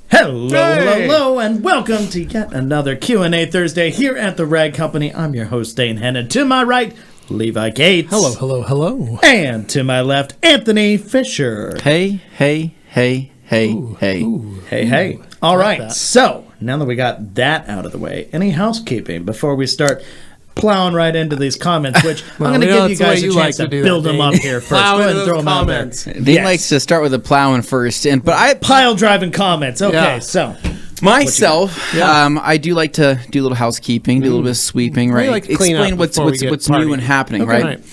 Hello, and welcome to yet another Q&A Thursday here at the Rag Company. I'm your host, Dane, and to my right, Levi Gates. Hello. And to my left, Anthony Fisher. Hey. All right, so now that we got that out of the way, any housekeeping before we start plowing right into these comments, which I'm going to give you guys a chance to build them up here first. Go ahead and throw them out there. Dean likes to start with the plowing first, but I pile driving comments. Okay, so myself, I do like to do a little housekeeping, do a little bit of sweeping, right? Like explain what's new and happening, right?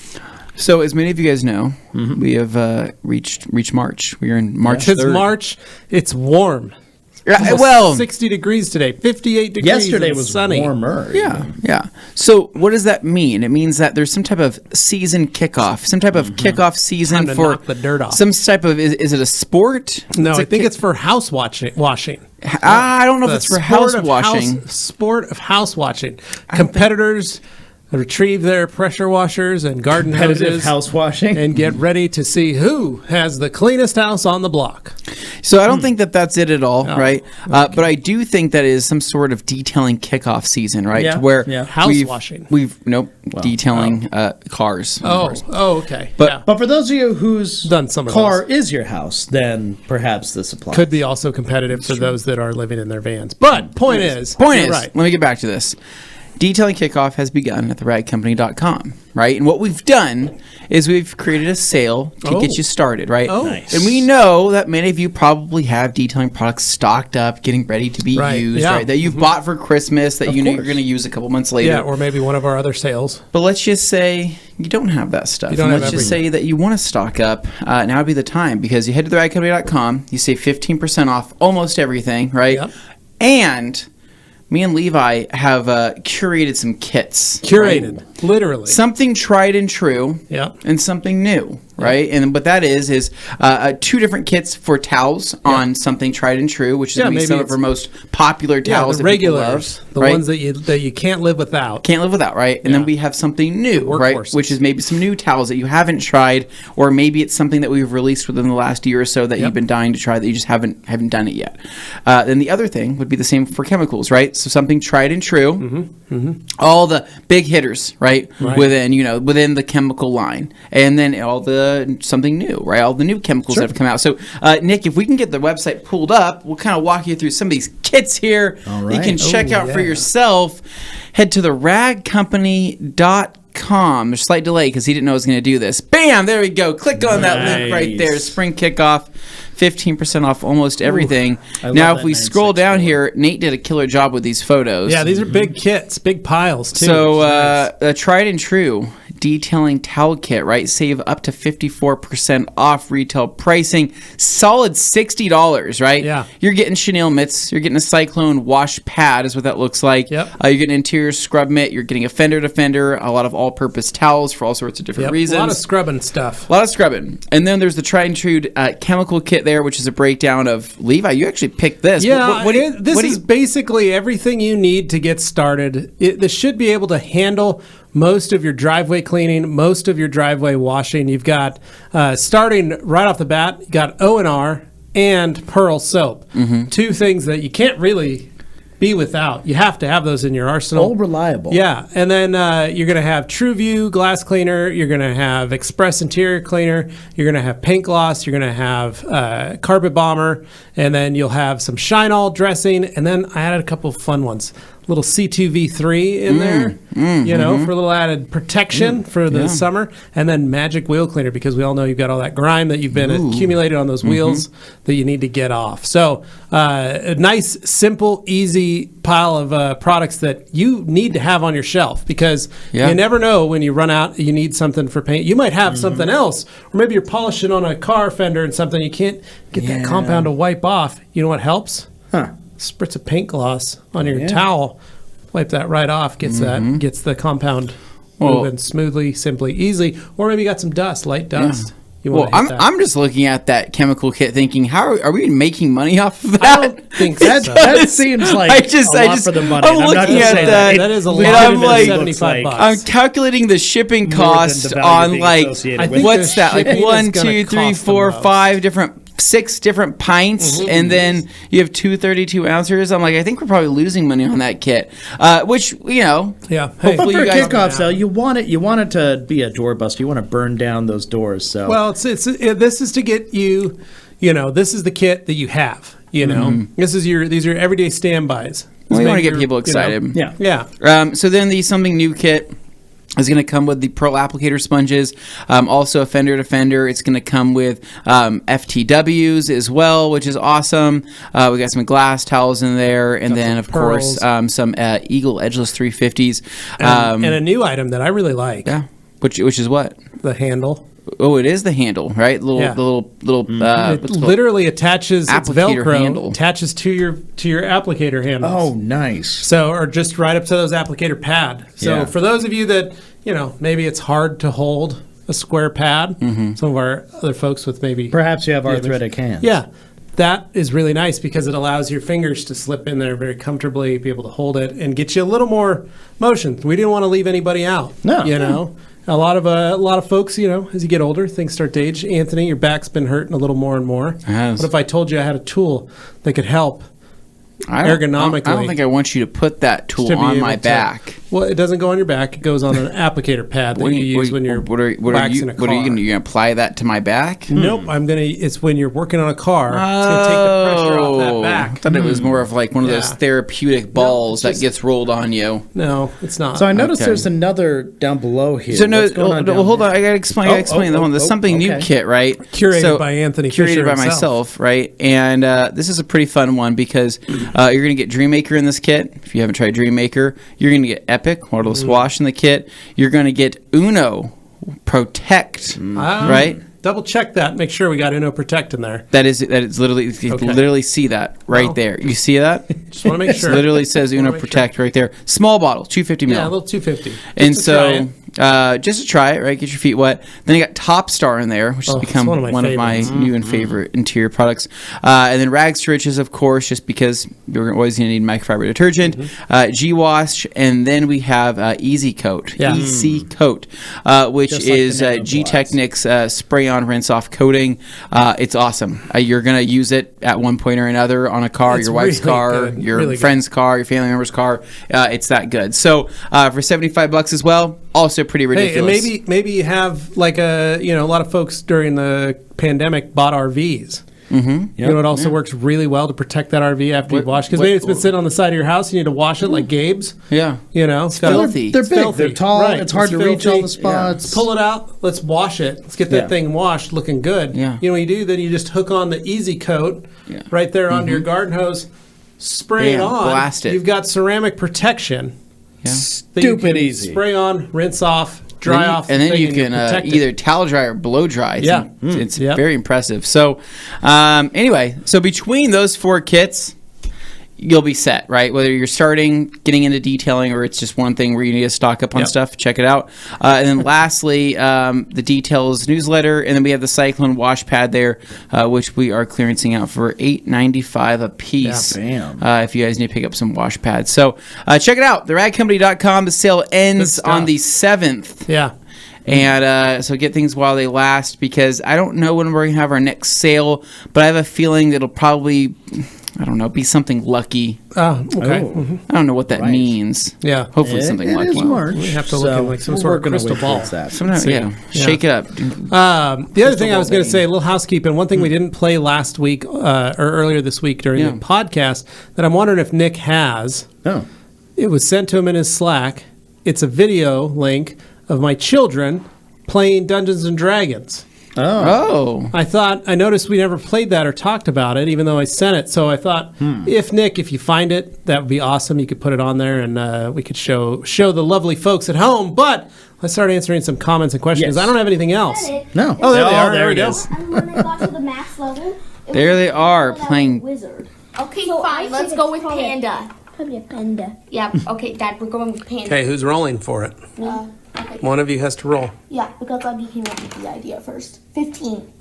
So, as many of you guys know, we have reached March. We are in March 3rd. It's March. It's warm. Yeah, well, 60 degrees today, 58 degrees. Yesterday was sunny. Warmer. Yeah. So what does that mean? It means that there's some type of season kickoff, some type of kickoff season Time to for knock the dirt off. some type of. Is it a sport? No, I think it's for house washing. I don't know if it's for house washing. Sport of house washing. Competitors retrieve their pressure washers and garden hoses, house washing, and get ready to see who has the cleanest house on the block. So I don't think that that's it at all, right? But I do think that is some sort of detailing kickoff season, right? Yeah. To where House washing. Detailing cars. Okay. But for those of you whose Done some of car those. is your house, then perhaps this applies. Could be also competitive for those that are living in their vans. But point is, let me get back to this. Detailing kickoff has begun at theragcompany.com, right? And what we've done is we've created a sale to get you started, right? Oh, nice. And we know that many of you probably have detailing products stocked up, getting ready to be used, right? That you've bought for Christmas that you know you're going to use a couple months later. Yeah, or maybe one of our other sales. But let's just say you don't have that stuff. Let's just say that you want to stock up. Now would be the time, because you head to theragcompany.com, you save 15% off almost everything, right? Yep. And me and Levi have curated some kits. Literally. Something tried and true, and something new, right? And what that is 2 different kits for towels on something tried and true, which is going to be some of our most popular towels the that regulars, people love, the ones that you can't live without. Can't live without, right? And then we have something new, right? Which is maybe some new towels that you haven't tried, or maybe it's something that we've released within the last year or so that you've been dying to try that you just haven't done it yet. Then the other thing would be the same for chemicals, right? So something tried and true, all the big hitters, right? Within the chemical line, and then something new, right? All the new chemicals that have come out. So, Nick, if we can get the website pulled up, we'll kind of walk you through some of these kits here. All right. You can check out for yourself. Head to theragcompany.com. There's a slight delay because he didn't know I was going to do this. Bam! There we go. Click on that link right there. Spring kickoff. 15% off almost everything. Now, if we scroll down here, Nate did a killer job with these photos. Yeah, these are big kits, big piles, too. So, tried and true detailing towel kit, right? Save up to 54% off retail pricing. Solid $60, right? Yeah. You're getting chenille mitts. You're getting a cyclone wash pad is what that looks like. Yep. You're getting interior scrub mitt. You're getting a fender to fender, a lot of all-purpose towels for all sorts of different reasons. A lot of scrubbing stuff. A lot of scrubbing. And then there's the tried and true chemical kit there, which is a breakdown of, Levi, you actually picked this. Yeah, this is basically everything you need to get started. This should be able to handle most of your driveway cleaning, most of your driveway washing. You've got, starting right off the bat, you got O&R and Pearl soap. 2 things that you can't really be without. You have to have those in your arsenal. All reliable. Yeah, and then you're going to have TrueView glass cleaner. You're going to have Express interior cleaner. You're going to have paint gloss. You're going to have carpet bomber, and then you'll have some Shine All dressing. And then I added a couple of fun ones. Little C2V3 in there, for a little added protection for the summer, and then Magic Wheel Cleaner, because we all know you've got all that grime that you've been accumulated on those wheels that you need to get off. So a nice, simple, easy pile of products that you need to have on your shelf, because you never know when you run out, you need something for paint. You might have something else, or maybe you're polishing on a car fender and something you can't get that compound to wipe off. You know what helps? Spritz of paint gloss on your towel, wipe that right off, gets the compound moving smoothly, simply, easily. Or maybe you got some dust, light dust. I'm just looking at that chemical kit thinking, how are we making money off of that? I don't think that seems like a lot for the money. I'm looking at that. That is a lot. I'm like, $75. I'm calculating the shipping cost on like, what's that? Like 1, 2, 3, 4, 5 6 different pints, and then you have 2 32 ounces. I'm like, I think we're probably losing money on that kit, which yeah. Hey, but for a kickoff sale, you want it to be a doorbuster. You want to burn down those doors. So this is to get you. This is the kit that you have. These are your everyday standbys. Well, you want to get people excited. Yeah. So then the something new kit is going to come with the Pearl applicator sponges, also a fender to fender. It's going to come with FTWs as well, which is awesome. We got some glass towels in there, and then of course some Eagle Edgeless 350s, and a new item that I really like. Yeah, which is what? The handle. Oh, it is the handle, right? The little. It literally attaches. It's Velcro. Handle. Attaches to your applicator handles. Oh, nice. So, or just right up to those applicator pad. So, for those of you that maybe it's hard to hold a square pad. Some of our other folks with perhaps you have arthritic hands. Yeah, that is really nice because it allows your fingers to slip in there very comfortably, be able to hold it, and get you a little more motion. We didn't want to leave anybody out. No. A lot of folks, as you get older, things start to age. Anthony, your back's been hurting a little more and more. What if I told you I had a tool that could help ergonomically? I don't think I want you to put that tool on my back. Well, it doesn't go on your back. It goes on an applicator pad that you use when you're waxing a car. What are you going to do? You're going to apply that to my back? Nope. It's when you're working on a car. It's going to take the pressure off that back. I thought it was more of like one of those therapeutic balls that gets rolled on you. No, it's not. So I noticed there's another down below here. So hold on. I got to explain the one. There's something new kit, right? Curated by Anthony Fisher Curated by myself, right? And this is a pretty fun one because you're going to get Dreammaker in this kit. If you haven't tried Dreammaker, you're going to get Epic, waterless wash in the kit. You're going to get Uno Protect, right? Double check that. Make sure we got Uno Protect in there. That is literally, you can literally see that right there. You see that? Just want to make sure. It literally says Uno Protect right there. Small bottle, 250 ml. Yeah, a little 250. And so, just to try it, right? Get your feet wet. Then you got Top Star in there, which has become one of my new and favorite interior products. And then Rags to Riches, of course, just because you're always going to need microfiber detergent. G-Wash, and then we have Easy Coat. Easy Coat, which just is G-Technic's spray-on rinse-off coating. It's awesome. You're going to use it at one point or another on a car, your wife's car, your friend's car, your family member's car. It's that good. So for $75 as well, also pretty ridiculous. Hey, and maybe you have like a lot of folks during the pandemic bought RVs. It also works really well to protect that RV after you've washed, because maybe it's been sitting on the side of your house. You need to wash it like Gabe's. It's filthy. They're big. They're tall. Right. It's hard to reach all the spots. Let's pull it out. Let's wash it. Let's get that thing washed, looking good. What you do, then you just hook on the Easy Coat right there onto your garden hose. Spray it on. Blast it. You've got ceramic protection. Stupid easy. Spray on, rinse off, dry off, and then you can either towel dry or blow dry. It's very impressive. So anyway, so between those 4 kits, you'll be set, right? Whether you're getting into detailing, or it's just one thing where you need to stock up on stuff, check it out. And then lastly, the Details newsletter, and then we have the Cyclone wash pad there, which we are clearancing out for $8.95 a piece. If you guys need to pick up some wash pads. So check it out, theragcompany.com. The sale ends on the 7th. And so get things while they last, because I don't know when we're going to have our next sale, but I have a feeling that it'll probably, I don't know, be something lucky. Okay. I don't know what that means. Hopefully something lucky. We have to look at like some sort of crystal ball. Shake it up. The other thing I was going to say, a little housekeeping. One thing we didn't play last week or earlier this week during the podcast that I'm wondering if Nick has. It was sent to him in his Slack. It's a video link of my children playing Dungeons and Dragons. I noticed we never played that or talked about it, even though I sent it. So I thought, if you find it, that would be awesome. You could put it on there, and we could show the lovely folks at home. But let's start answering some comments and questions. I don't have anything else. No. Oh, there they are. There we go. And when I got to the max level, there they are playing Wizard. Okay, so fine. Let's go with Panda. Panda. Yeah. Okay, Dad. We're going with Panda. Okay, who's rolling for it? Okay. One of you has to roll. Yeah, because I came up with the idea first. 15.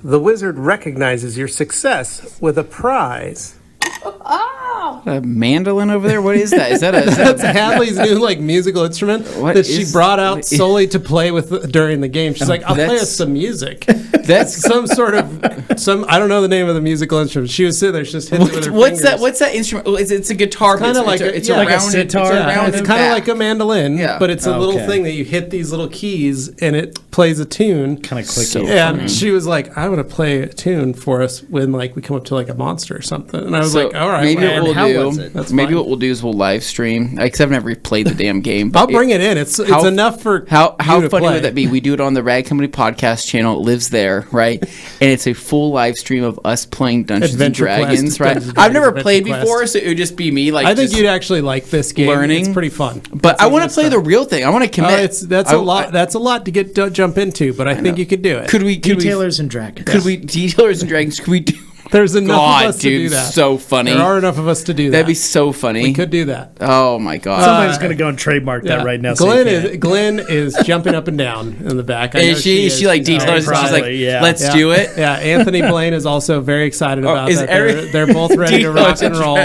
The wizard recognizes your success with a prize. Oh! A mandolin over there? What is that? Is that That's Hadley's new musical instrument that she brought out solely to play with during the game. She's like, I'll play us some music. That's some sort of I don't know the name of the musical instrument. She was sitting there, she just hitting it with her fingers. What's that instrument? It's a guitar. Kind of like a sitar. It's kind of like a mandolin, but it's a little thing that you hit these little keys and it plays a tune. Kind of clicky. And she was like, I want to play a tune for us when we come up to a monster or something. And I was like, all right. Maybe what we'll do is we'll live stream. Because I've never played the damn game. I'll bring it in. It's enough for how funny would that be? We do it on the Rad Company podcast channel. It lives there, right? And it's a full live stream of us playing Dungeons and Dragons, right? I've never played before, so it would just be me. I think you'd actually like this game. Learning. It's pretty fun. But I want to play the real thing. I want to commit. That's a lot. That's a lot to jump into. But I think you could do it. Could we? Detailers and Dragons. Could we? Detailers and Dragons. Could we do? There's enough of us to do that. So funny. There are enough of us to do that. That'd be so funny. We could do that. Oh my god. Somebody's gonna go and trademark that right now. Glenn is jumping up and down in the back. Is she details? She's like, let's do it. Yeah. Anthony Blaine is also very excited about that. They're both ready to rock and roll.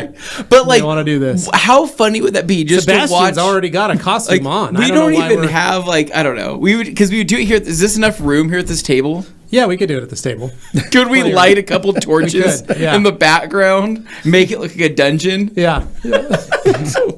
But they want to do this. How funny would that be? Just Sebastian's to watch. Already got a costume on. We don't even have I don't know. We would do it here. Is this enough room here at this table? Yeah, we could do it at this table. Could we light a couple torches in the background, make it look like a dungeon? Yeah.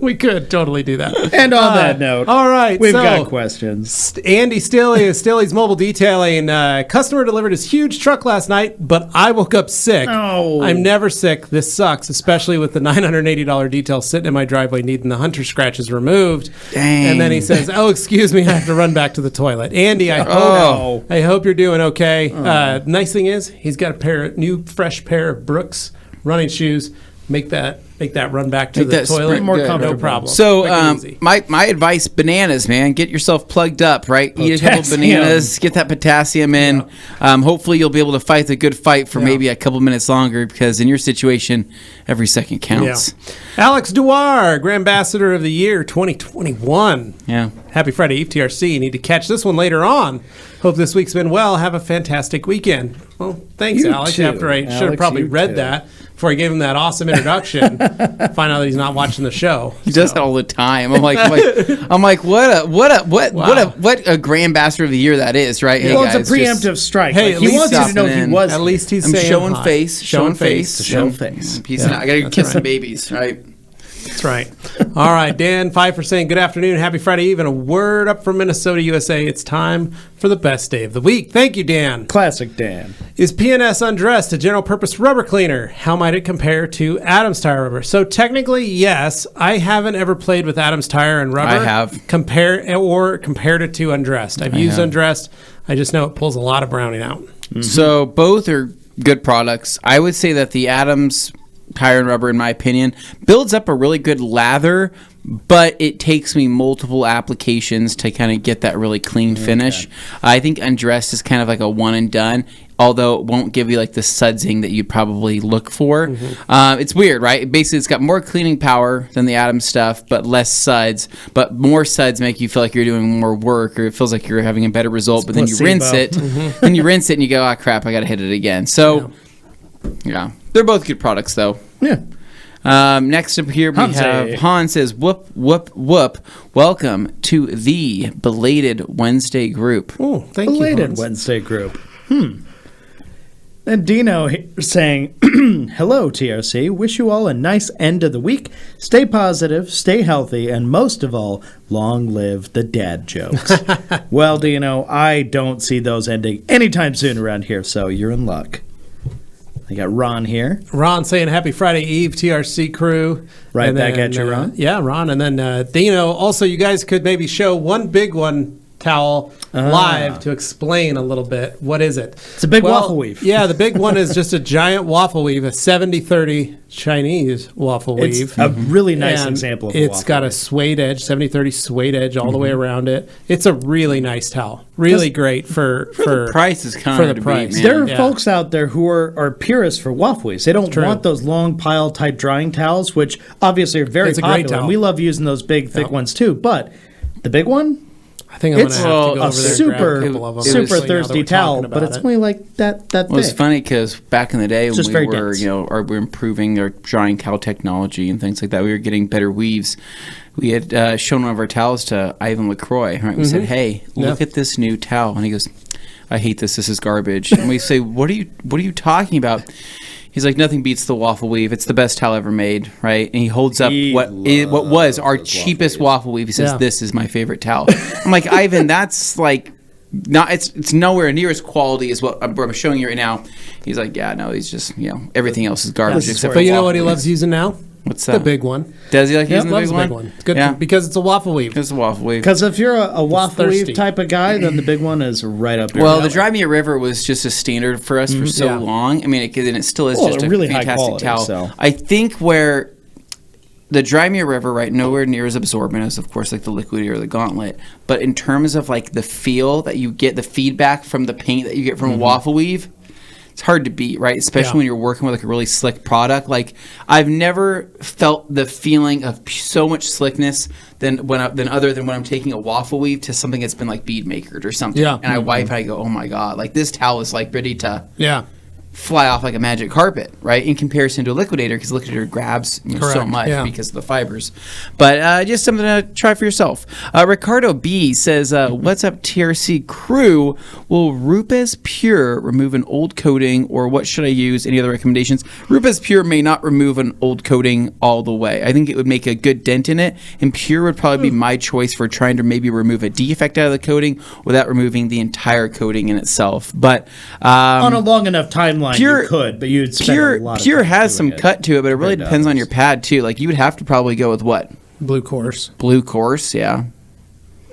We could totally do that. And on that note, all right, we've got questions. Andy Stilly of Stilly's Mobile Detailing. Customer delivered his huge truck last night, but I woke up sick. Oh. I'm never sick. This sucks, especially with the $980 detail sitting in my driveway needing the hunter scratches removed. Dang. And then he says, oh, excuse me, I have to run back to the toilet. Andy, I hope you're doing okay. Nice thing is, he's got a new fresh pair of Brooks running shoes. Make that run back to the toilet more comfortable. No problem. So my advice: bananas, man. Get yourself plugged up, right? Eat a couple bananas, get that potassium in. Yeah. Hopefully, you'll be able to fight the good fight for maybe a couple minutes longer. Because in your situation, every second counts. Yeah. Alex Dewar, Grand Ambassador of the Year 2021. Yeah. Happy Friday Eve, TRC. You need to catch this one later on. Hope this week's been well. Have a fantastic weekend. Well, thanks, Alex. Too. After I should have probably read that before I gave him that awesome introduction. Find out that he's not watching the show. He does that all the time. I'm like, what a Grand Ambassador of the Year that is, right? Well, it's a preemptive strike. Hey, he wants you to know he was. At least he's saying showing hi. face. Showing face. Peace out. I gotta kiss some babies, right? That's right. All right, Dan Pfeiffer saying good afternoon, happy Friday Eve, and a word up from Minnesota, USA. It's time for the best day of the week. Thank you, Dan. Classic Dan. Is PNS Undressed a general purpose rubber cleaner? How might it compare to Adams Tire Rubber? So technically, yes. I haven't ever played with Adams Tire and Rubber. I have. Compared it to Undressed. I've used Undressed. I just know it pulls a lot of browning out. Mm-hmm. So both are good products. I would say that the Adams Tire and Rubber, in my opinion, builds up a really good lather, but it takes me multiple applications to kind of get that really clean finish. I think Undressed is kind of like a one and done, although it won't give you like the sudsing that you'd probably look for. It's weird, right? Basically, it's got more cleaning power than the Adams stuff, but less suds. But more suds make you feel like you're doing more work, or it feels like you're having a better result. But then you rinse it, then you rinse it, and you go, "Oh crap, I got to hit it again." So, yeah, they're both good products, though. Yeah. Next up here, we have Han says, whoop, whoop, whoop. Welcome to the Belated Wednesday group. Oh, thank you, Belated Wednesday group. And Dino saying, hello, TRC. Wish you all a nice end of the week. Stay positive, stay healthy, and most of all, long live the dad jokes. Well, Dino, I don't see those ending anytime soon around here, so you're in luck. I got Ron here. Ron saying happy Friday Eve, TRC crew. Right and back at you, Ron. Yeah, Ron. And then Dino, also you guys could maybe show one big one towel live to explain a little bit. What is it? It's a big waffle weave. Yeah, the big one is just a giant waffle weave, a 70-30 Chinese waffle weave. It's a really nice example of a waffle It's got a suede edge, 70-30 suede edge all the way around it. It's a really nice towel. Really great for the price is kind of the price. There are folks out there who are purists for waffle weaves. They don't want those long pile type drying towels, which obviously are very popular. And we love using those big thick ones too. But the big one, I think I'm It's gonna have to go over there and grab a couple of them. super Now that we're thirsty talking towel, about but it's it. only like that Well, it's thick. funny because back in the day when just we very were, dense. we're improving our drying towel technology and things like that, we were getting better weaves. We had shown one of our towels to Ivan LaCroix, right? We said, "Hey, look at this new towel," and he goes, "I hate this. This is garbage." And we say, "What are you talking about?" He's like, "Nothing beats the waffle weave. It's the best towel ever made," right? And he holds up what was our cheapest waffle weave. He says, "This is my favorite towel." I'm like, "Ivan, that's like." It's nowhere near as quality as what I'm showing you right now. He's like, yeah, no, he's just, everything else is garbage except for But you know what he waffle loves using now? What's that? The big one. Does he like Yep, using the loves big one? It's good because it's a waffle weave. It's a waffle weave. Because if you're a waffle thirsty. weave type of guy, then the big one is right up there. Well, the Drive Me a River was just a standard for us for so long. I mean, and it still is just a really high fantastic quality, towel. so. I think where the Drive Me a River, right, nowhere near as absorbent as, of course, like the Liquid or the Gauntlet. But in terms of like the feel that you get, the feedback from the paint that you get from a waffle weave, it's hard to beat, right? Especially when you're working with like a really slick product. Like I've never felt the feeling of so much slickness than other than when I'm taking a waffle weave to something that's been like bead makered or something. Yeah. And I wipe it, I go, oh my god, like this towel is like ready to fly off like a magic carpet, right? In comparison to a liquidator, because liquidator grabs so much because of the fibers. But just something to try for yourself. Ricardo B says, what's up TRC crew? Will Rupes Pure remove an old coating, or what should I use? Any other recommendations? Rupes Pure may not remove an old coating all the way. I think it would make a good dent in it, and Pure would probably be my choice for trying to maybe remove a defect out of the coating without removing the entire coating in itself. But on a long enough timeline, you could, but you'd spend a lot of Pure time has some doing cut to it, but it really depends on your pad too. Like you would have to probably go with what? Blue course. Blue course, yeah.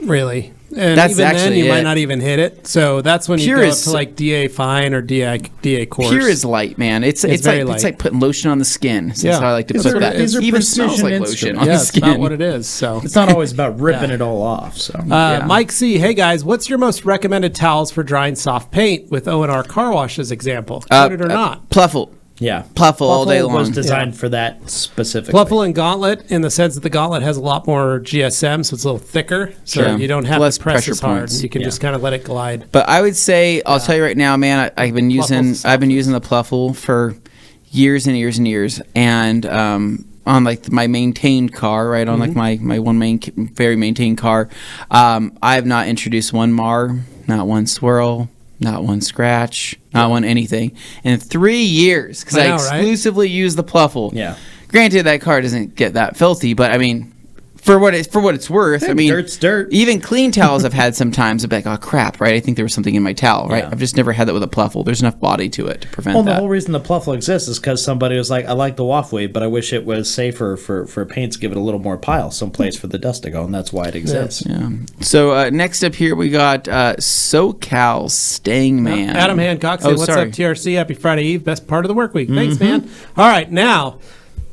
Really. And That's even actually then, you it. might not even hit it. So that's when Pure you go is- up to like DA fine or DA course. Pure is light, man. It's very like light. it's like putting lotion on the skin. So that's how I like to put that. these are It even smells precision like lotion instruments. on Yeah, the it's skin. about what it is. So It's not always about ripping it all off. So Mike C, hey guys, what's your most recommended towels for drying soft paint with O&R car washes example? Coated or not? Pluffle. yeah, Pluffle all day long. was designed for that specifically. Pluffle and Gauntlet, in the sense that the Gauntlet has a lot more GSM, so it's a little thicker. So Sure. you don't have Less to press pressure as hard. points. You can just kind of let it glide. But I would say, I'll tell you right now, man, I've been using Pluffle's the Pluffle for years and years and years, and on like my maintained car, right, on like my one very maintained car, I have not introduced one mar, not one swirl, not one scratch, not one anything in 3 years, because I know, right? exclusively use the Pluffle. Yeah. Granted, that car doesn't get that filthy, but I mean, for what it's worth, I mean, dirt's dirt. Even clean towels I've had sometimes. I've been like, oh crap, right? I think there was something in my towel, right? Yeah. I've just never had that with a Pluffle. There's enough body to it to prevent Well, that. the whole reason the Pluffle exists is because somebody was like, I like the waffle weave, but I wish it was safer for paints, give it a little more pile, someplace for the dust to go, and that's why it exists. Yeah. So next up here we got SoCal Stang Man. Adam Hancock said, what's up, TRC? Happy Friday Eve. Best part of the work week. Thanks, man. All right, now...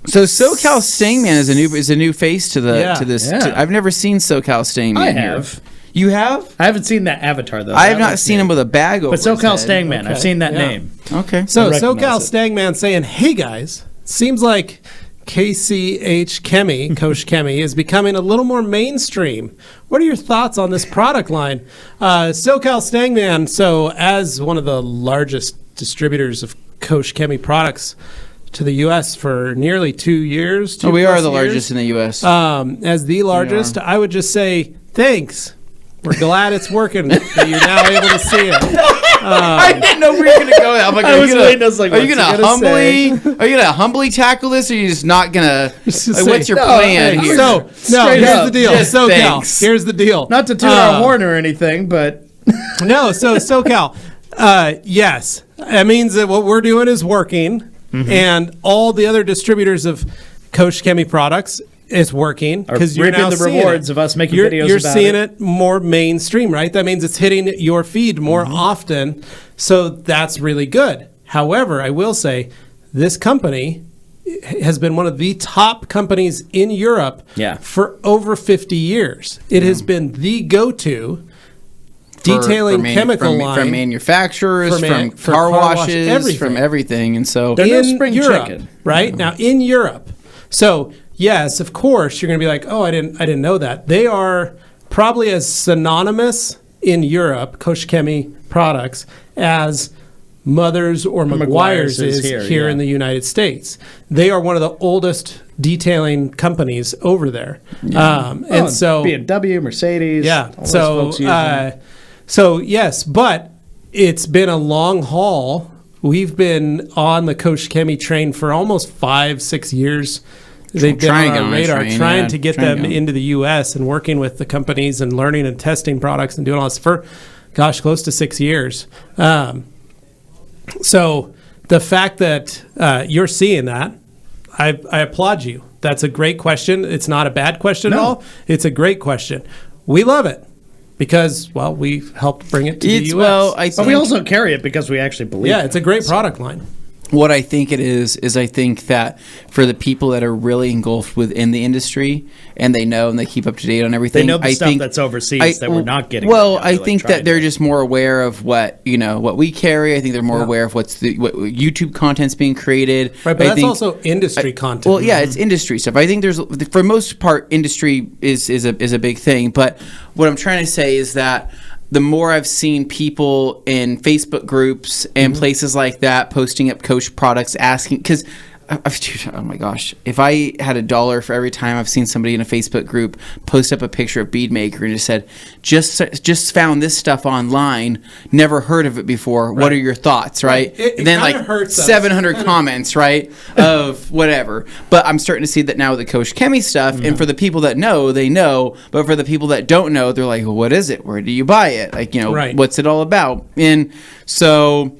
So SoCal Stang Man is a new face to this. Yeah. I've never seen SoCal Stang Man. I here. have. You have? I haven't seen that avatar though. I have not seen him with a bag over But his SoCal head. Stang Man, I've Okay. seen that Yeah. name. Okay. So I recognize SoCal it. Stang Man saying, hey guys, seems like KCH Chemi, Kosh Chemi, is becoming a little more mainstream. What are your thoughts on this product line? SoCal Stang Man, so as one of the largest distributors of Kosh Chemi products to the U.S. for nearly 2 years. We are the largest in the U.S. As the largest, I would just say thanks. We're glad it's working. That you're now able to see it. I didn't know where you were going to go. I'm like, I was waiting, I was like, are you what's he going to gonna humbly? Are you going to humbly tackle this, or are you just not going to? Like, what's your No, plan hey, here? So, no, Straight here's up, the deal. just SoCal, thanks. here's the deal. Not to toot our horn or anything, but No, so SoCal, yes, that means that what we're doing is working, and all the other distributors of Kosh Chemi products is working because you're reaping now the seeing rewards it. of us making you're, videos You're about seeing it. it more mainstream, right? That means it's hitting your feed more often, so that's really good. However, I will say this company has been one of the top companies in Europe for over 50 years. It has been the go-to detailing chemical line from manufacturers, from car washes, everything. from everything, and so They're no in spring Europe, chicken. right? Now in Europe. So yes, of course you're going to be like, oh, I didn't know that. They are probably as synonymous in Europe, Koshkemi products, as Mother's or McGuire's is here in the United States. They are one of the oldest detailing companies over there. And so BMW, Mercedes. Yeah. So yes, but it's been a long haul. We've been on the Koshkemi train for almost 5-6 years. They've been on our radar trying to get them into the U.S. and working with the companies and learning and testing products and doing all this for, close to 6 years. So the fact that you're seeing that, I applaud you. That's a great question. It's not a bad question at all. It's a great question. We love it because, we helped bring it to the U.S. But we also carry it because we actually believe it. Yeah, it's a great product line. What I think it is I think that for the people that are really engulfed within the industry and they know and they keep up to date on everything, they know the stuff that's overseas that we're not getting. Well, I think that they're just more aware of what we carry. I think they're more aware of what YouTube content's being created. Right, but that's also industry content. Well, yeah, it's industry stuff. I think there's, for most part, industry is a big thing. But what I'm trying to say is that the more I've seen people in Facebook groups and places like that posting up Coach products, asking, because oh my gosh, if I had $1 for every time I've seen somebody in a Facebook group post up a picture of Bead Maker and just said, just found this stuff online, never heard of it before, what are your thoughts, right? And then like 700 comments, right, of whatever. But I'm starting to see that now with the Koshkemi stuff, and for the people that know, they know, but for the people that don't know, they're like, well, what is it? Where do you buy it? Like, what's it all about? And so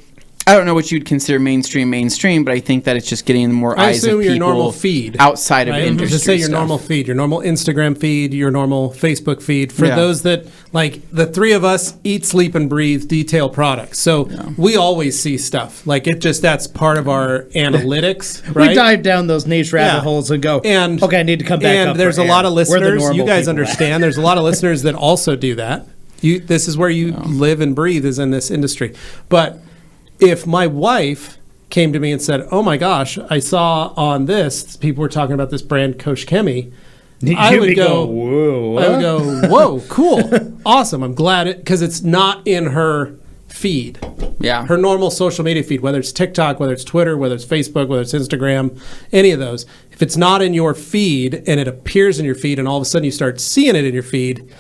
I don't know what you'd consider mainstream, but I think that it's just getting more eyes of people your normal feed outside of industry. Just say your normal feed, your normal Instagram feed, your normal Facebook feed. For those that, like the three of us, eat, sleep, and breathe detail products. So we always see stuff. Like that's part of our analytics, right? We dive down those niche rabbit holes and go, okay, I need to come back up. And there's a lot of listeners, you guys understand, there's a lot of listeners that also do that. This is where you live and breathe, is in this industry. But if my wife came to me and said, oh my gosh, I saw on this, people were talking about this brand Koshkemi, I would go, whoa, cool, awesome. I'm glad because it's not in her feed. Yeah. Her normal social media feed, whether it's TikTok, whether it's Twitter, whether it's Facebook, whether it's Instagram, any of those. If it's not in your feed and it appears in your feed and all of a sudden you start seeing it in your feed,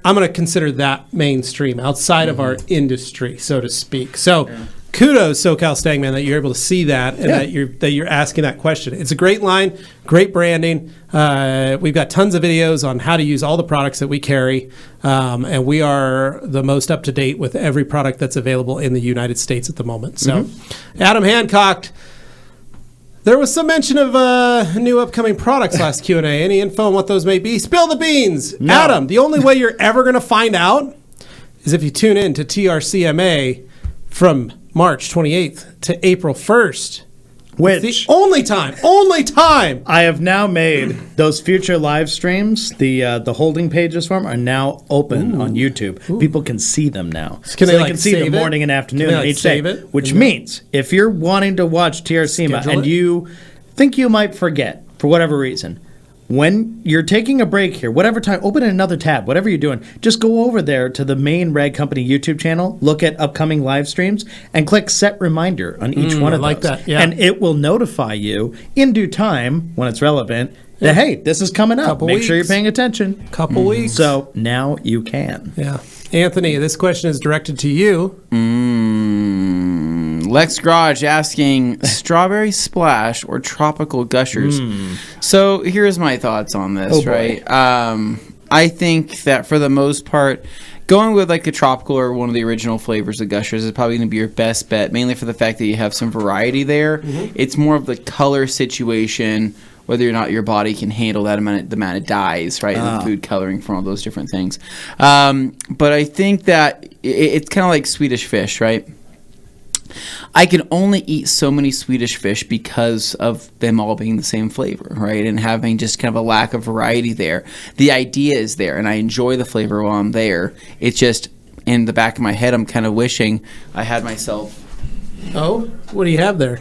I'm going to consider that mainstream outside of our industry, so to speak. So kudos, SoCal Stagman, that you're able to see that and that you're asking that question. It's a great line, great branding. We've got tons of videos on how to use all the products that we carry, and we are the most up to date with every product that's available in the United States at the moment. So, Adam Hancock, there was some mention of new upcoming products last Q&A. Any info on what those may be? Spill the beans. No. Adam, the only way you're ever going to find out is if you tune in to TRCMA from March 28th to April 1st. Which the only time I have now made those future live streams, the holding pages for them are now open on YouTube. People can see them now. So they can see the morning and afternoon each day. Which means if you're wanting to watch TRCMA and you think you might forget for whatever reason, when you're taking a break here, whatever time, open another tab, whatever you're doing, just go over there to the main Rag Company YouTube channel, look at upcoming live streams, and click set reminder on each one of those. That, and it will notify you in due time when it's relevant that, hey, this is coming up. Make sure you're paying attention. Couple weeks. So now you can. Yeah. Anthony, this question is directed to you. Lex Garage asking strawberry splash or tropical gushers. So here's my thoughts on this, right? I think that for the most part, going with like a tropical or one of the original flavors of gushers is probably going to be your best bet, mainly for the fact that you have some variety there. It's more of the color situation, whether or not your body can handle the amount of dyes, right, and the food coloring from all those different things. But I think that it's kind of like Swedish fish, right? I can only eat so many Swedish fish because of them all being the same flavor, right? And having just kind of a lack of variety there. The idea is there, and I enjoy the flavor while I'm there. It's just in the back of my head, I'm kind of wishing I had myself. Oh, what do you have there?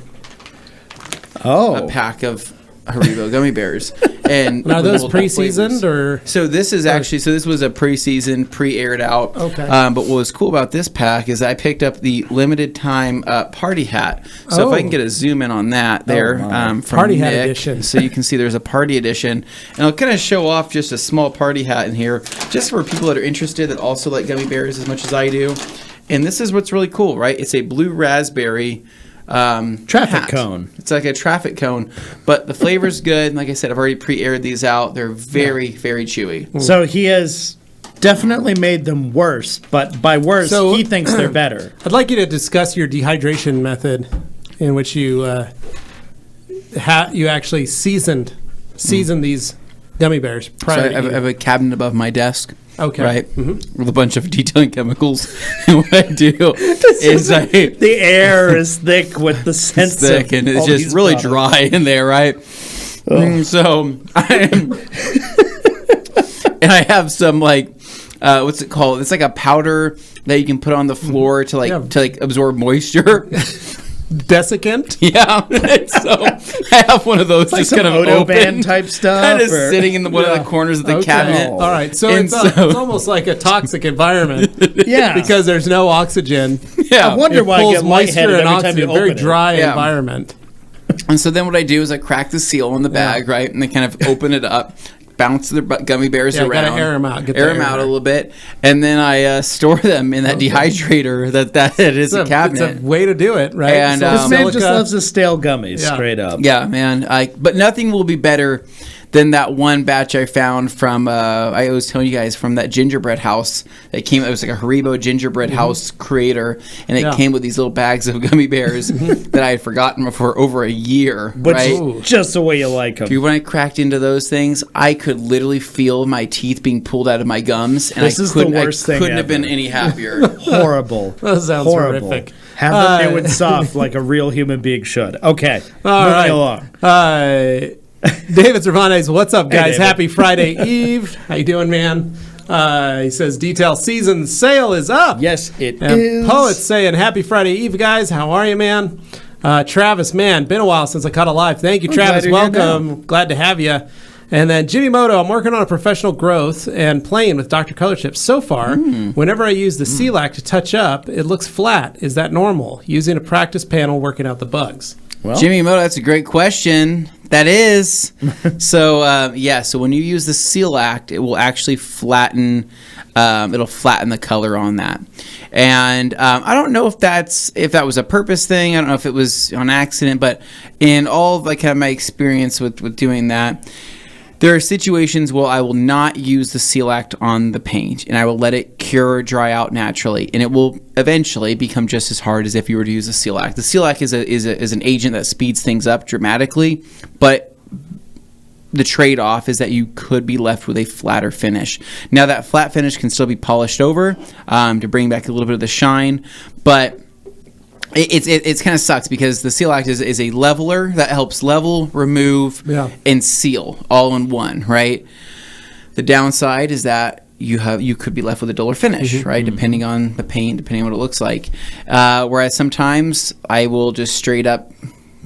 A pack of Haribo gummy bears. And are those pre-seasoned or? So this is actually this was a pre-season, pre-aired out. Okay. But what was cool about this pack is I picked up the limited time party hat. So if I can get a zoom in on that there, from party Nick, hat edition. So you can see there's a party edition, and I'll kind of show off just a small party hat in here, just for people that are interested that also like gummy bears as much as I do. And this is what's really cool, right? It's a blue raspberry. Traffic cone. It's like a traffic cone, but the flavor's good. Like I said, I've already pre-aired these out. They're very, very chewy. So he has definitely made them worse, but by worse, he thinks they're better. I'd like you to discuss your dehydration method in which you you actually season these gummy bears. So I have a cabinet above my desk. Okay. Right? With a bunch of detailing chemicals. And what I do is the air is thick with the scent. Thick, and it's just really dry in there, right? So and I have some what's it called? It's like a powder that you can put on the floor to absorb moisture. Desiccant? Yeah. So I have one of those like just kind of open type stuff. Kind of sitting in one of the corners of the cabinet. All right. So it's almost like a toxic environment. Yeah. Because there's no oxygen. Yeah. I wonder why I get lightheaded every time you open very it. dry environment. And so then what I do is I crack the seal on the bag, right? And I kind of open it up, bounce the gummy bears around. Gotta air them out. Air them out a little bit. And then I store them in that dehydrator that is a cabinet. It's a way to do it, right? And this man just loves his stale gummies, straight up. Yeah, man. But nothing will be better than that one batch I found from, I was telling you guys, from that gingerbread house that came. It was like a Haribo gingerbread house creator, and it came with these little bags of gummy bears that I had forgotten for over a year. But right? just the way you like them. Dude, when I cracked into those things, I could literally feel my teeth being pulled out of my gums, and this is the worst thing couldn't ever. have been any happier. Horrible. That sounds horrific. Have them new and soft like a real human being should. Okay, moving along. David Cervantes, what's up, guys? Hey, Happy Friday Eve. How you doing, man? He says detail season sale is up. Yes, it is. Poet's saying happy Friday Eve, guys. How are you, man? Travis, man, been a while since I caught a live. Thank you, Travis. Welcome. Glad to have you. And then Jimmy Moto, I'm working on a professional growth and playing with Dr. Color Chips. So far, whenever I use the Seal-Act to touch up, it looks flat. Is that normal? Using a practice panel, working out the bugs. Well, Jimmy Moto, that's a great question. That is. So, so when you use the Seal-Act, it will actually flatten. It'll flatten the color on that. And I don't know if that was a purpose thing. I don't know if it was on accident. But in all of kind of my experience with doing that, there are situations where I will not use the Seal-Act on the paint, and I will let it cure, dry out naturally, and it will eventually become just as hard as if you were to use the Seal-Act. The Seal-Act is an agent that speeds things up dramatically, but the trade-off is that you could be left with a flatter finish. Now, that flat finish can still be polished over to bring back a little bit of the shine, but It's kind of sucks because the Seal-Act is a leveler that helps level, remove, and seal all in one, right? The downside is that you could be left with a duller finish, right? Depending on the paint, depending on what it looks like. Whereas sometimes I will just straight up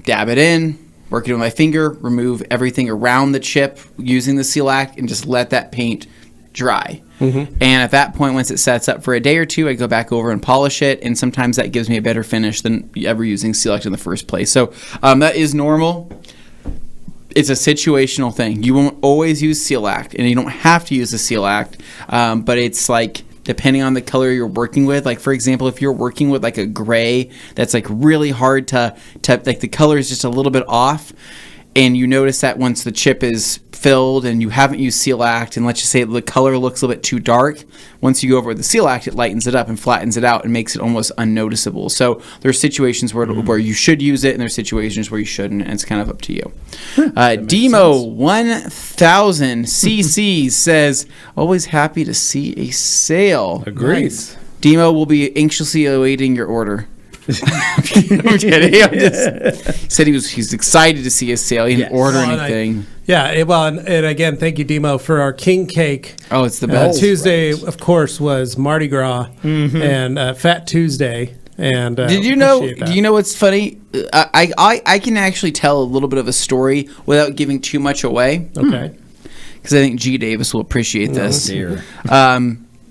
dab it in, work it with my finger, remove everything around the chip using the Seal-Act, and just let that paint dry. And at that point, once it sets up for a day or two, I go back over and polish it, and sometimes that gives me a better finish than ever using Seal-Act in the first place. So that is normal. It's a situational thing. You won't always use Seal-Act, and you don't have to use the Seal-Act, but it's depending on the color you're working with. Like, for example, if you're working with a gray that's really hard to the color is just a little bit off, and you notice that once the chip is filled and you haven't used Seal-Act, and let's just say the color looks a little bit too dark, once you go over with the Seal-Act, it lightens it up and flattens it out and makes it almost unnoticeable. So there's situations where you should use it, and there's situations where you shouldn't, and it's kind of up to you. Demo 1000 CC says, always happy to see a sale. Agreed. Nice. Demo will be anxiously awaiting your order. I'm kidding. Said he's excited to see a sale. He didn't order anything. And again, thank you, Demo, for our king cake. Oh, it's the best. Tuesday, of course, was Mardi Gras and Fat Tuesday. And did you know? Do you know what's funny? I can actually tell a little bit of a story without giving too much away. Okay. Because I think G. Davis will appreciate this. Oh, dear.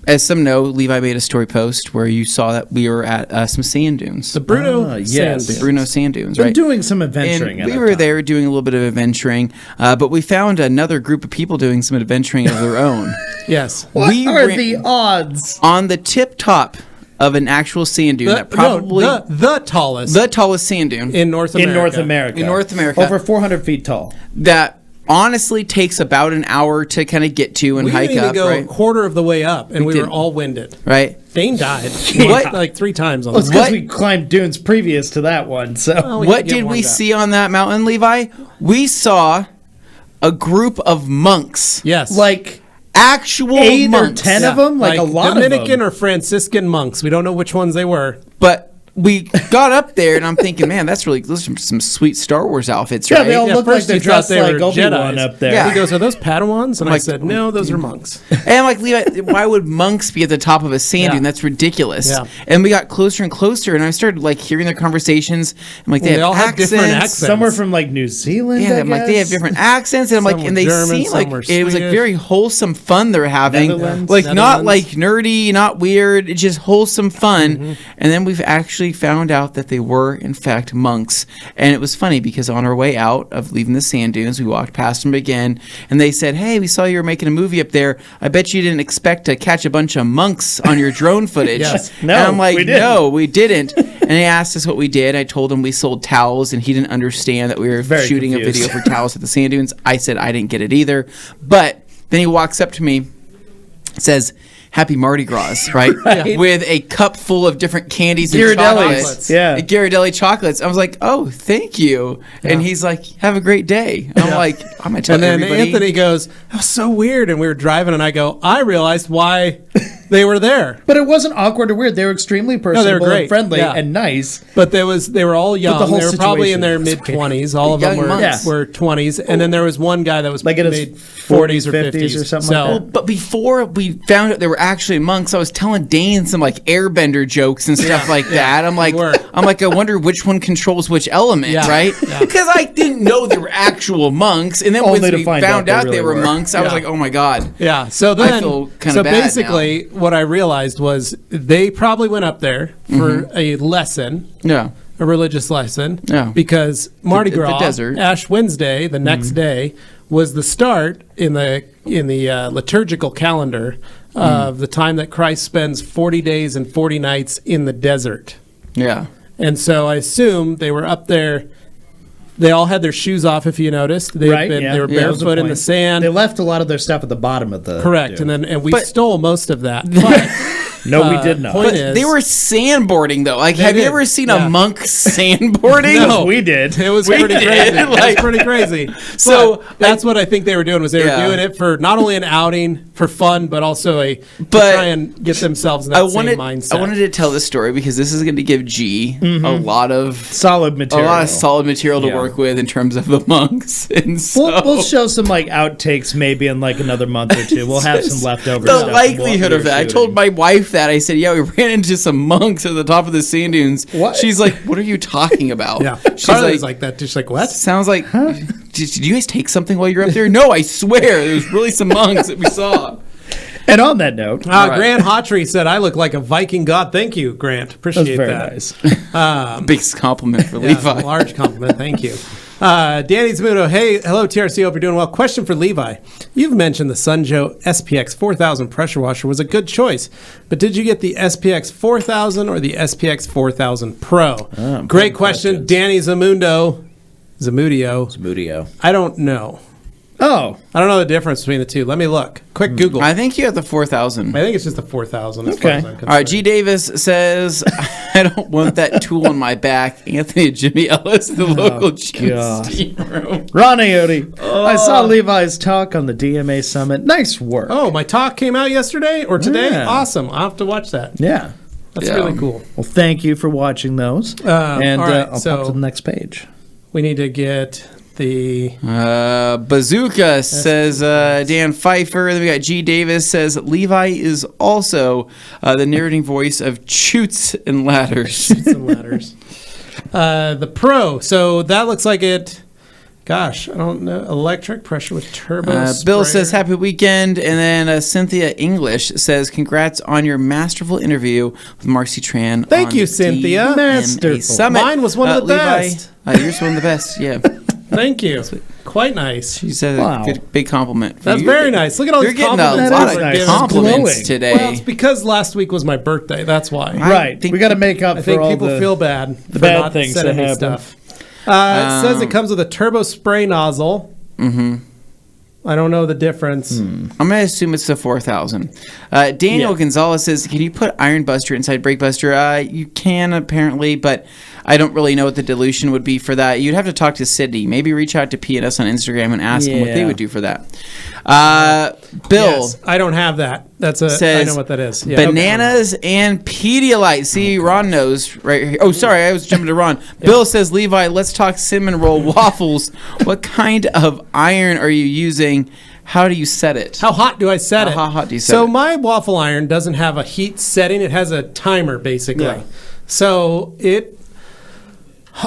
As some know, Levi made a story post where you saw that we were at some sand dunes. The Bruno yes. sand dunes. The Bruno sand dunes, We're right? doing some adventuring. And we were there doing a little bit of adventuring, but we found another group of people doing some adventuring of their own. Yes. What are the odds? On the tip top of an actual sand dune that probably... the tallest. The tallest sand dune. In North America. In North America. Over 400 feet tall. That honestly takes about an hour to kind of get to and hike up, We didn't even go right? a quarter of the way up, and we were all winded. Right. Dane died. What? Like 3 times on Well, it's the because we climbed dunes previous to that one. So What did we see on that mountain, Levi? We saw a group of monks. Yes. Like actual 8 monks. or 10 of them? Like a lot Dominican of them. or Franciscan monks. We don't know which ones they were. But we got up there, and I'm thinking, man, those are some sweet Star Wars outfits, Yeah, right? they all look like first they're he thought dressed they like were Obi-Wan Jedis. up there. Yeah. He goes, "Are those Padawans?" And I like, said, "No, those are monks." And I'm like, Levi, why would monks be at the top of a sand dune? Yeah. That's ridiculous. Yeah. And we got closer and closer, and I started like hearing their conversations. I'm like, they all have have different accents. Some were from like New Zealand. Yeah, I I'm like, they have guess. different accents, and I'm like, Some and were they German, seem some like were it was like Swedish. very wholesome fun they're having, Netherlands. like not Netherlands. like nerdy, not weird, it's just wholesome fun. And then we've actually found out that they were in fact monks, and it was funny because on our way out of leaving the sand dunes, we walked past them again, and they said, "Hey, we saw you were making a movie up there. I bet you didn't expect to catch a bunch of monks on your drone footage." Yes. No, and I'm like, we didn't. "No, we didn't." And he asked us what we did. I told him we sold towels, and he didn't understand that we were Very shooting confused. a video for towels at the sand dunes. I said I didn't get it either. But then he walks up to me, says, "Happy Mardi Gras," right? With a cup full of different candies and Ghirardellis. chocolates. Yeah. Ghirardelli chocolates. I was like, "Oh, thank you." And he's like, "Have a great day." I'm like, "I'm going to tell And then everybody." Anthony goes, "That was so weird." And we were driving, and I go, "I realized why they were there." But it wasn't awkward or weird. They were extremely personable great. and friendly Yeah. and nice. But they were all young. the whole They were probably in their situation mid was 20s. All of them Young were, monks. were 20s. And then there was one guy that was Like in his mid 40s or 50s or something like that. But before we found out they were actually monks, I was telling Dane some like airbender jokes and stuff like that. I'm like, were. I wonder which one controls which element, Yeah. right? Yeah. Because I didn't know they were actual monks, and then Only when to we find found out out they they really were were. monks, I was Yeah. like, oh my god. Yeah. So then, feel kinda so bad basically, what I realized was they probably went up there for a lesson, Yeah. a religious lesson, Yeah. because Mardi The Gras, desert. Ash Wednesday, the next day, was the start in the liturgical calendar of the time that Christ spends 40 days and 40 nights in the desert. Yeah. And so I assume they were up there. They all had their shoes off, if you noticed. They Right? they were Yeah, that was the barefoot in the point. sand. They left a lot of their stuff at the bottom of the. Correct. dune. And we But- stole most of that. But No, we did not. point But is- they were sandboarding though. Like, have you did. ever seen Yeah. a monk sandboarding? No. we did. It was We pretty did, crazy. It was like- pretty crazy. So, But that's what I think they were doing. Was they were Yeah. doing it for not only an outing for fun, but also to But try and get themselves in that same mindset. I wanted to tell this story because this is going to give G a lot of Solid material. solid material to Yeah. work with in terms of the monks. And so We'll show some like outtakes maybe in like another month or two. We'll have some leftover the stuff. likelihood of that. I told my wife that. I said, "Yeah, we ran into some monks at the top of the sand dunes." What? She's like, "What are you talking about?" Yeah. She's Carly's like that. She's like, what? "Sounds like did you guys take something while you're up there?" "No, I swear, there was really some monks that we saw." And on that note, Right. Grant Hawtrey said, "I look like a Viking god." Thank you, Grant. that was Appreciate very that. nice. Biggest compliment for Yeah, Levi. large compliment. Thank you. Danny Zamuto, hey, hello TRC, hope you're doing well. Question for Levi. You've mentioned the Sunjo SPX 4000 pressure washer was a good choice, but did you get the SPX 4000 or the SPX 4000 Pro? Great question. questions. Danny Zamudio. Mudio. I don't know. Oh, I don't know the difference between the two. Let me look. Quick Google. I think you have the 4,000. I think it's just the 4000. as Okay. far as I'm All right, G. concerned. Davis says, "I don't want that tool on my back." Anthony and Jimmy Ellis, the local gym God. steam room. Ron Ayotti. I saw Levi's talk on the DMA Summit. Nice work. Oh, my talk came out yesterday or today? Yeah. Awesome. I'll have to watch that. Yeah. That's Yeah. really cool. Well, thank you for watching those. And all right, I'll so- pop to the next page. We need to get the Bazooka says Dan Pfeiffer. Then we got G. Davis says Levi is also the narrating voice of Chutes and Ladders. Chutes and Ladders. The Pro. So that looks like it. Gosh, I don't know. Electric pressure with turbo. Bill says happy weekend, and then Cynthia English says congrats on your masterful interview with Marcy Tran. Thank you, Cynthia. Masterful. Summit. Mine was one of the best. Yours one of the best. Yeah. Thank you. Quite nice. She said a good, big compliment. That's very nice. Look at all these compliments. You're getting a lot of compliments today. Well, it's because last week was my birthday. That's why. Right. We got to make up for all people feel bad the bad things that happen. Stuff. It says it comes with a turbo spray nozzle. Mm-hmm. I don't know the difference. I'm going to assume it's the 4000. Daniel Gonzalez says, can you put Iron Buster inside Brake Buster? You can, apparently, but I don't really know what the dilution would be for that. You'd have to talk to Sydney. Maybe reach out to P&S on Instagram and ask them what they would do for that. Bill. Yes, I don't have that. Says, I know what that is. Yeah. Bananas and Pedialyte. See, Ron knows right here. Oh, sorry, I was jumping to Ron. Bill says, Levi, let's talk cinnamon roll waffles. What kind of iron are you using? How do you set it? How hot do I set it? How hot do you set it? So my waffle iron doesn't have a heat setting. It has a timer, basically. Yeah. So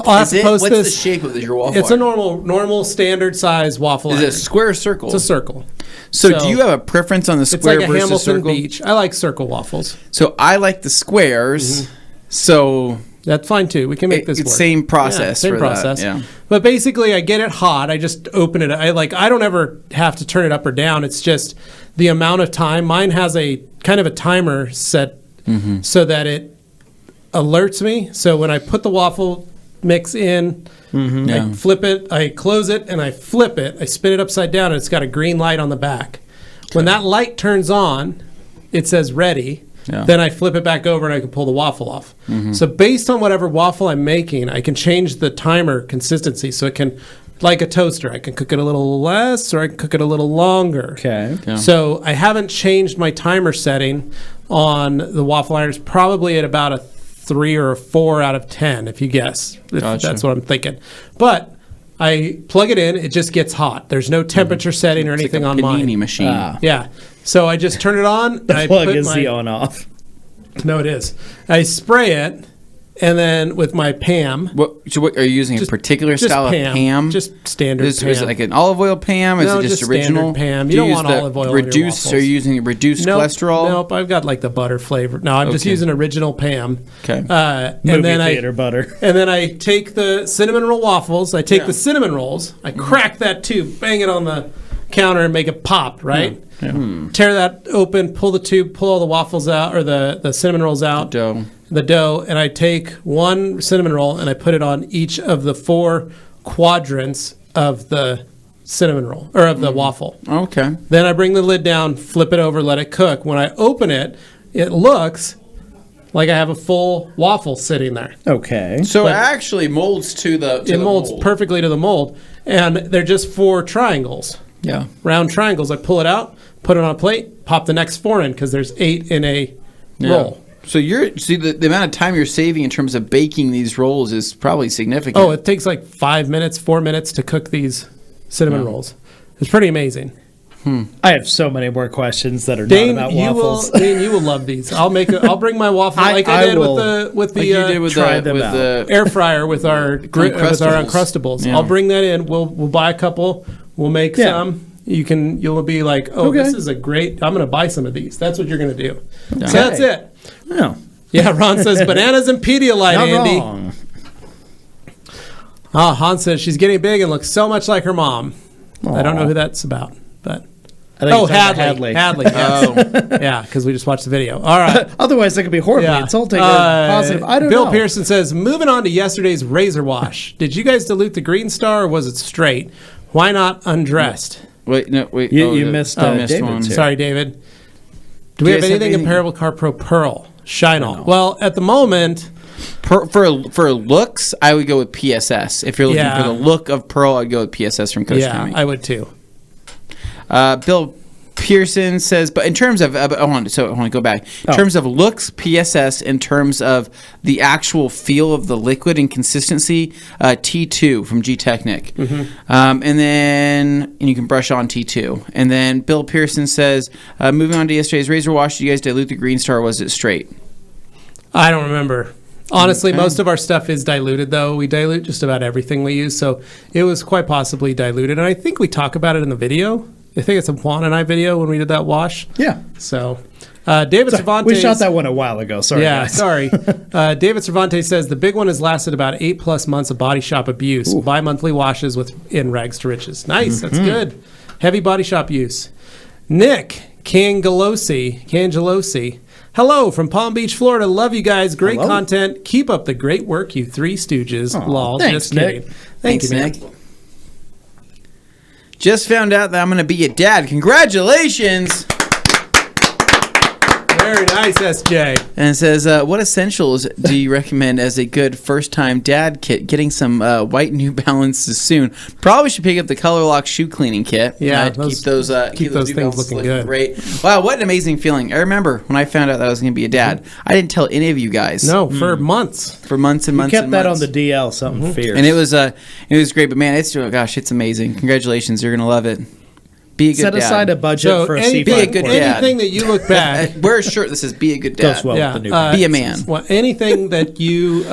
what's the shape of your waffle iron? It's a normal standard size waffle iron. Is it a square or circle? It's a circle. So do you have a preference on the square versus Hamilton circle? Beach. I like circle waffles. So I like the squares. Mm-hmm. So that's fine too. We can make this work. Same process. Same process. Yeah. But basically, I get it hot. I just open it. I don't ever have to turn it up or down. It's just the amount of time. Mine has a kind of a timer set so that it alerts me. So when I put the waffle mix in, I flip it, I close it, and I flip it. I spin it upside down, and it's got a green light on the back. When that light turns on, it says ready. Yeah. Then I flip it back over, and I can pull the waffle off. So based on whatever waffle I'm making, I can change the timer consistency. So it can, like a toaster, I can cook it a little less, or I can cook it a little longer. Okay. Yeah. So I haven't changed my timer setting on the waffle irons, probably at about a 3 or a 4 out of 10, if you guess. If that's what I'm thinking. But I plug it in, it just gets hot. There's no temperature setting or anything on mine. Panini machine. Yeah. So I just turn it on. The plug is the on-off. No, it is. I spray it, and then with my Pam. So what are you using? A particular style of Pam? Just standard Pam. Is it like an olive oil Pam? Is it just original Pam? You don't want olive oil reduced, in your waffles. Are you using reduced cholesterol? Nope, I've got like the butter flavor. No, I'm just using original Pam. Okay. And then theater butter. And then I take the cinnamon roll waffles. I take the cinnamon rolls. I crack that tube, bang it on the counter, and make it pop. Right. Yeah. Tear that open, pull the tube, pull all the waffles out, or the cinnamon rolls out. The dough, and I take one cinnamon roll and I put it on each of the 4 quadrants of the cinnamon roll, or of the waffle. Okay. Then I bring the lid down, flip it over, let it cook. When I open it, it looks like I have a full waffle sitting there. Okay. So it actually molds to the It molds perfectly to the mold, and they're just 4 triangles. Yeah. Round triangles. I pull it out, put it on a plate, pop the next 4 in, because there's 8 in a roll. So the amount of time you're saving in terms of baking these rolls is probably significant. Oh, it takes like 4 minutes to cook these cinnamon rolls. It's pretty amazing. I have so many more questions that are not about waffles. Dane, you will love these. I'll bring my waffle like I did with the air fryer with our Uncrustables. Yeah. I'll bring that in. We'll buy a couple. We'll make some. You'll be like, this is a great. I'm going to buy some of these. That's what you're going to do. Okay. So that's it. Oh. Yeah, Ron says bananas and Pedialyte, not Andy. Wrong. Han says she's getting big and looks so much like her mom. Aww. I don't know who that's about, but Hadley. Yes. Yeah, because we just watched the video. All right. Otherwise, that could be horribly insulting or positive. I don't know. Bill Pearson says, moving on to yesterday's razor wash. Did you guys dilute the Green Star, or was it straight? Why not Undressed? Wait. You missed one. Sorry, David. Do we have anything comparable to CarPro Pearl? Shine All. Well, at the moment, for looks, I would go with PSS. If you're looking for the look of Pearl, I'd go with PSS from Coach Tommy. I would too. Bill Pearson says, but in terms of, I want to go back. In terms of looks, PSS, in terms of the actual feel of the liquid and consistency, T2 from G-Technic. And then you can brush on T2. And then Bill Pearson says, moving on to yesterday's razor wash, did you guys dilute the Green Star, or was it straight? I don't remember. Honestly, most of our stuff is diluted, though. We dilute just about everything we use, so it was quite possibly diluted. And I think we talk about it in the video. I think it's a Juan and I video when we did that wash. Yeah. So, David Cervantes... We shot that one a while ago. Sorry, guys. Sorry. David Cervantes says, the big one has lasted about 8+ months of body shop abuse. Ooh. Bi-monthly washes in rags to riches. Nice. That's good. Heavy body shop use. Nick Cangelosi. Hello from Palm Beach, Florida. Love you guys. Great content. Keep up the great work, you three stooges. Lol. Thanks, just kidding. Nick. Thank you, Nick. Just found out that I'm going to be a dad. Congratulations. Very nice, SJ. And it says, what essentials do you recommend as a good first-time dad kit? Getting some white New Balances soon. Probably should pick up the Color Lock shoe cleaning kit. Yeah, keep those things looking good. Great. Wow, what an amazing feeling. I remember when I found out that I was going to be a dad. I didn't tell any of you guys. No, for months. For months and months. You kept and that months. on the DL, something fierce. And it was great. But man, it's amazing. Congratulations, you're going to love it. Be a good Set dad. aside a budget for a C5. Be a good dad. Anything that you look back... Wear a shirt that says, be a good dad. Goes well with the new be a man. Well, anything that you...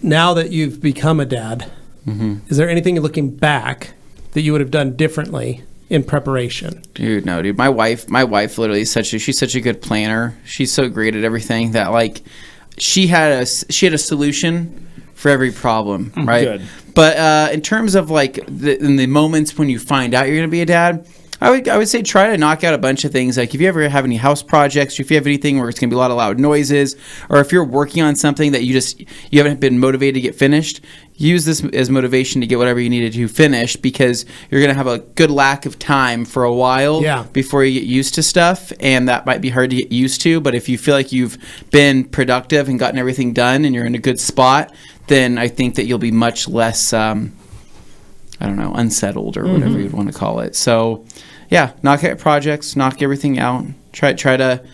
now that you've become a dad, is there anything looking back that you would have done differently in preparation? Dude, no, dude. My wife literally is she's such a good planner. She's so great at everything that like she had a solution for every problem, right? Good. But in terms of like in the moments when you find out you're going to be a dad, I would say try to knock out a bunch of things. Like if you ever have any house projects, or if you have anything where it's going to be a lot of loud noises, or if you're working on something that you haven't been motivated to get finished, use this as motivation to get whatever you needed to finish, because you're going to have a good lack of time for a while before you get used to stuff, and that might be hard to get used to. But if you feel like you've been productive and gotten everything done and you're in a good spot, then I think that you'll be much less, unsettled or whatever you'd want to call it. So, yeah, knock out projects, knock everything out. Try to,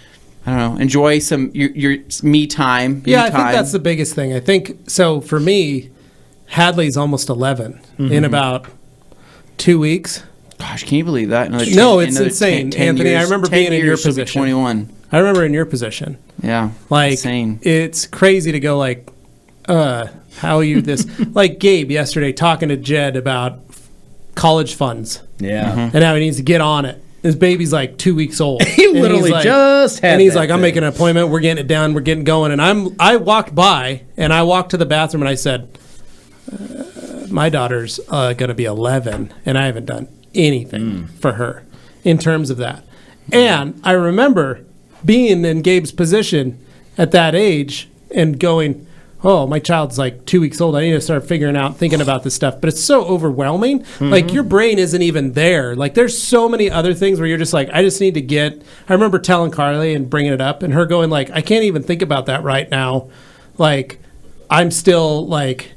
enjoy some your me time. Yeah, I think that's the biggest thing. I think, so for me, Hadley's almost 11 in about 2 weeks. Gosh, can you believe that? It's insane, 10 Anthony. Years, I remember being in your position. 21. I remember in your position. Yeah, like insane. It's crazy to go like, how are you this? Like Gabe yesterday talking to Jed about college funds. Yeah. And how he needs to get on it. His baby's like 2 weeks old. He literally just had. And he's like, I'm making an appointment. We're getting it done. We're getting going. And I walked by and I walked to the bathroom and I said, my daughter's going to be 11 and I haven't done anything for her in terms of that. And I remember being in Gabe's position at that age and going, oh, my child's like 2 weeks old. I need to start thinking about this stuff. But it's so overwhelming. Like your brain isn't even there. Like there's so many other things where you're just like, I just need to get, I remember telling Carly and bringing it up and her going like, I can't even think about that right now. Like I'm still like,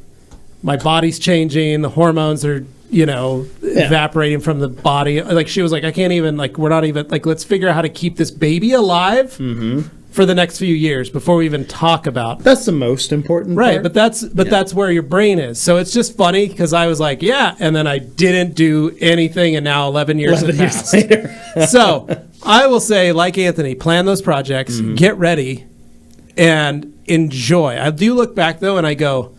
my body's changing. The hormones are, evaporating from the body. Like she was like, I can't even, like, we're not even, like, let's figure out how to keep this baby alive for the next few years before we even talk about. That's the most important part. But that's where your brain is. So it's just funny because I was like, yeah, and then I didn't do anything, and now 11 years have passed. Later. So I will say, like Anthony, plan those projects, get ready, and enjoy. I do look back, though, and I go,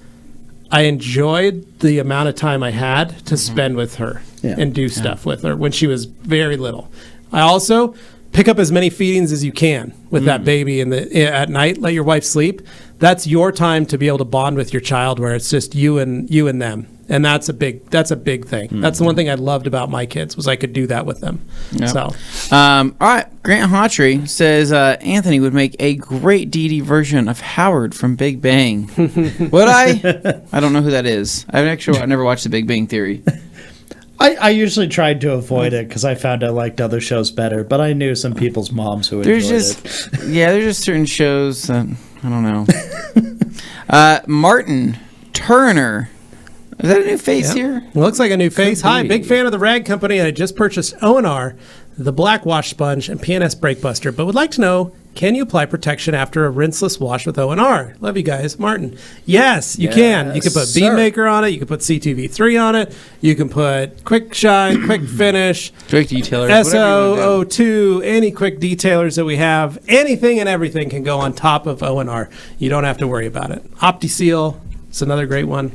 I enjoyed the amount of time I had to spend with her and do stuff with her when she was very little. I also pick up as many feedings as you can with that baby at night. Let your wife sleep. That's your time to be able to bond with your child, where it's just you and them. And that's a big thing. That's the one thing I loved about my kids was I could do that with them. Yep. So, all right. Grant Hawtrey says Anthony would make a great DD version of Howard from Big Bang. Would I? I don't know who that is. I never watched The Big Bang Theory. I usually tried to avoid it because I found I liked other shows better, but I knew some people's moms who enjoyed it. Yeah, there's just certain shows that I don't know. Martin Turner Is that a new face here? It looks like a new face. Hi, big fan of the Rag Company, and I just purchased O&R, the black wash sponge, and PNS brake buster, but would like to know, can you apply protection after a rinseless wash with O&R? Love you guys. Martin. Yes, you can. You can put Beam Maker on it. You can put CTV3 on it. You can put Quick Shine, Quick Finish, Quick Detailers, SO02, any quick detailers that we have. Anything and everything can go on top of O&R. You don't have to worry about it. Optishield, it's another great one.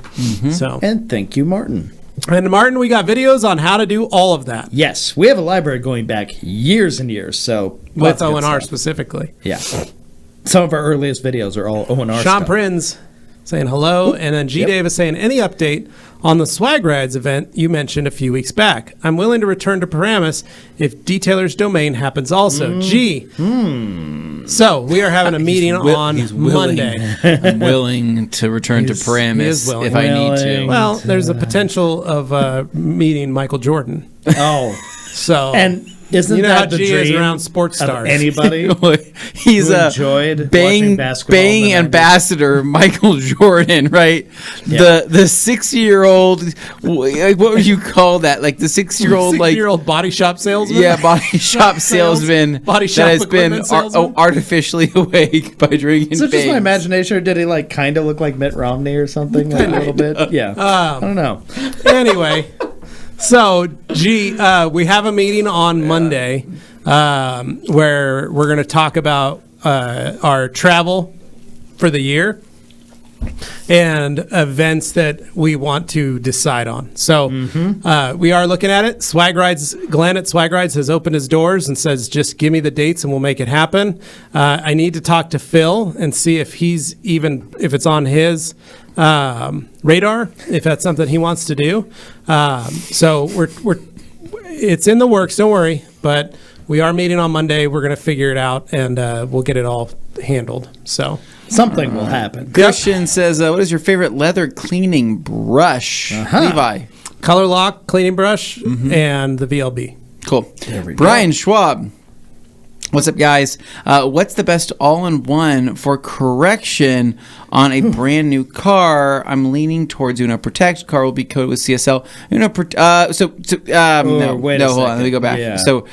So, and thank you, Martin. And Martin, we got videos on how to do all of that. Yes, we have a library going back years and years. So with O&R specifically. Yeah. Some of our earliest videos are all O&R Sean stuff. Prinz saying hello, and then G. Davis saying, any update on the Swag Rides event you mentioned a few weeks back? I'm willing to return to Paramus if Detailer's Domain happens also. So we are having a meeting on Monday. I'm willing to return to Paramus if I need to. Well, there's a potential of meeting Michael Jordan. Oh. So and isn't you know that how the G dream is around sports stars? Anybody he's a bang ambassador, Michael Jordan, right? Yeah. The 6-year-old, what would you call that? Like the 6-year-old, like 6-year-old body shop salesman. Yeah, body shop salesman. Body shop that has been artificially awake by drinking. Is it just my imagination, or did he like kind of look like Mitt Romney or something, like a little bit? Yeah, I don't know. Anyway. So, we have a meeting on Monday where we're going to talk about our travel for the year and events that we want to decide on. So, we are looking at it. Swag Rides, Glenn at Swag Rides has opened his doors and says, just give me the dates and we'll make it happen. I need to talk to Phil and see if if it's on his radar, if that's something he wants to do. So it's in the works, don't worry, but we are meeting on Monday. We're going to figure it out and we'll get it all handled. So something will happen. Christian says, what is your favorite leather cleaning brush? Levi. Color Lock cleaning brush and the VLB. Cool. Brian Schwab. What's up, guys? What's the best all-in-one for correction on a brand new car? I'm leaning towards Uno Protect. Car will be coated with CSL. Hold on. Let me go back. Yeah. So,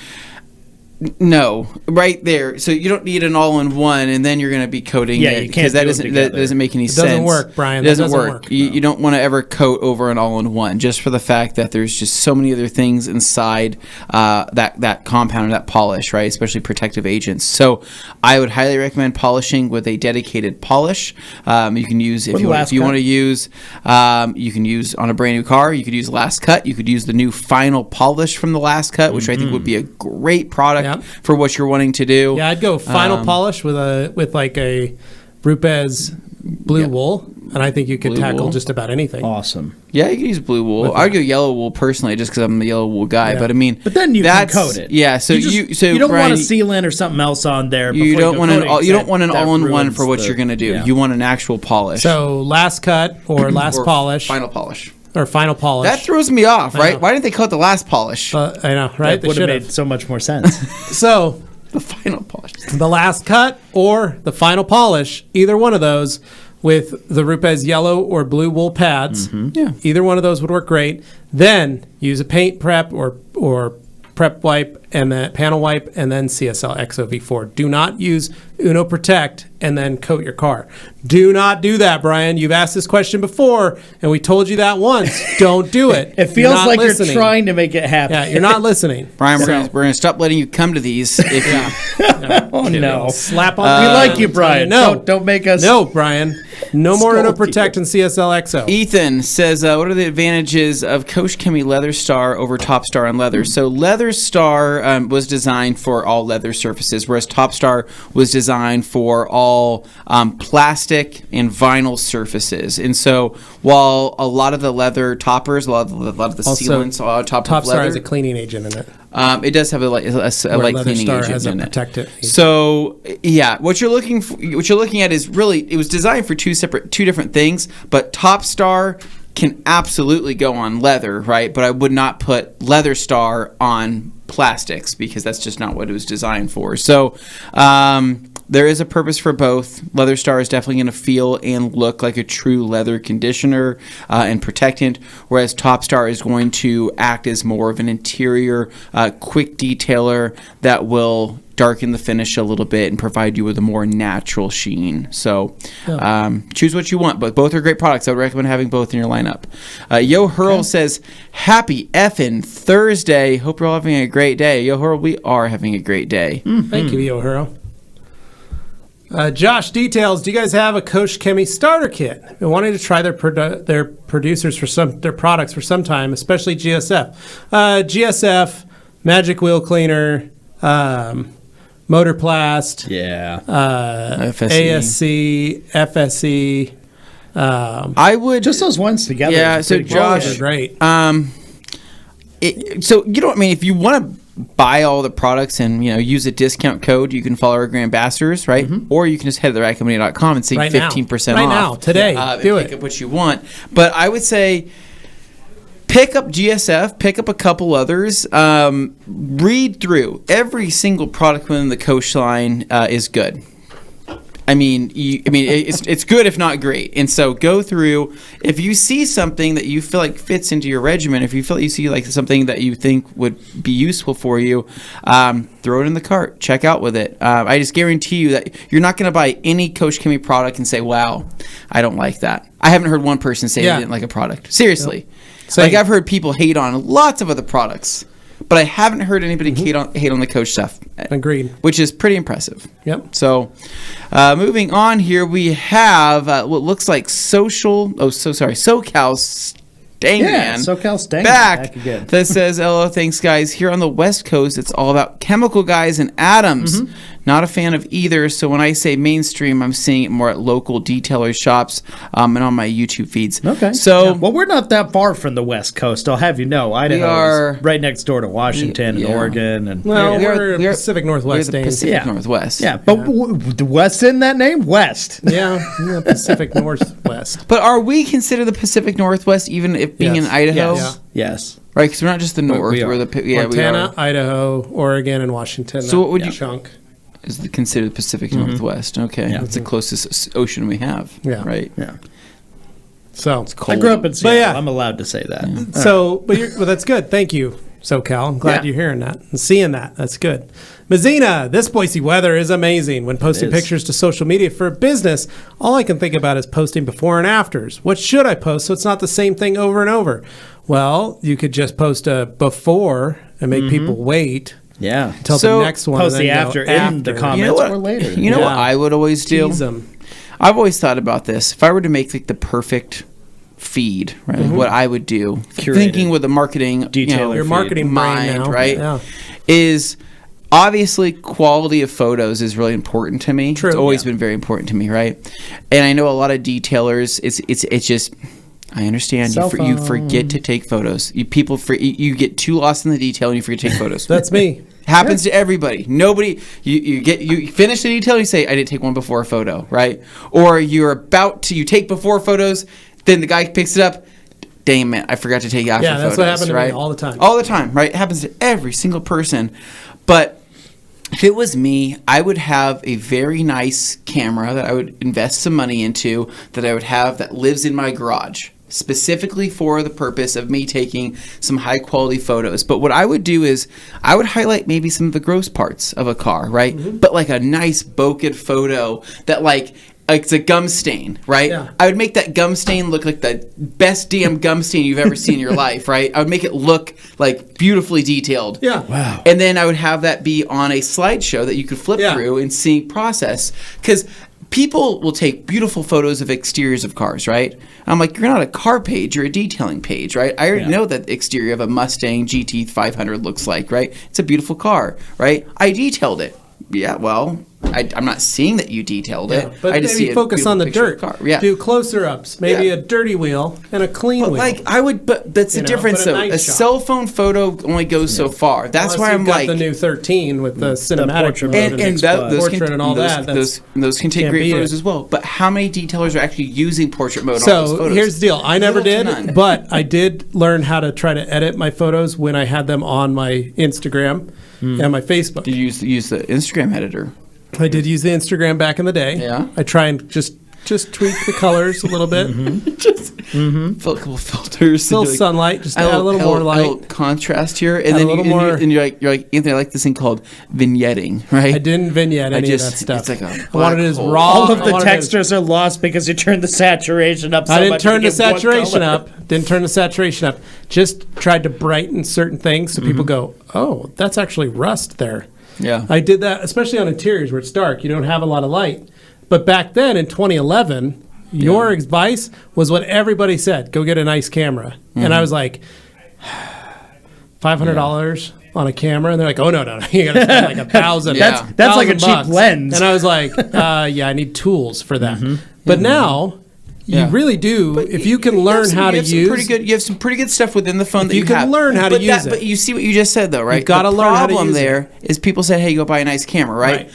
no, right there. So you don't need an all-in-one, and then you're going to be coating it because that doesn't make any sense. It doesn't work, Brian. It doesn't work. You don't want to ever coat over an all-in-one, just for the fact that there's just so many other things inside that compound, that polish, right? Especially protective agents. So I would highly recommend polishing with a dedicated polish. You can use if you want to use. You can use on a brand new car. You could use Last Cut. You could use the new final polish from the Last Cut, which I think would be a great product. For what you're wanting to do. Yeah, I'd go final polish with like a Rupes blue wool, and I think you could tackle just about anything. Awesome. Yeah, you can use blue wool. I'd go yellow wool personally, just because I'm the yellow wool guy. Yeah. But I mean, then you can coat it. Yeah, so you don't want a sealant or something else on there. You don't want an all-in-one for what you're going to do. Yeah. You want an actual polish. So Last Cut or Last Polish, final polish. Or final polish. That throws me off, right? Why didn't they cut the last polish? I know, right? That would have made so much more sense. So, the final polish. The Last Cut or the final polish, either one of those with the Rupes yellow or blue wool pads. Yeah. Either one of those would work great. Then use a paint prep or prep wipe and then panel wipe and then CSL XOV4. Do not use Uno Protect and then coat your car. Do not do that, Brian. You've asked this question before, and we told you that once. Don't do it. It feels like you're trying to make it happen. Yeah, you're not listening. Brian, we're going to stop letting you come to these. Oh, no. Slap on. We like you, Brian. No. Don't make us. No, Brian. No more Uno Protect and CSL XO. Ethan says, what are the advantages of Coach Chemie Leather Star over Top Star on leather? So Leather Star was designed for all leather surfaces, whereas Top Star was designed for all plastic and vinyl surfaces. And so while a lot of the leather toppers, a lot of the sealants on top of leather. Top Star has a cleaning agent in it. It does have a light cleaning agent in it. So yeah, what you're looking at is really, it was designed for two different things, but Top Star can absolutely go on leather, right? But I would not put Leather Star on plastics because that's just not what it was designed for. So there is a purpose for both. Leather Star is definitely going to feel and look like a true leather conditioner and protectant, whereas Top Star is going to act as more of an interior, quick detailer that will darken the finish a little bit and provide you with a more natural sheen. So choose what you want, but both are great products. I would recommend having both in your lineup. Yo Hurl says, happy effing Thursday. Hope you're all having a great day. Yo Hurl, we are having a great day. Mm-hmm. Thank you, Yo Hurl. Josh Details, do you guys have a Koch Chemie starter kit? Been wanting to try their producers for their products for some time, especially GSF. GSF, Magic Wheel Cleaner, Motorplast, ASC, FSE. I would just those ones together. Yeah, so Josh, are great. So you know what I mean. If you want to buy all the products and use a discount code, you can follow our Grand Ambassadors, right? Mm-hmm. Or you can just head to theRightCompany.com and see 15% off. Right now, today, do pick up what you want. But I would say, pick up GSF, pick up a couple others. Read through every single product within the Koch line is good. It's good if not great. And so go through. If you see something that you feel like fits into your regimen, if you feel like you see like something that you think would be useful for you, throw it in the cart. Check out with it. I just guarantee you that you're not going to buy any Koch Chemie product and say, "Wow, I don't like that." I haven't heard one person say they didn't like a product. Seriously. Yep. Like I've heard people hate on lots of other products, but I haven't heard anybody hate on the Koch stuff. Agreed. Which is pretty impressive. Yep. So, moving on here, we have what looks like SoCal Stangman. SoCal Stangman back again. That says, "Hello, thanks guys. Here on the West Coast, it's all about chemical guys and atoms. Mm-hmm. Not a fan of either. So when I say mainstream, I'm seeing it more at local detailer shops and on my YouTube feeds." Okay. So well, we're not that far from the West Coast. I'll have you know, Idaho is right next door to Washington and Oregon, and we're Pacific Northwest. We're the Pacific Northwest. Yeah, but the West in that name, West. Yeah, Pacific Northwest. But are we considered the Pacific Northwest, even if being in Idaho? Yes. Right, because we're not just the North. We're the Montana, Idaho, Oregon, and Washington. So what would you chunk? Is considered the Pacific Northwest. Okay. Yeah. That's the closest ocean we have. Yeah. Right? Yeah. So it's cold. I grew up in Seattle. I'm allowed to say that. Yeah. So, but that's good. Thank you, SoCal. I'm glad you're hearing that and seeing that. That's good. Mazina, this Boise weather is amazing. When posting pictures to social media for business, all I can think about is posting before and afters. What should I post so it's not the same thing over and over? Well, you could just post a before and make people wait. Yeah. Until the next one. Post the after in the comments or later. You know what I would always do? Tease them. I've always thought about this. If I were to make like the perfect feed, right? What I would do, thinking with the marketing detail, your marketing mind, now. Right? Is obviously quality of photos is really important to me. True. It's always been very important to me, right? And I know a lot of detailers. It's just. I understand. You forget to take photos. You get too lost in the detail and you forget to take photos. That's me. Happens to everybody. Nobody. You finish the detail. And you say, "I didn't take one before photo," right? Or you take before photos. Then the guy picks it up. Damn it! I forgot to take after photos. Yeah, that's what happened to me all the time. All the time, right? It happens to every single person. But if it was me, I would have a very nice camera that I would invest some money into, that I would have that lives in my garage, specifically for the purpose of me taking some high quality photos. But what I would do is I would highlight maybe some of the gross parts of a car, right? Mm-hmm. But like a nice bokeh photo that like it's a gum stain, right? Yeah. I would make that gum stain look like the best damn gum stain you've ever seen in your life, right? I would make it look like beautifully detailed. Yeah. Wow. And then I would have that be on a slideshow that you could flip through and see process. Because people will take beautiful photos of exteriors of cars, right? I'm like, you're not a car page, you're a detailing page, right? I already know that the exterior of a Mustang GT 500 looks like, right? It's a beautiful car, right? I detailed it. Yeah, well, I'm not seeing that you detailed it. But I just maybe see focus on the dirt. Car. Yeah. Do closer-ups, maybe a dirty wheel and a clean wheel. But that's the difference though. A cell phone photo only goes so far. That's why I'm like the new 13 with the cinematic mode and portrait and all that. Those can take great photos as well. But how many detailers are actually using portrait mode on those photos? So here's the deal. I never did, but I did learn how to try to edit my photos when I had them on my Instagram and my Facebook. Did you use the Instagram editor? I did use the Instagram back in the day. Yeah. I try and just tweak the colors a little bit. Fill a couple filters. Little sunlight, just add a little more light. A little contrast here, and then you're like, Anthony, I like this thing called vignetting, right? I didn't vignette any of that stuff. It's like a I wanted it as raw. All of the textures are lost because you turned the saturation up so much. I didn't turn the saturation up. Didn't turn the saturation up. Just tried to brighten certain things so people go, oh, that's actually rust there. Yeah. I did that, especially on interiors where it's dark. You don't have a lot of light. But back then in 2011, your advice was what everybody said: go get a nice camera. And I was like, $500 on a camera, and they're like, oh no, you gotta spend like $1,000. That's like a cheap lens. And I was like, I need tools for that. But now. You really do. But if you can learn how to use, you have some pretty good stuff within the phone that you can learn how to use it. But you see what you just said, though, right? You got to learn how to use it. The problem there is people said, "Hey, go buy a nice camera," right?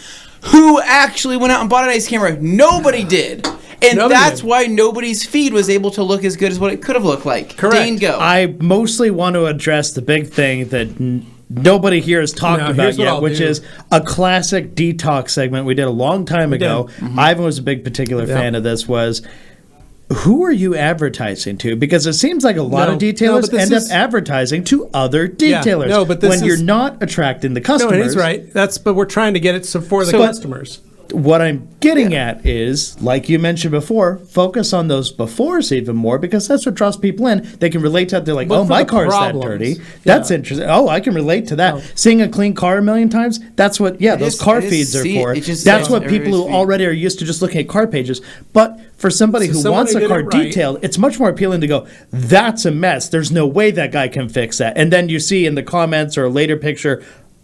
Who actually went out and bought a nice camera? Nobody did. And that's why nobody's feed was able to look as good as what it could have looked like. Correct. Dane, go. I mostly want to address the big thing that nobody here has talked about yet, which is a classic detox segment we did a long time ago. Ivan was a big particular fan of this. Was who are you advertising to? Because it seems like a lot of detailers end up advertising to other detailers. When you're not attracting the customers. No, he's right. But we're trying to get it for the customers. What I'm getting at is, like you mentioned before, focus on those befores even more, because that's what draws people in. They can relate to it. They're like, oh, my car's that dirty. That's interesting. Oh, I can relate to that. Seeing a clean car a million times, that's what, those car feeds are for. That's what people who already are used to just looking at car pages. But for somebody who wants a car detailed, it's much more appealing to go, that's a mess. There's no way that guy can fix that. And then you see in the comments or a later picture,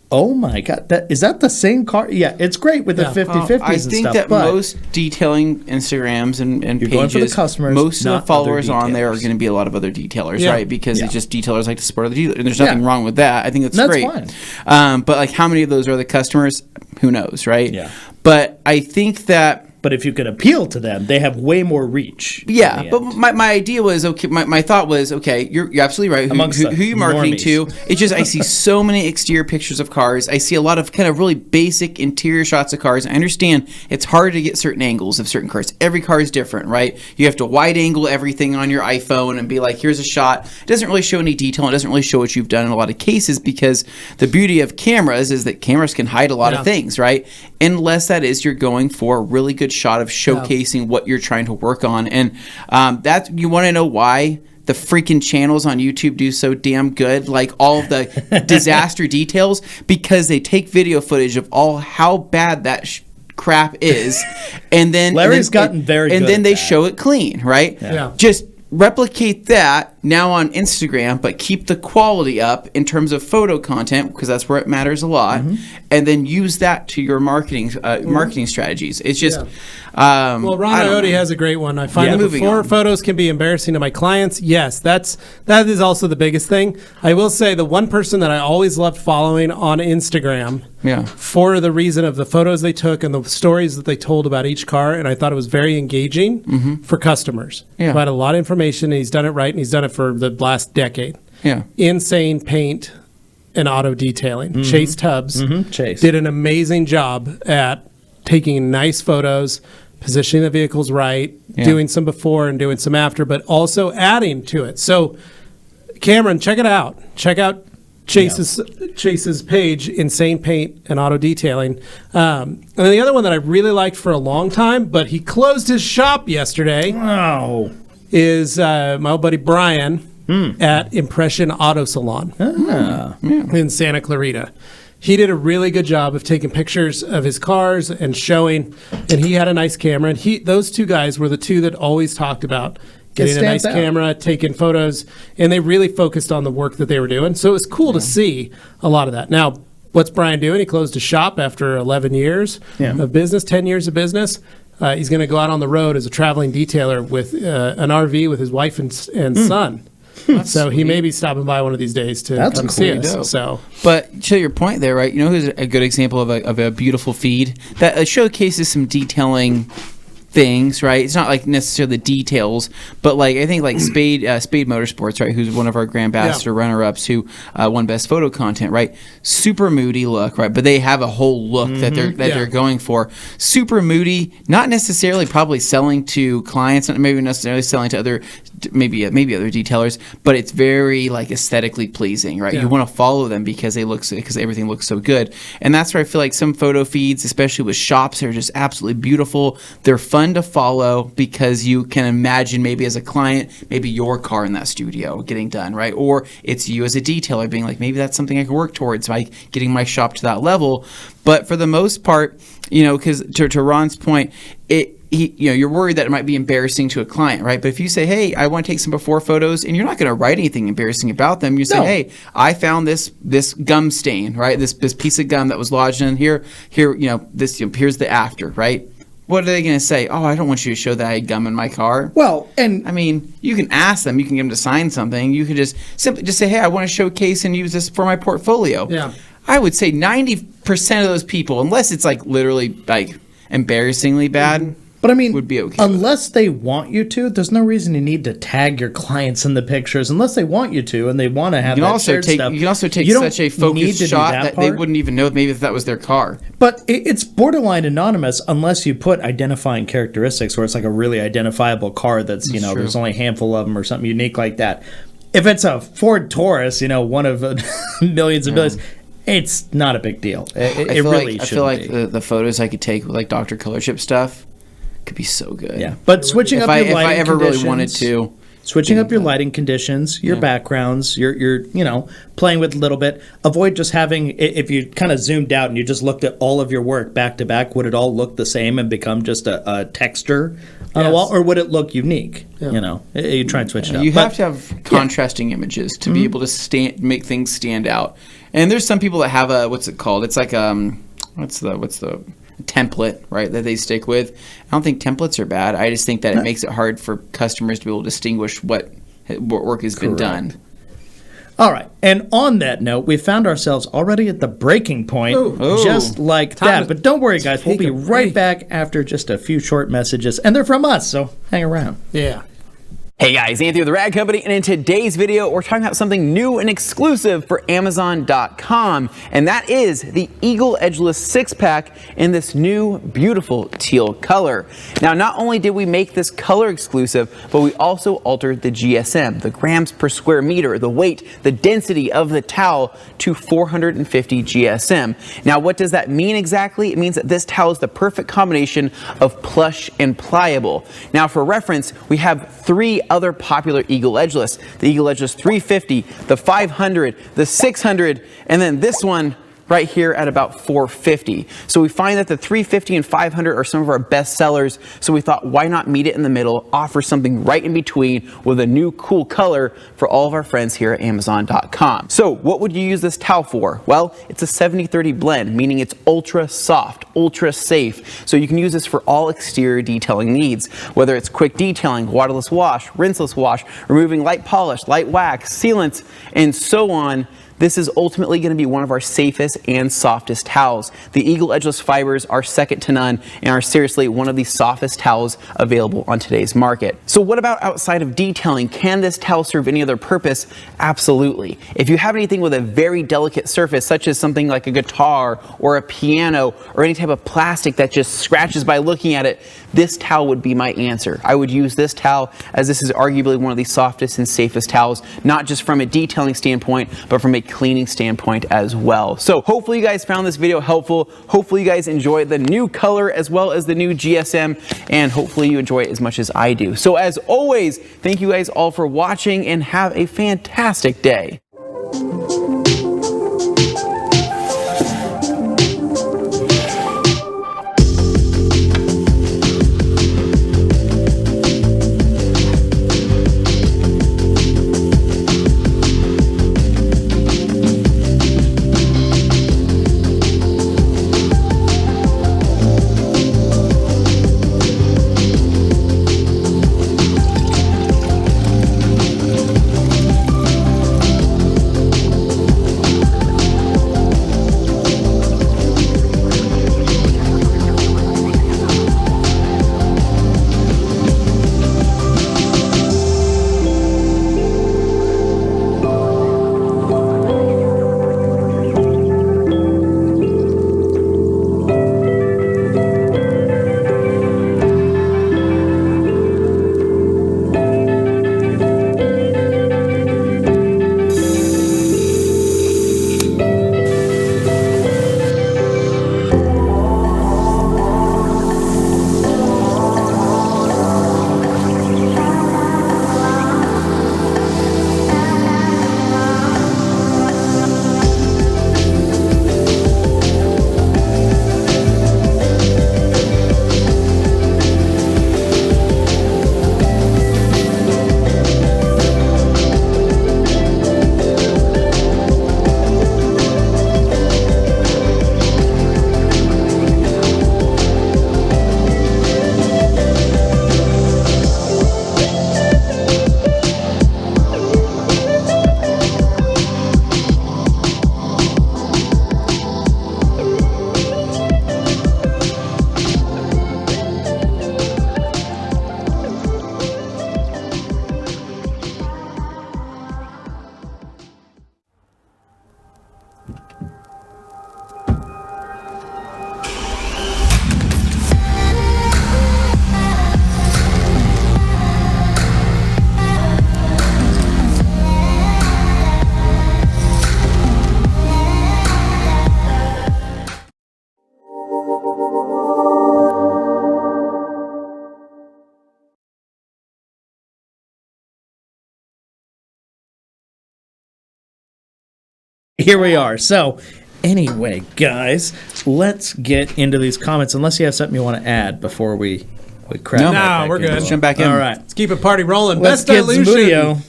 oh my God, is that the same car? Yeah, it's great with the 50/50s and stuff. I think that most detailing Instagrams and pages, going for the customers, most of the followers on there are going to be a lot of other detailers, right? Because it's just detailers like to support other dealers. And there's nothing wrong with that. I think that's great. Fine. But like, how many of those are the customers? Who knows, right? Yeah. But I think that. But if you can appeal to them, they have way more reach. Yeah, but my idea was, okay, my thought was, okay, you're absolutely right. Who you're marketing to. It's just, I see so many exterior pictures of cars. I see a lot of kind of really basic interior shots of cars. I understand it's hard to get certain angles of certain cars. Every car is different, right? You have to wide angle everything on your iPhone and be like, here's a shot. It doesn't really show any detail. It doesn't really show what you've done in a lot of cases, because the beauty of cameras is that cameras can hide a lot of things, right? Unless that is you're going for a really good shot of showcasing what you're trying to work on. And that, you want to know why the freaking channels on YouTube do so damn good, like all of the disaster details, because they take video footage of how bad that crap is, and then Larry's gotten very good, and then they show it clean, right? Just replicate that now on Instagram, but keep the quality up in terms of photo content, because that's where it matters a lot, and then use that to your marketing strategies. It's just well, Ron Iodi has a great one. I find that before photos can be embarrassing to my clients. Yes, that is also the biggest thing. I will say the one person that I always loved following on Instagram, for the reason of the photos they took and the stories that they told about each car, and I thought it was very engaging for customers. He had a lot of information, and he's done it right, and he's done it for the last decade. Insane paint and auto detailing. Chase Tubbs did an amazing job at taking nice photos, positioning the vehicles right, doing some before and doing some after, but also adding to it. So, Cameron, check it out. Check out Chase's page, Insane Paint and Auto Detailing. And then the other one that I really liked for a long time, but he closed his shop yesterday, is my old buddy Brian at Impression Auto Salon in Santa Clarita. He did a really good job of taking pictures of his cars and showing, and he had a nice camera. And those two guys were the two that always talked about getting a nice camera, taking photos, and they really focused on the work that they were doing. So it was cool to see a lot of that. Now, what's Brian doing? He closed his shop after 11 years of business, 10 years of business. He's going to go out on the road as a traveling detailer with an RV with his wife and son. So he may be stopping by one of these days to come see us. So, but to your point there, right? You know who's a good example of a beautiful feed that showcases some detailing things, right? It's not like necessarily the details, but like I think like Spade Motorsports, right, who's one of our Grand Ambassador runner-ups who won Best Photo Content, right? Super moody look, right? But they have a whole look that they're going for. Super moody, not necessarily probably selling to clients, not maybe necessarily selling to other maybe other detailers, but it's very like aesthetically pleasing, right? You want to follow them because everything looks so good. And that's where I feel like some photo feeds, especially with shops, are just absolutely beautiful. They're fun to follow because you can imagine maybe as a client, maybe your car in that studio getting done, right? Or it's you as a detailer being like, maybe that's something I can work towards by getting my shop to that level. But for the most part, because to Ron's point, you're worried that it might be embarrassing to a client, right? But if you say, hey, I want to take some before photos, and you're not going to write anything embarrassing about them. You say, hey, I found this gum stain, right? This piece of gum that was lodged in here, here's the after, right? What are they going to say? Oh, I don't want you to show that I had gum in my car. Well, and I mean, you can ask them. You can get them to sign something. You could just simply say, hey, I want to showcase and use this for my portfolio. Yeah. I would say 90% of those people, unless it's like literally like embarrassingly bad, but I mean, would be okay unless they want you to. There's no reason you need to tag your clients in the pictures unless they want you to and they want to have that shared stuff. You can also take such a focused shot that they wouldn't even know maybe if that was their car. But it's borderline anonymous unless you put identifying characteristics where it's like a really identifiable car that's there's only a handful of them or something unique like that. If it's a Ford Taurus, one of millions of millions, it's not a big deal. It really shouldn't. I feel like the photos I could take with like Dr. Color Chip stuff could be so good. Yeah, but switching up your lighting conditions. If I ever really wanted to. Switching up your lighting conditions, your backgrounds, you're playing with a little bit. Avoid just having, if you kind of zoomed out and you just looked at all of your work back to back, would it all look the same and become just a texture on a wall, or would it look unique? Yeah. You try and switch it up. You have to have contrasting images to be able to make things stand out. And there's some people that have a, what's it called? It's like what's the template, right, that they stick with. I don't think templates are bad. I just think that it makes it hard for customers to be able to distinguish what work has been done. All right. And on that note, we found ourselves already at the breaking point, just like that. But don't worry, guys. We'll be right back after just a few short messages. And they're from us, so hang around. Yeah. Hey guys, Anthony with The Rad Company, and in today's video, we're talking about something new and exclusive for Amazon.com, and that is the Eagle Edgeless 6-pack in this new, beautiful teal color. Now, not only did we make this color exclusive, but we also altered the GSM, the grams per square meter, the weight, the density of the towel to 450 GSM. Now, what does that mean exactly? It means that this towel is the perfect combination of plush and pliable. Now, for reference, we have 3 other popular Eagle Edgeless: the Eagle Edgeless 350, the 500, the 600, and then this one right here at about 450. So we find that the 350 and 500 are some of our best sellers, so we thought, why not meet it in the middle, offer something right in between with a new cool color for all of our friends here at Amazon.com. So what would you use this towel for? Well, it's a 70-30 blend, meaning it's ultra soft, ultra safe, so you can use this for all exterior detailing needs, whether it's quick detailing, waterless wash, rinseless wash, removing light polish, light wax, sealants, and so on. This is ultimately going to be one of our safest and softest towels. The Eagle Edgeless fibers are second to none and are seriously one of the softest towels available on today's market. So what about outside of detailing? Can this towel serve any other purpose? Absolutely. If you have anything with a very delicate surface, such as something like a guitar or a piano or any type of plastic that just scratches by looking at it, this towel would be my answer. I would use this towel as this is arguably one of the softest and safest towels, not just from a detailing standpoint, but from a cleaning standpoint as well. So hopefully you guys found this video helpful. Hopefully you guys enjoy the new color as well as the new GSM, and hopefully you enjoy it as much as I do. So as always, thank you guys all for watching and have a fantastic day. here we are. So, anyway, guys, let's get into these comments. Unless you have something you want to add before we crap. No, we're good. Let's jump back in. All right. Let's keep a party rolling. Let's Best get dilution Zamudio.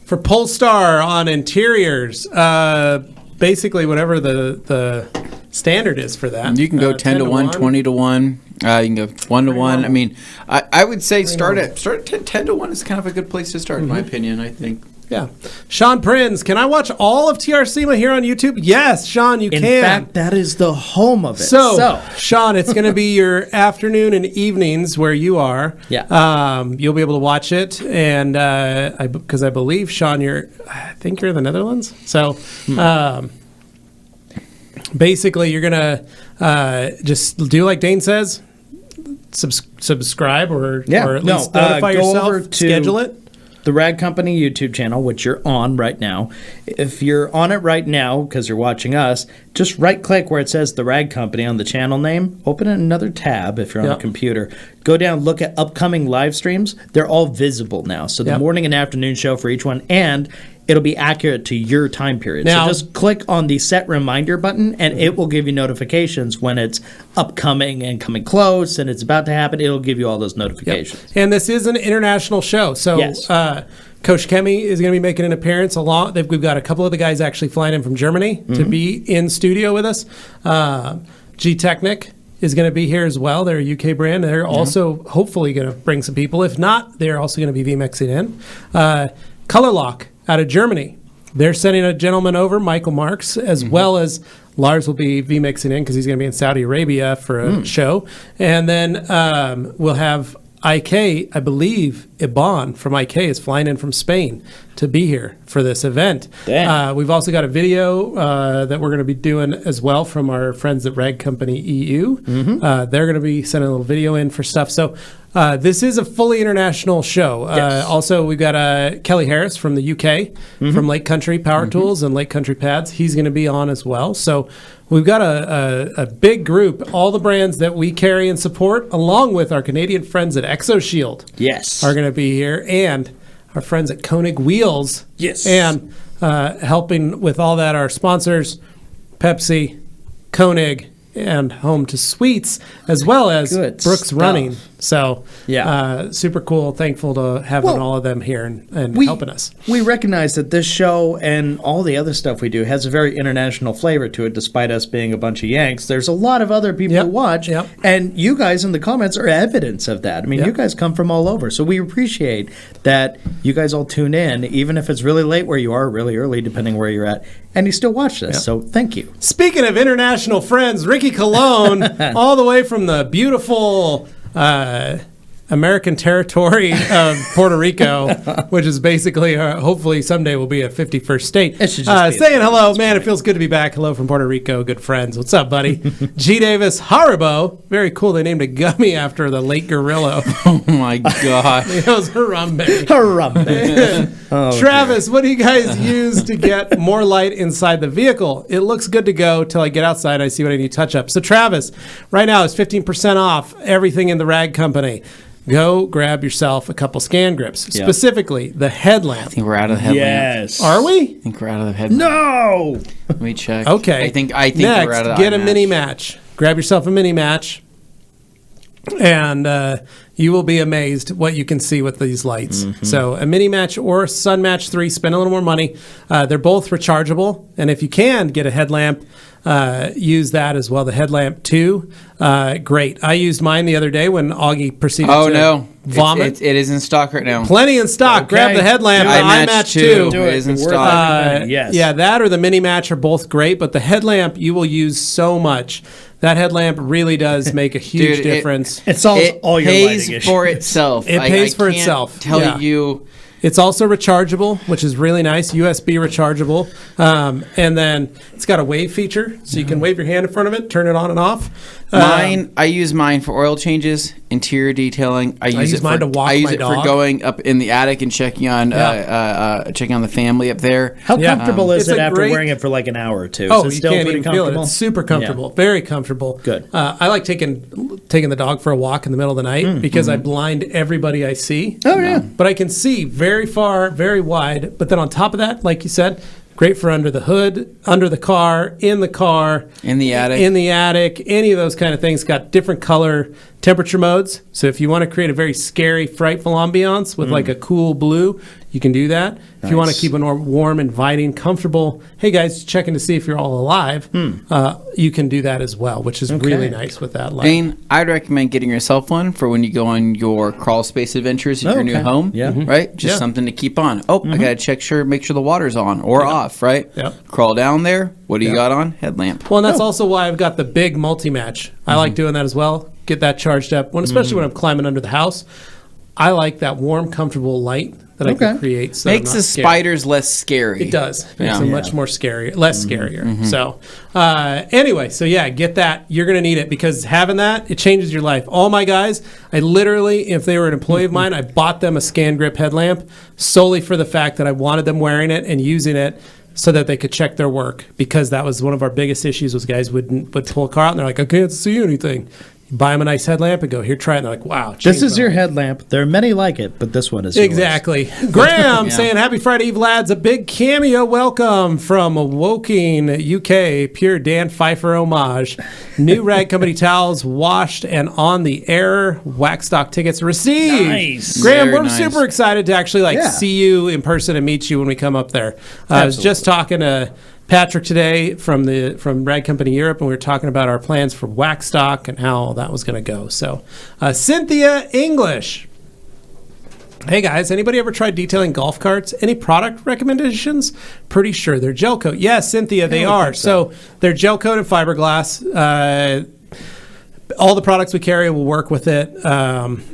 for Polestar on interiors. Basically, whatever the standard is for that. You can go 10 to 1, 20 to 1. You can go 1 to 1. I mean, I would say start at 10 to 1 is kind of a good place to start, in my opinion, I think. Yeah. Sean Prinz, can I watch all of TR SEMA here on YouTube? Yes, Sean, you can. In fact, that is the home of it. So Sean, it's going to be your afternoon and evenings where you are. Yeah. You'll be able to watch it, and because I believe, Sean, I think you're in the Netherlands. So basically, you're going to just do like Dane says, subscribe or at least notify go yourself, over to schedule it. The Rag Company YouTube channel, which you're on right now. If you're on it right now because you're watching us, just right-click where it says The Rag Company on the channel name. Open another tab if you're on a computer. Go down, look at upcoming live streams. They're all visible now. So the morning and afternoon show for each one, and it'll be accurate to your time period. Now, so just click on the set reminder button, and it will give you notifications when it's upcoming and coming close, and it's about to happen. It'll give you all those notifications. Yep. And this is an international show. So Coach Kemi is going to be making an appearance. We've got a couple of the guys actually flying in from Germany to be in studio with us. G-Technic is going to be here as well. They're a UK brand. They're also hopefully going to bring some people. If not, they're also going to be VMXing in. Color Lock out of Germany. They're sending a gentleman over, Michael Marks, as well as Lars will be VMixing in because he's going to be in Saudi Arabia for a show. And then we'll have IK, I believe Iban from IK is flying in from Spain to be here for this event. We've also got a video that we're going to be doing as well from our friends at Rag Company EU. They're going to be sending a little video in for stuff. So this is a fully international show. Also, we've got Kelly Harris from the UK, from Lake Country Power Tools and Lake Country Pads. He's going to be on as well. So we've got a big group. All the brands that we carry and support, along with our Canadian friends at ExoShield, are going to be here, and our friends at Koenig Wheels. And helping with all that, our sponsors, Pepsi, Koenig, and Home to Sweets, as well as Brooks Running. So, super cool. Thankful to having all of them here and helping us. We recognize that this show and all the other stuff we do has a very international flavor to it, despite us being a bunch of Yanks. There's a lot of other people who watch, and you guys in the comments are evidence of that. I mean, you guys come from all over, so we appreciate that you guys all tune in, even if it's really late where you are, really early, depending where you're at, and you still watch this. So, thank you. Speaking of international friends, Ricky Colon, all the way from the beautiful American territory of Puerto Rico, which is basically, hopefully someday will be a 51st state. Saying hello, man, it feels good to be back. Hello from Puerto Rico, good friends. What's up, buddy? G. Davis, Haribo. Very cool. They named a gummy after the late gorilla. Oh, my God. It was Harambe. Harambe. Travis, what do you guys use to get more light inside the vehicle? It looks good to go till I get outside. I see what I need to touch up. So, Travis, right now it's 15% off everything in the Rag Company. Go grab yourself a couple scan grips, specifically the headlamp. I think we're out of the headlamp. Yes. Are we? I think we're out of the headlamp. No! Let me check. Okay. I think Next, we're out of the get a mini match. Grab yourself a mini match, and you will be amazed what you can see with these lights. So a mini match or Sun Match 3, spend a little more money. They're both rechargeable, and if you can get a headlamp, use that as well. The headlamp 2, great. I used mine the other day when Augie proceeded to vomit. It is in stock right now. Plenty in stock. Okay. Grab the headlamp. iMatch 2 Do it. is in Worth stock. every penny. Yes. Yeah, that or the mini match are both great, but the headlamp you will use so much. That headlamp really does make a huge difference. It solves all your lighting issues. It pays for itself. It pays for itself. Tell you. It's also rechargeable, which is really nice. USB rechargeable. And then it's got a wave feature, so you can wave your hand in front of it, turn it on and off. I use mine for oil changes, interior detailing. I use mine to walk I use my it dog. for going up in the attic and checking on the family up there. How comfortable is it's it a after great- wearing it for like an hour or two? Oh, Is it you still can't pretty even feel it. comfortable? It's super comfortable. Very comfortable. Good. I like taking the dog for a walk in the middle of the night because I blind everybody I see. Oh, yeah. But I can see very far, very wide. But then on top of that, like you said, Great for under the hood, under the car, in the attic. In the attic, any of those kind of things. Got different color temperature modes. So if you want to create a very scary, frightful ambiance with like a cool blue, you can do that. If you want to keep it warm, inviting, comfortable, hey guys, checking to see if you're all alive, you can do that as well, which is really nice with that light. Dane, I'd recommend getting yourself one for when you go on your crawl space adventures at your new home. Yeah. Right? Just something to keep on. Oh, I got to make sure the water's on or off, right? Yep. Crawl down there. What do you got on? Headlamp. Well, and that's also why I've got the big multi-match. I like doing that as well. Get that charged up, especially when I'm climbing under the house. I like that warm, comfortable light that I can create. So makes the spiders less scary. It does. Makes them much more less scarier. So anyway, get that. You're going to need it because having that, it changes your life. All my guys, I literally, if they were an employee of mine, I bought them a Scan Grip headlamp solely for the fact that I wanted them wearing it and using it so that they could check their work, because that was one of our biggest issues was guys would pull a car out and they're like, I can't see anything. You buy them a nice headlamp and go, here, try it. And they're like, wow. This is your headlamp. There are many like it, but this one is yours. Exactly. Graham saying, happy Friday Eve, lads. A big cameo welcome from Woking, UK. Pure Dan Pfeiffer homage. New Rag Company towels washed and on the air. Wax stock tickets received. Nice. Graham, we're super excited to actually see you in person and meet you when we come up there. I was just talking to Patrick today from Rag Company Europe, and we were talking about our plans for wax stock and how that was going to go. So, Cynthia English. Hey guys, anybody ever tried detailing golf carts? Any product recommendations? Pretty sure they're gel coat. Yes, Cynthia, they are. So they're gel coated fiberglass. All the products we carry will work with it.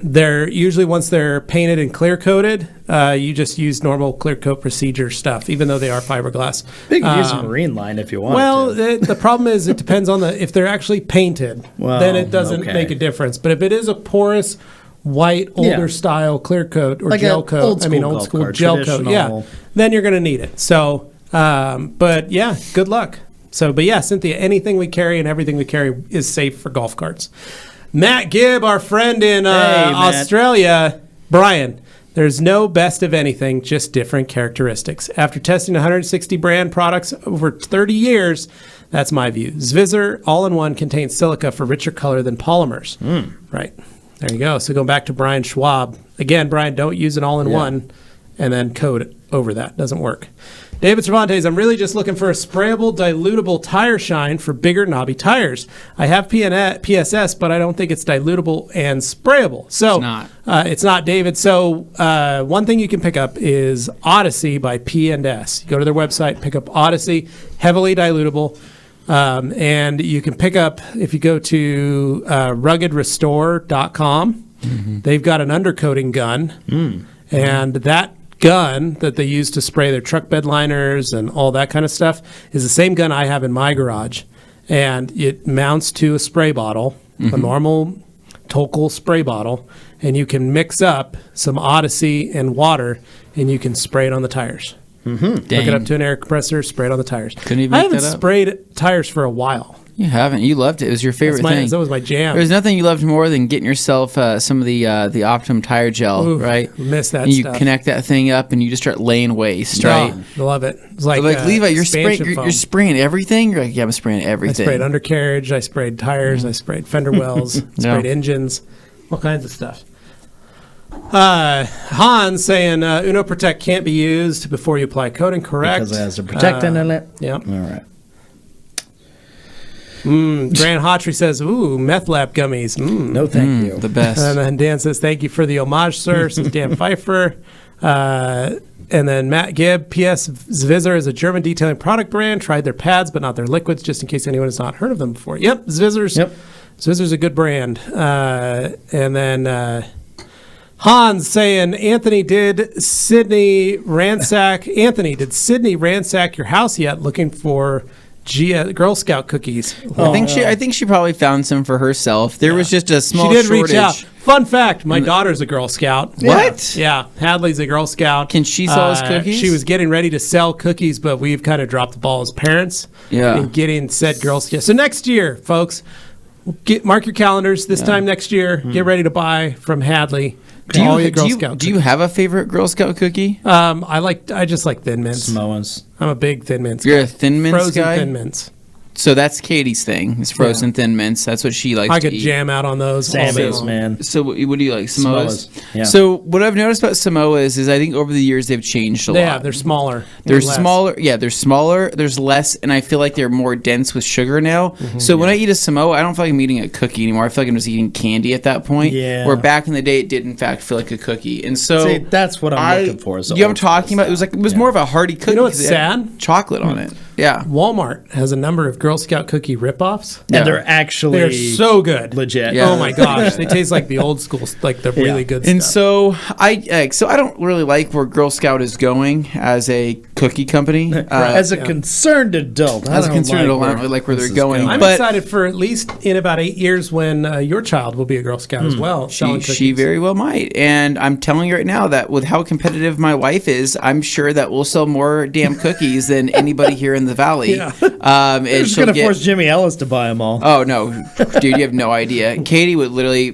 They're usually, once they're painted and clear coated, you just use normal clear coat procedure stuff, even though they are fiberglass. You can use a marine line if you want. Well, the problem is it depends on if they're actually painted, then it doesn't make a difference. But if it is a porous, white, older style clear coat or like gel coat, old school gel coat, then you're going to need it. So, but yeah, good luck. So, but yeah, Cynthia, anything we carry and everything we carry is safe for golf carts. Matt Gibb, our friend in Australia. Brian, there's no best of anything, just different characteristics. After testing 160 brand products over 30 years, that's my view. Zvizzer all-in-one contains silica for richer color than polymers. Right. There you go. So going back to Brian Schwab. Again, Brian, don't use an all-in-one and then coat it over that. Doesn't work. David Cervantes, I'm really just looking for a sprayable, dilutable tire shine for bigger, knobby tires. I have PSS, but I don't think it's dilutable and sprayable. So it's not, David. So one thing you can pick up is Odyssey by P&S. You go to their website, pick up Odyssey, heavily dilutable. And you can pick up, if you go to ruggedrestore.com, they've got an undercoating gun. And that gun that they use to spray their truck bed liners and all that kind of stuff is the same gun I have in my garage, and it mounts to a spray bottle, a normal Tokol spray bottle, and you can mix up some Odyssey and water and you can spray it on the tires. Hook it up to an air compressor, spray it on the tires. I haven't sprayed tires for a while. You haven't. You loved it. It was your favorite thing. That was my jam. There's nothing you loved more than getting yourself some of the Optimum tire gel, right? Miss that and you stuff. Connect that thing up and you just start laying waste, right? I love it. It's like Levi, you're spraying everything? You're like, yeah, I'm spraying everything. I sprayed undercarriage. I sprayed tires. I sprayed fender wells. Sprayed engines. All kinds of stuff. Hans saying Uno Protect can't be used before you apply coating. Correct. Because it has a protectant in it. Yep. All right. Grant Hotry says, ooh, meth lab gummies. No, thank you. The best. And then Dan says, thank you for the homage, sir. Says Dan Pfeiffer. And then Matt Gibb, P.S. Zvizzer is a German detailing product brand. Tried their pads, but not their liquids, just in case anyone has not heard of them before. Yep, Zvizzer's a good brand. And then Hans saying, did Sydney ransack your house yet looking for Girl Scout cookies? I think she probably found some for herself. There was just a small shortage. She did reach out. Fun fact, my daughter's a Girl Scout. What? Yeah, Hadley's a Girl Scout. Can she sell us cookies? She was getting ready to sell cookies, but we've kind of dropped the ball as parents in getting said Girl Scout. So next year, folks, mark your calendars. This time next year, get ready to buy from Hadley Do you have a favorite Girl Scout cookie? I just like Thin Mints. Samoas. I'm a big Thin Mints. You're a Thin Mints frozen guy? Thin Mints. So that's Katie's thing. It's frozen Thin Mints. That's what she likes to eat. I could jam out on those. Samoas, man. So what do you like? Samoas? Yeah. So what I've noticed about Samoas is I think over the years they've changed a lot. Yeah, they're smaller. They're smaller. Yeah, they're smaller. There's less, and I feel like they're more dense with sugar now. So when I eat a Samoa, I don't feel like I'm eating a cookie anymore. I feel like I'm just eating candy at that point. Yeah. Where back in the day, it did in fact feel like a cookie. And so See, that's what I'm looking for. You know what I'm talking about? It was more of a hearty cookie. You know what's 'cause it had sad? chocolate on it. Yeah. Walmart has a number of Girl Scout cookie ripoffs. And they're actually They're so good. legit. Yeah. Oh my gosh, they taste like the old school, like the really good And stuff. so I don't really like where Girl Scout is going as a cookie company. As a concerned adult, I don't really like where they're going. I'm but excited for at least in about 8 years when your child will be a Girl Scout as well. She very well might. And I'm telling you right now that with how competitive my wife is, I'm sure that we'll sell more damn cookies than anybody here in the Valley. Yeah. And You're just going to force Jimmy Ellis to buy them all. Oh, no. Dude, you have no idea. Katie would literally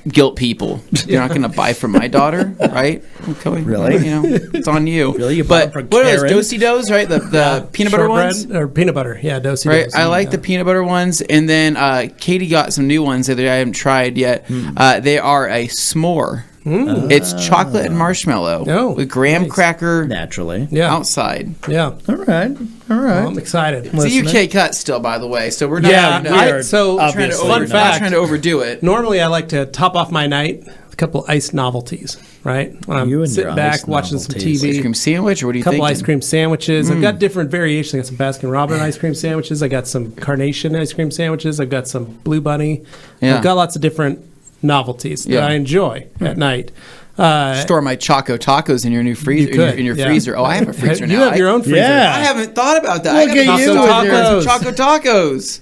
guilt people. You're not going to buy from my daughter, right? Okay, really? You know, it's on you. Really? You but bought them what are Karen? those? Do-si-dos, right? The peanut butter ones? Or peanut butter. Yeah, do-si-dos. Right, I like the peanut butter ones, and then Katie got some new ones that I haven't tried yet. They are a s'more. It's chocolate and marshmallow with graham cracker naturally outside. Yeah. All right. Well, I'm excited. It's a UK cut still, by the way, so we're not. Fun fact. Trying to overdo it. Normally, I like to top off my night with a couple iced novelties. Right, when I'm sitting back watching some TV. Ice cream sandwich, or what do you think? A couple ice cream sandwiches. I've got different variations. I got some Baskin Robbins ice cream sandwiches. I got some Carnation ice cream sandwiches. I've got some Blue Bunny. I've got lots of different novelties that I enjoy at night. Store my Choco Tacos in your new freezer. In your freezer. Oh, I have a freezer now. You have your own freezer. Yeah. I haven't thought about that. Look at you with some Choco Tacos.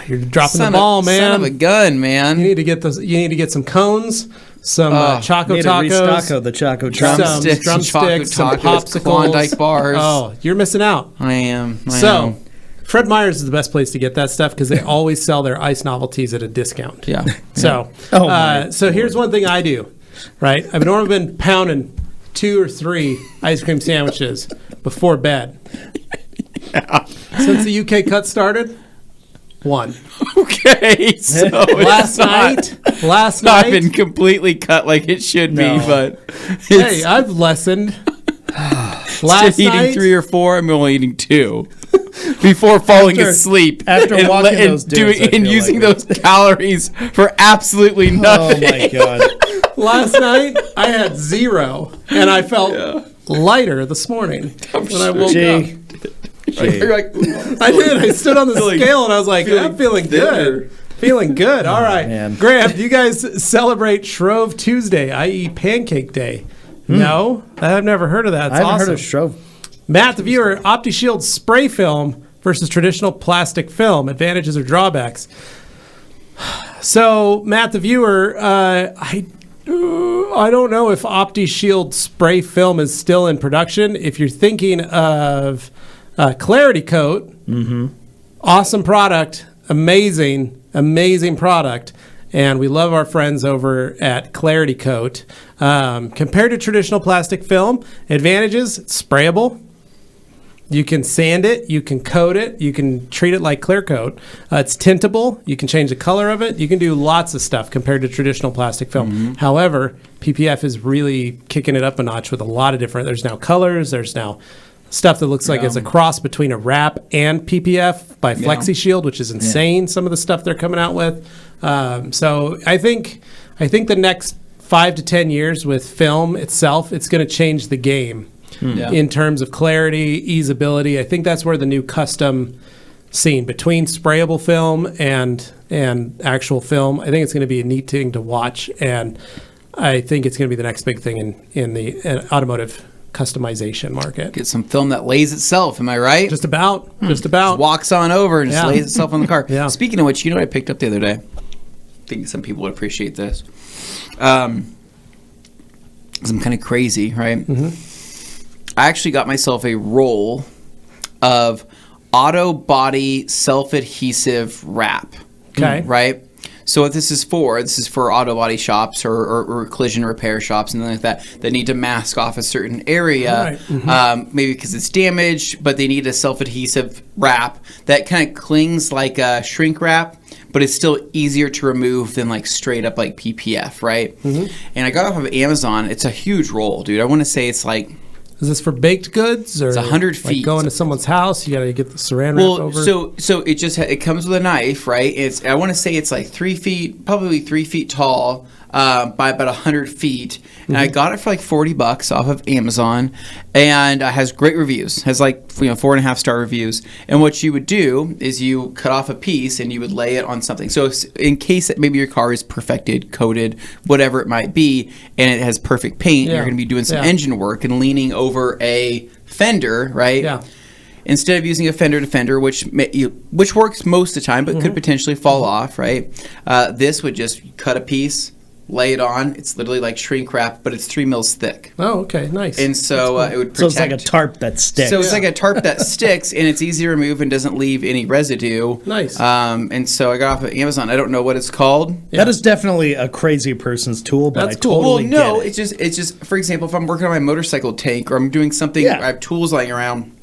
You're dropping the ball, man. Son of a gun, man. You need to get those. You need to get some cones. Some Choco Tacos. The Choco drumsticks, some popsicles. Klondike bars. Oh, you're missing out. I am. Fred Meyer's is the best place to get that stuff because they always sell their ice novelties at a discount. Yeah. So, here's one thing I do. Right, I've normally been pounding 2 or 3 ice cream sandwiches before bed. Since the UK cut started, 1. Okay, so last night, not been completely cut like it should be, but hey, I've lessened. Last night, eating 3 or 4, I'm only eating 2 before falling asleep. After walking those dudes, using those calories for absolutely nothing. Oh my god! Last night I had 0, and I felt lighter this morning when I woke up. I did. I stood on the scale and I was like, I'm feeling good. Feeling good. All right. Man. Graham, do you guys celebrate Shrove Tuesday, i.e. Pancake Day? No? I've never heard of that. It's I haven't awesome. heard of Shrove. Matt, the viewer, Optishield spray film versus traditional plastic film. Advantages or drawbacks? So, Matt, the viewer, I don't know if Optishield spray film is still in production. If you're thinking of Clarity Coat, awesome product, amazing product, and we love our friends over at Clarity Coat. Compared to traditional plastic film, advantages: it's sprayable. You can sand it, you can coat it, you can treat it like clear coat. It's tintable, you can change the color of it, you can do lots of stuff compared to traditional plastic film. However, PPF is really kicking it up a notch with a lot of different, there's now colors, there's now stuff that looks like it's a cross between a wrap and PPF by FlexiShield, which is insane, some of the stuff they're coming out with. So I think the next 5 to 10 years with film itself, it's going to change the game. In terms of clarity, easeability. I think that's where the new custom scene between sprayable film and actual film, I think it's going to be a neat thing to watch, and I think it's going to be the next big thing in the automotive customization market. Get some film that lays itself, am I right? Just about. Just walks on over and just lays itself on the car. Yeah. Speaking of which, you know what I picked up the other day? I think some people would appreciate this. 'Cause I'm kind of crazy, right? I actually got myself a roll of auto body self-adhesive wrap. Okay. Right? So what this is for auto body shops or collision repair shops and things like that need to mask off a certain area, maybe because it's damaged, but they need a self-adhesive wrap that kind of clings like a shrink wrap, but it's still easier to remove than like straight up like PPF, right? And I got off of Amazon. It's a huge roll, dude. I want to say it's like... Is this for baked goods or it's 100 feet? Like going to someone's house, you got to get the saran wrap over. So it comes with a knife, right? I want to say it's like 3 feet, probably 3 feet tall, by about 100 feet. And I got it for like $40 off of Amazon, and has great reviews. Has like 4.5-star reviews. And what you would do is you cut off a piece and you would lay it on something. So in case that maybe your car is perfected, coated, whatever it might be, and it has perfect paint, you're going to be doing some engine work and leaning over a fender, right? Yeah. Instead of using a fender to fender, which works most of the time, but could potentially fall off, right? This would just cut a piece, lay it on. It's literally like shrink wrap, but it's 3 mils thick. Oh, okay, nice. And so it would protect. So it's like a tarp that sticks. So it's like a tarp that sticks, and it's easy to remove and doesn't leave any residue. Nice. And so I got off of Amazon. I don't know what it's called. That is definitely a crazy person's tool, but That's I cool. totally Well, no, get it. it's just for example, if I'm working on my motorcycle tank or I'm doing something, I have tools lying around.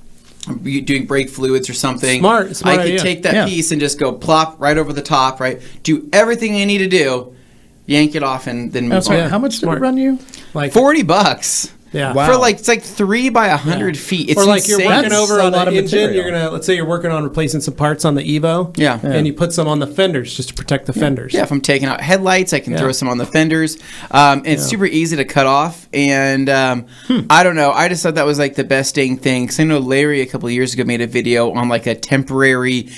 I'm doing brake fluids or something. Smart I could idea. take that piece and just go plop right over the top, right? Do everything I need to do, yank it off, and then move on. How much did it run you? Like $40. Yeah. Wow. For like it's like 3 by 100 feet. It's or like insane. you're working That's over a on lot the of engine. material. Let's say you're working on replacing some parts on the Evo. Yeah. And you put some on the fenders just to protect the fenders. Yeah, if I'm taking out headlights, I can throw some on the fenders. And it's super easy to cut off. And I don't know. I just thought that was like the best dang thing. Because I know Larry a couple of years ago made a video on like a temporary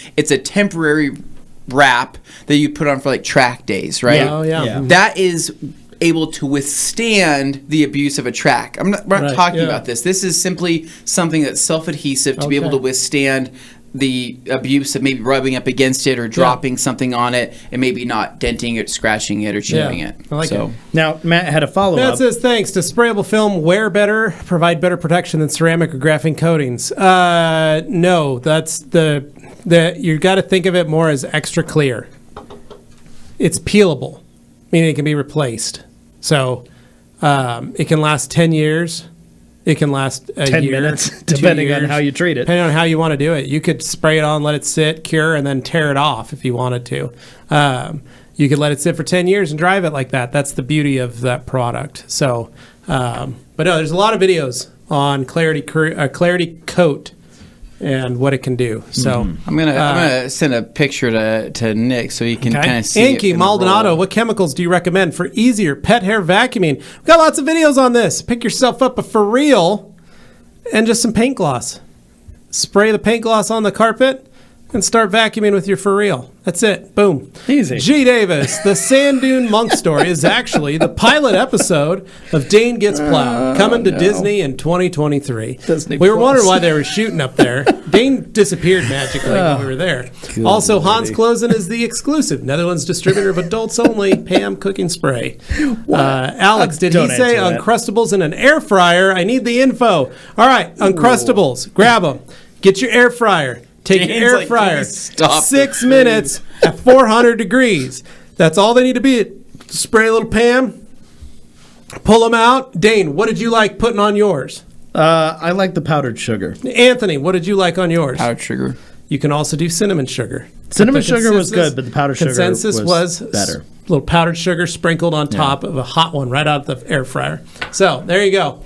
wrap that you put on for like track days, right? Oh, yeah. That is able to withstand the abuse of a track. We're not talking about this. This is simply something that's self-adhesive to be able to withstand the abuse of maybe rubbing up against it or dropping something on it and maybe not denting it, scratching it, or chipping it. I like it. Now, Matt had a follow-up. That says, thanks. Does sprayable film wear better, provide better protection than ceramic or graphene coatings? No, that's you got to think of it more as extra clear. It's peelable, meaning it can be replaced. So it can last 10 years. It can last a 10 year, minutes, depending on how you treat it. Depending on how you want to do it. You could spray it on, let it sit, cure, and then tear it off if you wanted to. You could let it sit for 10 years and drive it like that. That's the beauty of that product. So, but no, there's a lot of videos on Clarity Coat and what it can do. So I'm gonna send a picture to Nick so he can kind of see. Anki Maldonado, what chemicals do you recommend for easier pet hair vacuuming? We've got lots of videos on this. Pick yourself up a for real and just some paint gloss. Spray the paint gloss on the carpet and start vacuuming with your for real. That's it. Boom. Easy. G. Davis, the Sand Dune Monk story is actually the pilot episode of Dane Gets Plowed, coming to Disney in 2023. Disney we were Plus. wondering why they were shooting up there. Dane disappeared magically when we were there. Also, Hans Klosen is the exclusive Netherlands distributor of adults only Pam cooking spray. Alex, did he Don't say answer that. Uncrustables in an air fryer? I need the info. All right, Uncrustables. Grab them. Get your air fryer. Take Dane's your air like, fryer, "Please stop 6 minutes at 400 degrees. That's all they need to be. Spray a little Pam, pull them out. Dane, what did you like putting on yours? I like the powdered sugar. Anthony, what did you like on yours? Powdered sugar. You can also do cinnamon sugar. Cinnamon The sugar was consensus- good, but the powdered sugar consensus was better. A little powdered sugar sprinkled on top of a hot one right out of the air fryer. So there you go.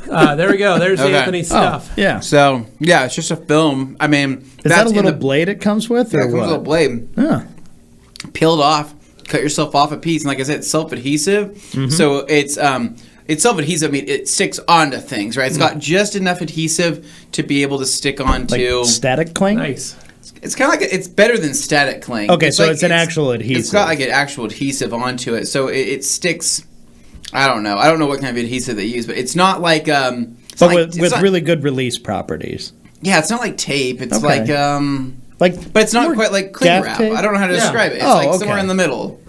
There we go. There's Okay. Anthony's stuff. Yeah. So yeah, it's just a film. I mean, Is that a little blade it comes with, Yeah, or it comes what? with a blade. Yeah. Peeled off, cut yourself off a piece, and like I said, it's self-adhesive. So it's self-adhesive. I mean, it sticks onto things, right? It's got just enough adhesive to be able to stick onto. Like static cling? Nice. It's kind of like it's better than static cling. Okay, It's so like- it's an actual It's adhesive. got like an actual adhesive onto it, so it sticks. I don't know. I don't know what kind of adhesive they use, but it's not like. It's But like, with it's not- really good release properties. Yeah, it's not like tape. It's Okay. like Like, but it's not more quite like cling gaff wrap. tape? I don't know how to Yeah. describe it. It's Oh, like okay. somewhere in the middle.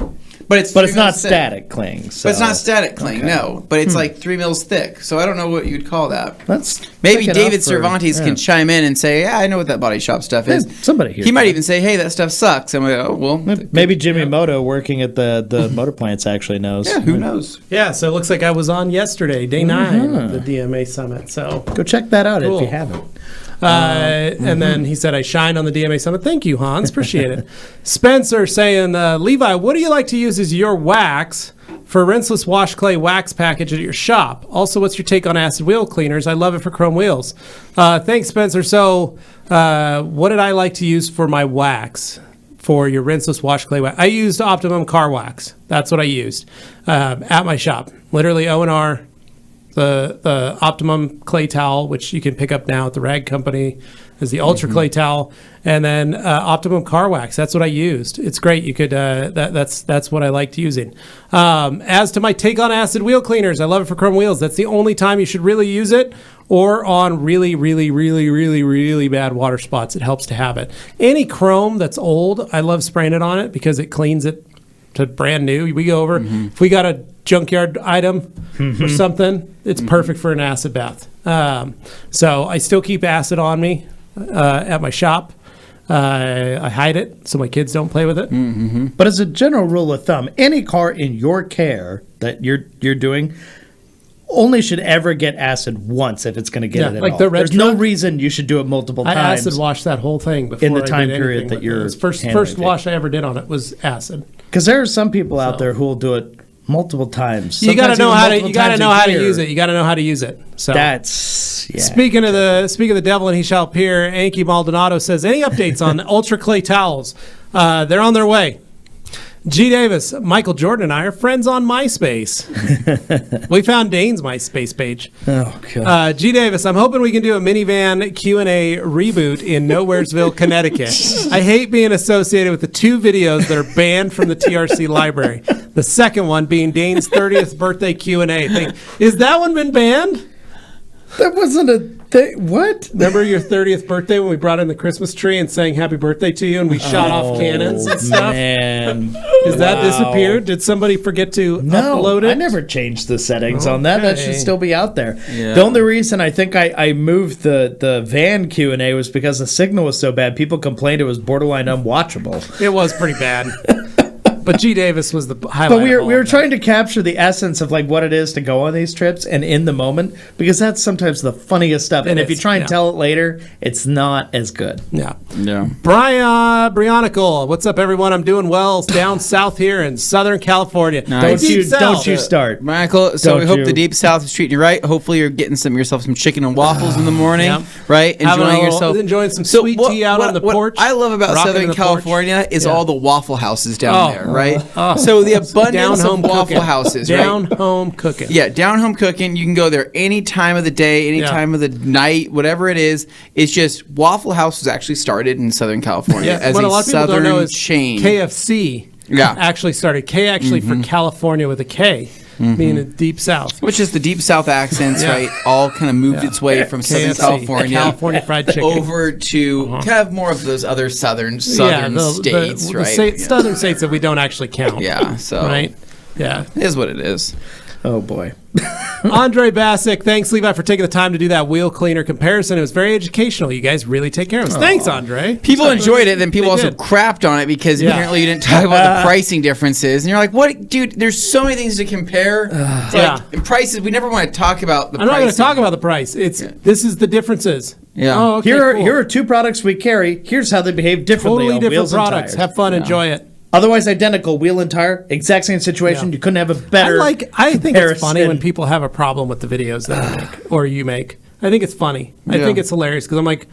But it's not static cling. So. But it's not static cling, no. But it's like 3 mils thick. So I don't know what you'd call that. That's maybe David Cervantes can chime in and say, yeah, I know what that Body Shop stuff is. Somebody here. He might even say, hey, that stuff sucks. I'm like, oh, well. Maybe Jimmy Moto working at the motor plants actually knows. Yeah, who knows? Yeah, so it looks like I was on yesterday, day 9 of the DMA Summit. So go check that out if you haven't. And then he said, I shined on the DMA Summit. Thank you, Hans. Appreciate it. Spencer saying, Levi, what do you like to use as your wax for a rinseless wash clay wax package at your shop? Also, what's your take on acid wheel cleaners? I love it for chrome wheels. Thanks, Spencer. So what did I like to use for my wax? For your rinseless wash clay wax. I used Optimum Car Wax. That's what I used at my shop. Literally O&R. The Optimum clay towel, which you can pick up now at the Rag Company, is the Ultra Clay towel, and then Optimum Car Wax. That's what I used. It's great. You could that's what I liked using. As to my take on acid wheel cleaners, I love it for chrome wheels. That's the only time you should really use it, or on really, really, really, really, really bad water spots. It helps to have it. Any chrome that's old, I love spraying it on it because it cleans it to brand new. We go over if we got a junkyard item or something, it's perfect for an acid bath. So I still keep acid on me at my shop. I hide it so my kids don't play with it. But as a general rule of thumb, any car in your care that you're doing only should ever get acid once if it's going to get it at all. The red There's no reason you should do it multiple times. I acid washed that whole thing before in the time period that you're first wash I ever did on it was acid. Because there are some people out there who will do it multiple times. You got to know how to. You got to know how to use it. You got to know how to use it. So that's speaking of the devil and he shall appear. Anki Maldonado says, any updates on Ultra Clay towels? They're on their way. G. Davis, Michael Jordan and I are friends on MySpace. We found Dane's MySpace page. Oh, God. G. Davis, I'm hoping we can do a minivan Q&A reboot in Nowheresville, Connecticut. I hate being associated with the 2 videos that are banned from the TRC library. The second one being Dane's 30th birthday Q&A thing. Is that one been banned? That wasn't a thing. What? Remember your 30th birthday when we brought in the Christmas tree and sang happy birthday to you and we shot off cannons and stuff? Man. Is that disappeared? Did somebody forget to upload it? I never changed the settings on that. That should still be out there. Yeah. The only reason I think I moved the van Q&A was because the signal was so bad. People complained it was borderline unwatchable. It was pretty bad. But G. Davis was the highlight. But we were trying to capture the essence of like what it is to go on these trips and in the moment, because that's sometimes the funniest stuff. And if you try and tell it later, it's not as good. Yeah. Brian Brionicle, what's up, everyone? I'm doing well down south here in Southern California. Nice. Don't you start, Michael. So we hope the deep south is treating you right. Hopefully you're getting yourself some chicken and waffles in the morning, right? Enjoying some sweet tea out on the porch. What I love about Southern California is all the Waffle Houses down there. Right? So the abundance of Waffle Houses, right? Down home cooking. Yeah, down home cooking. You can go there any time of the day, any time of the night, whatever it is. It's just Waffle House was actually started in Southern California as what a lot of people don't know is chain. KFC actually started. K actually for California with a K. Being in deep south, which is the deep south accents, right? All kind of moved its way from Southern California fried chicken over to kind of more of those other southern states, right? The southern states that we don't actually count. Yeah, so right, yeah, it is what it is. Oh boy. Andre Bassick, thanks Levi for taking the time to do that wheel cleaner comparison. It was very educational. You guys really take care of us. Thanks, Andre. People enjoyed it, then people also crapped on it because apparently you didn't talk about the pricing differences. And you're like, what, dude, there's so many things to compare. Like prices, we never want to talk about the price. I'm not going to talk about the price. This is the differences. Yeah. Oh, okay, here are 2 products we carry. Here's how they behave differently totally on different wheels products. and tires. Have fun, enjoy it. Otherwise identical, wheel and tire, exact same situation. You couldn't have a better I think comparison. It's funny when people have a problem with the videos that I make or you make. I think it's funny. I think it's hilarious because I'm like,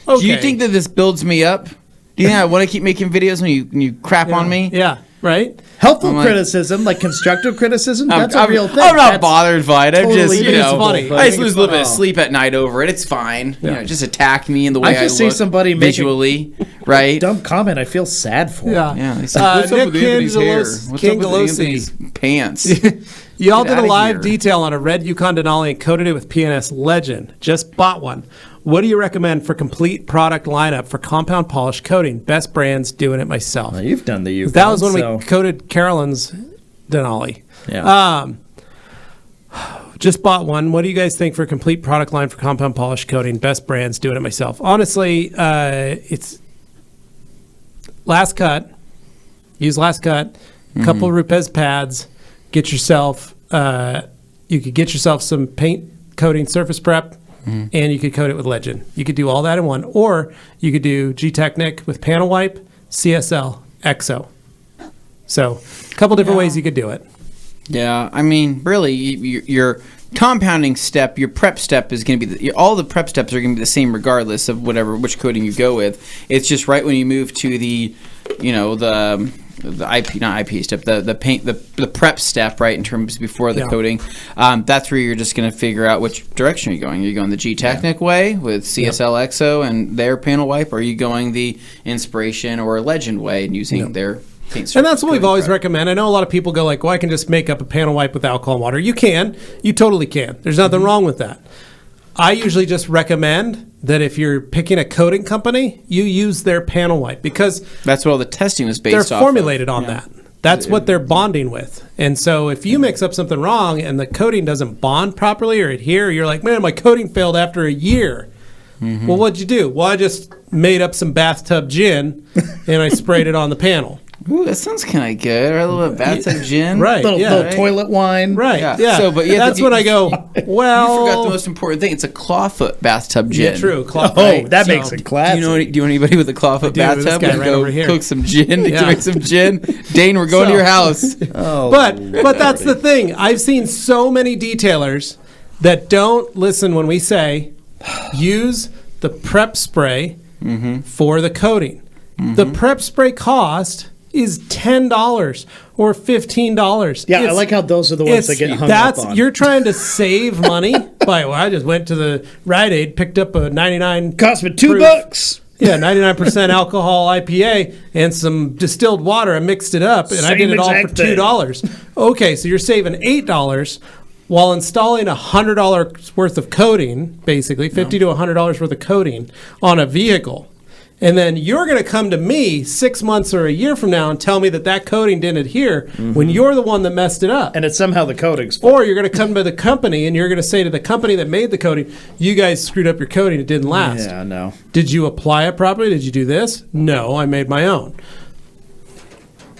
okay. Do you think that this builds me up? Do you think I want to keep making videos when you crap on me? Yeah, right? Helpful criticism, like constructive criticism, that's a real thing. I'm not bothered by it. I'm just, it's funny. I just lose a little bit of sleep at night over it. It's fine. You know, just attack me in the way I see look somebody visually, right? Dumb comment. I feel sad for. Yeah. What's up with Anthony's hair? What's up with Anthony's pants? Y'all did a live detail on a red Yukon Denali and coated it with PNS Legend. Just bought one. What do you recommend for complete product lineup for compound polish coating? Best brands, doing it myself. Well, you've done the Yukon. That was when we coated Carolyn's Denali. Yeah. Just bought one. What do you guys think for a complete product line for compound polish coating? Best brands, doing it myself. Honestly, it's Last Cut. Use Last Cut. A couple Rupes pads. Get yourself. You could get yourself some paint coating surface prep, and you could coat it with Legend. You could do all that in one, or you could do G-Technic with panel wipe, CSL, EXO. So, a couple different ways you could do it. Yeah, I mean, really, your compounding step, your prep step is going to be all the prep steps are going to be the same regardless of which coating you go with. It's just right when you move to the IP step, the paint, the prep step, right, in terms before the coating. That's where you're just going to figure out which direction you're going. Are you going the G-Technic way with CSL EXO and their panel wipe, or are you going the Inspiration or Legend way and using their paint? And that's what we've always recommended. I know a lot of people go like, well, I can just make up a panel wipe with alcohol and water. You can. You totally can. There's nothing wrong with that. I usually just recommend that if you're picking a coating company, you use their panel wipe because that's what all the testing was based off. They're formulated on that. That's what they're bonding with. And so if you mix up something wrong and the coating doesn't bond properly or adhere, you're like, man, my coating failed after a year. Well, what'd you do? Well, I just made up some bathtub gin and I sprayed it on the panel. Ooh, that sounds kind of good. Or a little bit of bathtub gin. Right. Little toilet wine. Right. Yeah. So, but that's when I go, well. You forgot the most important thing. It's a clawfoot bathtub gin. Yeah, true. Clawfoot. That makes it classy. Do you know anybody with a clawfoot bathtub? This guy right over here. Cook some gin. Make some gin. Dane, we're going to your house. But that's the thing. I've seen so many detailers that don't listen when we say use the prep spray for the coating. The prep spray cost is $10 or $15. Yeah, I like how those are the ones that get hung up on. You're trying to save money by, well, I just went to the Rite Aid, picked up a 99. Cost me $2. Yeah, 99% alcohol IPA and some distilled water. I mixed it up and I did it all for $2. Okay, so you're saving $8 while installing $100 worth of coating, basically $50 to $100 worth of coating on a vehicle. And then you're going to come to me 6 months or a year from now and tell me that coating didn't adhere when you're the one that messed it up. And it's somehow the coating's fault. Or you're going to come to the company and you're going to say to the company that made the coating, you guys screwed up your coating, it didn't last. Yeah, no. Did you apply it properly? Did you do this? No, I made my own.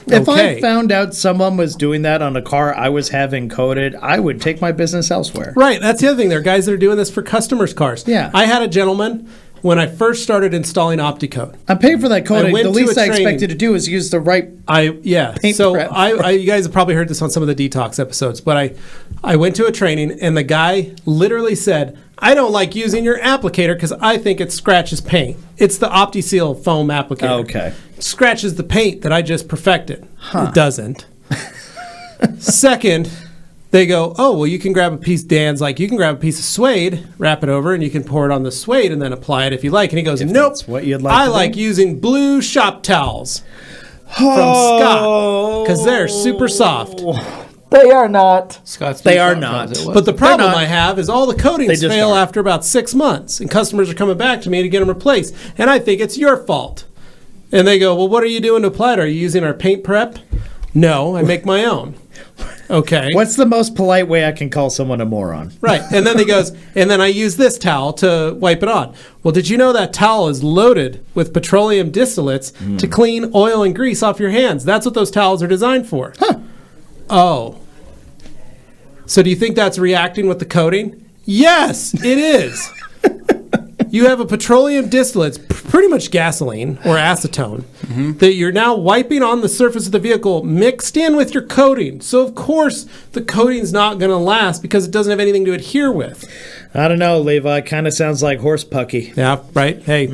If I found out someone was doing that on a car I was having coated, I would take my business elsewhere. Right, that's the other thing. There are guys that are doing this for customers' cars. Yeah. I had a gentleman when I first started installing OptiCoat. I paid for that coating. The least I expected to do is use the right paint so prep. you guys have probably heard this on some of the detox episodes, but I went to a training and the guy literally said, I don't like using your applicator because I think it scratches paint. It's the Optishield foam applicator. Okay. It scratches the paint that I just perfected. It doesn't. Second, they go, oh, well, you can grab a piece, Dan's like, you can grab a piece of suede, wrap it over, and you can pour it on the suede and then apply it if you like. And he goes, nope, that's what you'd like I like using blue shop towels from Scott because they're super soft. They are not. Scott's they are not. But the problem I have is all the coatings fail after about 6 months, and customers are coming back to me to get them replaced. And I think it's your fault. And they go, well, what are you doing to apply it? Are you using our paint prep? No, I make my own. Okay. What's the most polite way I can call someone a moron? Right. And then he goes, and then I use this towel to wipe it on. Well, did you know that towel is loaded with petroleum distillates to clean oil and grease off your hands? That's what those towels are designed for. Huh. Oh. So do you think that's reacting with the coating? Yes, it is. You have a petroleum distillate, pretty much gasoline or acetone, that you're now wiping on the surface of the vehicle mixed in with your coating. So, of course, the coating's not going to last because it doesn't have anything to adhere with. I don't know, Levi. Kind of sounds like horse pucky. Yeah, right. Hey,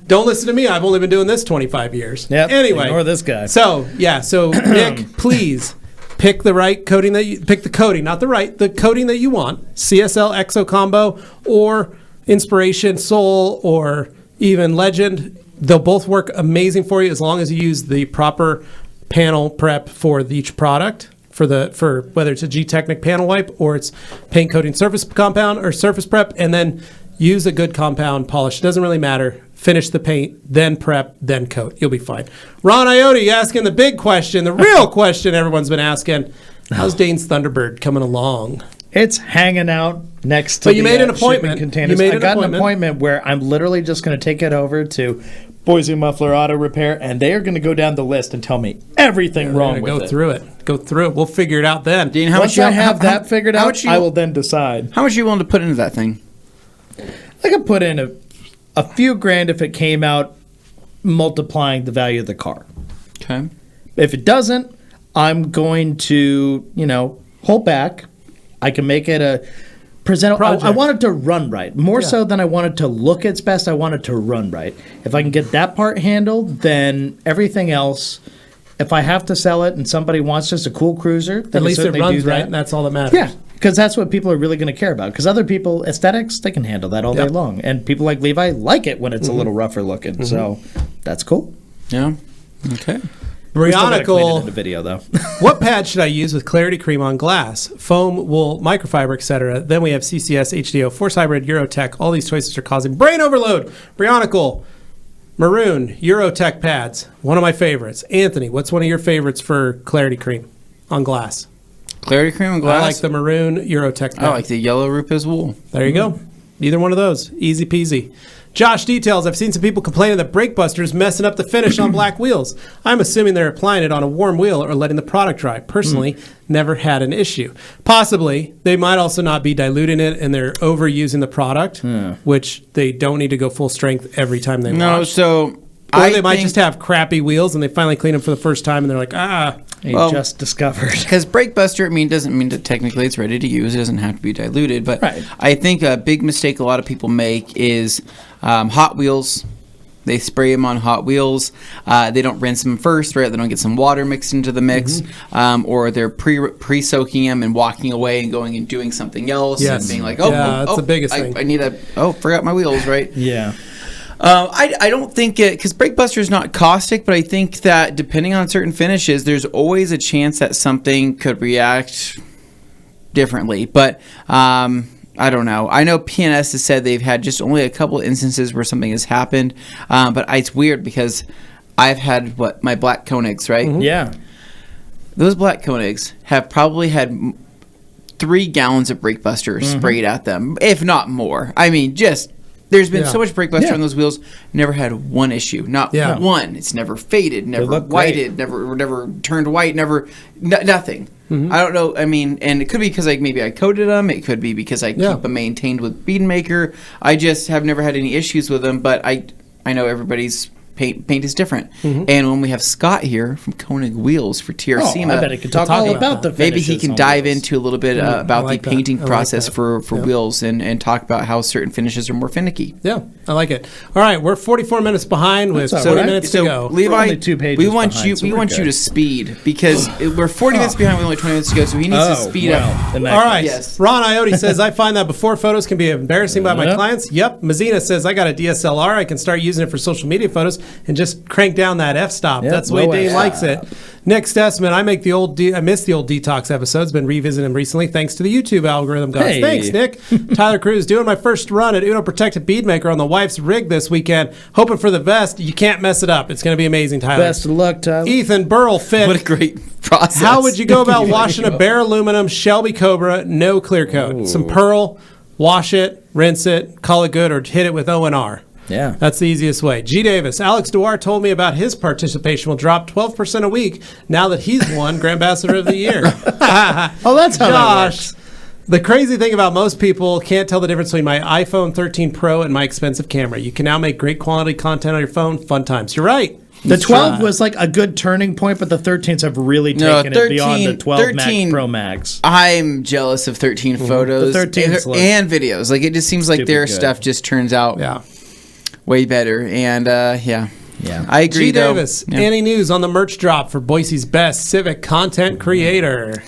don't listen to me. I've only been doing this 25 years. Yep. Anyway. Ignore this guy. So, Nick, please pick the right coating pick the coating, not the coating that you want. CSL EXO combo or Inspiration, Soul, or even Legend. They'll both work amazing for you as long as you use the proper panel prep for each product for whether it's a G-Technic panel wipe or it's paint coating surface compound or surface prep, and then use a good compound polish. It doesn't really matter. Finish the paint, then prep, then coat. You'll be fine. Ron Iotti asking the big question, the real question everyone's been asking. How's Dane's Thunderbird coming along? It's hanging out next to you made an appointment. Containers. I got an appointment where I'm literally just going to take it over to Boise Muffler Auto Repair, and they are going to go down the list and tell me everything wrong with it. Go through it. We'll figure it out then. Dean, Once I have that figured out, I will then decide. How much are you willing to put into that thing? I could put in a few grand if it came out multiplying the value of the car. Okay. If it doesn't, I'm going to, hold back. I can make it a presentable. I want it to run right. More so than I want it to look its best, I want it to run right. If I can get that part handled, then everything else, if I have to sell it and somebody wants just a cool cruiser, then at least it runs right, and that's all that matters. Yeah, because that's what people are really going to care about. Because other people, aesthetics, they can handle that all day long. And people like Levi like it when it's a little rougher looking. So that's cool. Yeah. Okay. Brionicle, the video though. What pad should I use with clarity cream on glass? Foam, wool, microfiber, etc. Then we have CCS, HDO, Force Hybrid, Eurotech. All these choices are causing brain overload. Brionicle, maroon, Eurotech pads. One of my favorites. Anthony, what's one of your favorites for clarity cream on glass? Clarity cream on glass? I like the maroon Eurotech pad. I like the yellow Rupes wool. There you go. Either one of those. Easy peasy. Josh Details, I've seen some people complaining that brake buster is messing up the finish on black wheels. I'm assuming they're applying it on a warm wheel or letting the product dry. Personally, never had an issue. Possibly, they might also not be diluting it and they're overusing the product, which they don't need to go full strength every time they wash. Or they might just have crappy wheels and they finally clean them for the first time and they're like, just discovered. Because brake buster, doesn't mean that technically it's ready to use. It doesn't have to be diluted. But I think a big mistake a lot of people make is Hot Wheels. They spray them on Hot Wheels. They don't rinse them first, right? They don't get some water mixed into the mix. Or they're pre-soaking them and walking away and going and doing something else. And being like, that's the biggest thing. I need forgot my wheels, right? Yeah. I don't think because brake buster is not caustic, but I think that depending on certain finishes, there's always a chance that something could react differently. But I don't know. I know PNS has said they've had just only a couple instances where something has happened, but it's weird because I've had my black Koenigs, right? Yeah. Those black Koenigs have probably had 3 gallons of brake buster sprayed at them, if not more. There's been so much brake buster on those wheels. Never had one issue. Not one. It's never faded. Never whited. Never turned white. Nothing. I don't know. And it could be because maybe I coated them. It could be because I keep them maintained with Bead Maker. I just have never had any issues with them. But I know everybody's paint is different. And when we have Scott here from Koenig Wheels for TRC, I bet he could talk all about the maybe he can dive into a little bit about the painting process that. for wheels and talk about how certain finishes are more finicky. Yeah, I like it. All right, we're 44 minutes behind with 40 minutes to go. Levi, we want you to speed because we're 40 minutes behind with only 20 minutes to go, so he needs to speed up. All right, Ron Iotti says, I find that before photos can be embarrassing by my clients. Yep, Mazina says, I got a DSLR. I can start using it for social media photos and just crank down that f-stop. That's the way Dane likes it. Nick Stessman, I miss the old detox episodes. Been revisiting them recently thanks to the YouTube algorithm gods. Hey. Thanks, Nick. Tyler Cruz, doing my first run at Uno Protected Bead Maker on the wife's rig this weekend. Hoping for the best. You can't mess it up. It's going to be amazing, Tyler. Best of luck, Tyler. Ethan Burl Fit. What a great process. How would you go about washing a bare aluminum Shelby Cobra, no clear coat? Ooh. Some Pearl, wash it, rinse it, call it good, or hit it with O&R. Yeah. That's the easiest way. G. Davis. Alex Dewar told me about his participation will drop 12% a week now that he's won Grand Ambassador of the Year. Oh, that's how that works. The crazy thing about most people can't tell the difference between my iPhone 13 Pro and my expensive camera. You can now make great quality content on your phone. Fun times. You're right. The 12 was like a good turning point, but the 13s have really taken it beyond the 12 Max Pro Max. I'm jealous of 13 photos and videos. Like, it just seems like their stuff just turns out way better. And I agree. G. Davis, any news on the merch drop for Boise's best civic content creator?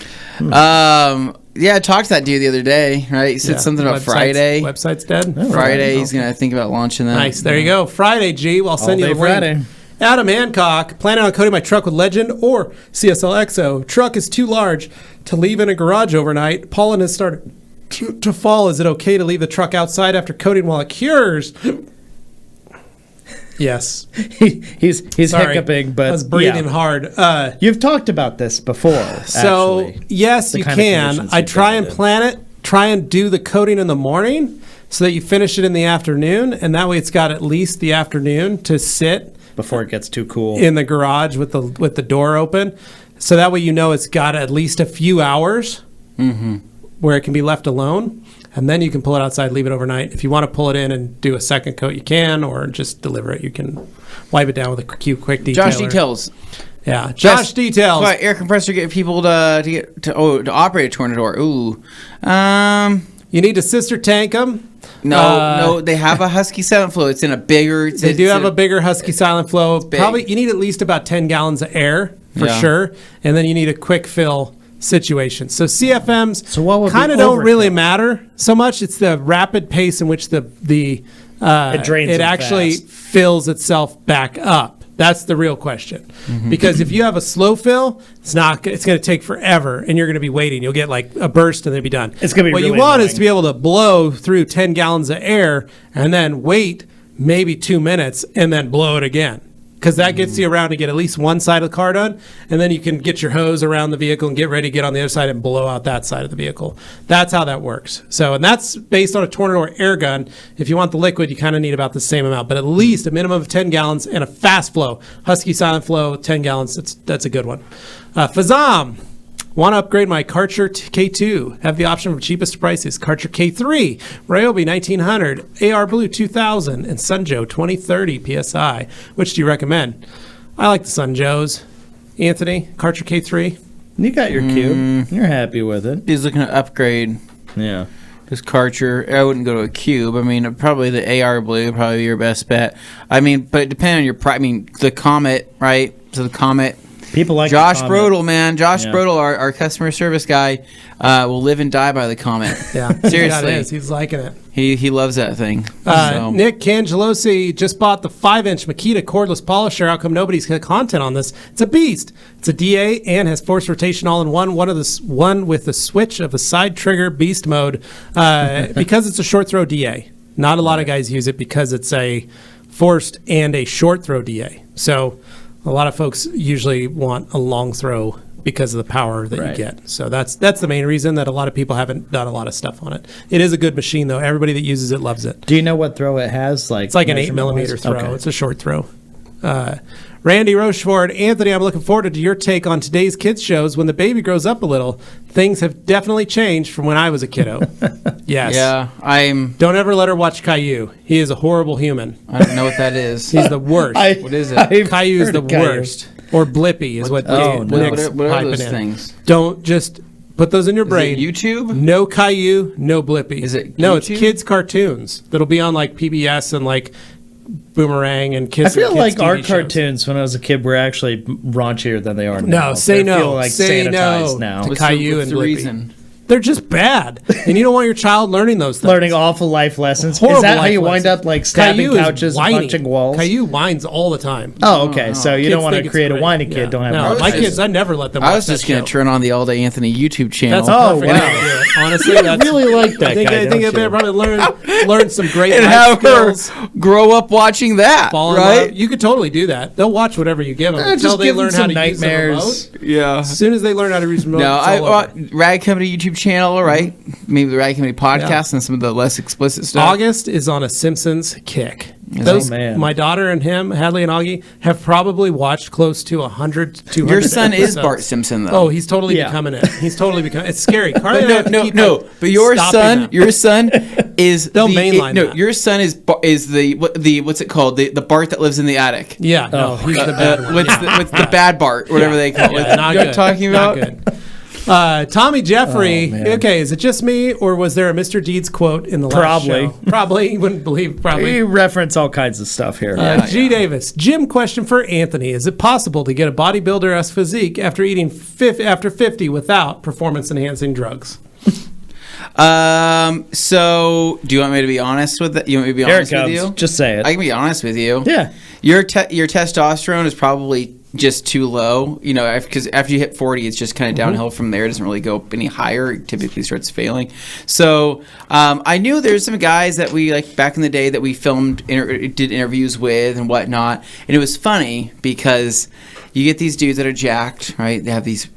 Yeah, I talked to that dude the other day, right? He said something about Website's dead? Friday, he's going to think about launching that. Nice. There you go. Friday, G. I'll send you the link. Adam Hancock, planning on coating my truck with Legend or CSL Exo. Truck is too large to leave in a garage overnight. Pollen has started to fall. Is it okay to leave the truck outside after coating while it cures? Yes. He's hiccuping, but I was breathing hard. You've talked about this before. So, actually, yes, you can. I try and plan it. Try and do the coating in the morning so that you finish it in the afternoon, and that way it's got at least the afternoon to sit before it gets too cool in the garage with the door open. So that way you know it's got at least a few hours where it can be left alone, and then you can pull it outside, leave it overnight. If you want to pull it in and do a second coat, you can, or just deliver it. You can wipe it down with a quick detailer. Josh Details. Yeah, Josh Details. Air compressor get people to operate a Tornador. Ooh. You need to sister tank them. No, they have a Husky Silent Flow. It's in a bigger. They do have a bigger Husky Silent Flow. Probably you need at least about 10 gallons of air for sure, and then you need a quick fill situation. So CFMs kind of don't really matter so much. It's the rapid pace in which it actually fills itself back up. That's the real question. Because if you have a slow fill, it's going to take forever, and you're going to be waiting. You'll get like a burst, and then be done. It's going to be what really you want annoying. is to be able to blow through 10 gallons of air and then wait maybe 2 minutes and then blow it again. Because that gets you around to get at least one side of the car done, and then you can get your hose around the vehicle and get ready to get on the other side and blow out that side of the vehicle. That's how that works. So, and that's based on a Tornador air gun. If you want the liquid, you kind of need about the same amount, but at least a minimum of 10 gallons and a fast flow. Husky Silent Flow, 10 gallons, that's a good one. Fazam. Want to upgrade my Karcher K2? Have the option from cheapest to prices. Karcher K3, Ryobi 1900, AR Blue 2000, and Sunjoe 2030 PSI. Which do you recommend? I like the Sunjoes. Anthony, Karcher K3? You got your cube. You're happy with it. He's looking to upgrade. Yeah. His Karcher. I wouldn't go to a cube. I mean, probably the AR Blue would probably be your best bet. I mean, but depending on your price. I mean, the Comet, right? So the Comet. People like Josh Brodel, man. Josh Brodel, our customer service guy, will live and die by the Comet. Yeah, seriously, he's liking it. He loves that thing. Nick Cangelosi just bought the 5-inch Makita cordless polisher. How come nobody's got content on this? It's a beast. It's a DA and has force rotation all in one. One with the switch of a side trigger beast mode. Because it's a short throw DA. Not a lot of guys use it because it's a forced and a short throw DA. So a lot of folks usually want a long throw because of the power that you get. So that's the main reason that a lot of people haven't done a lot of stuff on it. It is a good machine, though. Everybody that uses it loves it. Do you know what throw it has? It's like an 8mm throw. Okay. It's a short throw. Randy Rochefort, Anthony, I'm looking forward to your take on today's kids shows. When the baby grows up a little, things have definitely changed from when I was a kiddo. Yes. Yeah, Don't ever let her watch Caillou. He is a horrible human. I don't know what that is. He's the worst. What is it? Caillou is the worst. Or Blippy is what Nick's what are those in. things? Don't just put those in your brain. Is it YouTube? No Caillou, no Blippy. Is it No, it's YouTube? kids' cartoons that'll be on like PBS and like Boomerang and kids. I feel like TV our shows. cartoons when I was a kid were actually raunchier than they are now. No, say They no. feel like Say sanitized no now. to What's Caillou the and Blippy. reason? They're just bad, and you don't want your child learning those things. Learning awful life lessons. Horrible Is that how life you wind lessons. up like stabbing Caillou is couches and whining. punching walls? Caillou whines all the time. Oh, okay. So you Kids don't want think to it's create a great. whiny kid. Yeah. Don't have No, a my kids, I never let them watch I was just going to turn on the All Day Anthony YouTube channel. That's a Oh, perfect wow. idea. Honestly, that's really like that guy, I think don't I'd you? probably learn some great and life have her skills. grow up watching that, Fall in right? love. You could totally do that. They'll watch whatever you give them until just they give them learn how some to nightmares. use the remote. Yeah. As soon as they learn how to use the remote, No, it's I all over. Rag Company YouTube channel, right? Maybe the Rag Company podcast and some of the less explicit stuff. August is on a Simpsons kick. Oh, man. My daughter and him, Hadley and Augie, have probably watched close to 100, 200 Your son is episodes. Bart Simpson, though. Oh, he's totally becoming it. He's totally becoming. It's scary. Carly But and I have to keep, like, But your stopping son, them. is They'll mainline that. your son is the what's it called? The Bart that lives in the attic. Yeah, no, he's the bad one. What's the bad Bart? Whatever they call it. Yeah, not You know what good. I'm talking about? Not good. Tommy Jeffrey. Oh, man. Okay, is it just me, or was there a Mr. Deeds quote in the last Probably. show? Probably. You wouldn't believe. Probably. We reference all kinds of stuff here. G. Davis. Jim, question for Anthony. Is it possible to get a bodybuilder-esque physique after eating after 50 without performance-enhancing drugs? So, do you want me to be honest with that? You want me to be honest with you? Just say it. I can be honest with you. Yeah. Your testosterone is probably just too low, because after you hit 40, it's just kind of downhill from there. It doesn't really go any higher. It typically starts failing. So I knew there's some guys that we, like back in the day, that we filmed, did interviews with and whatnot. And it was funny because you get these dudes that are jacked, right? They have these,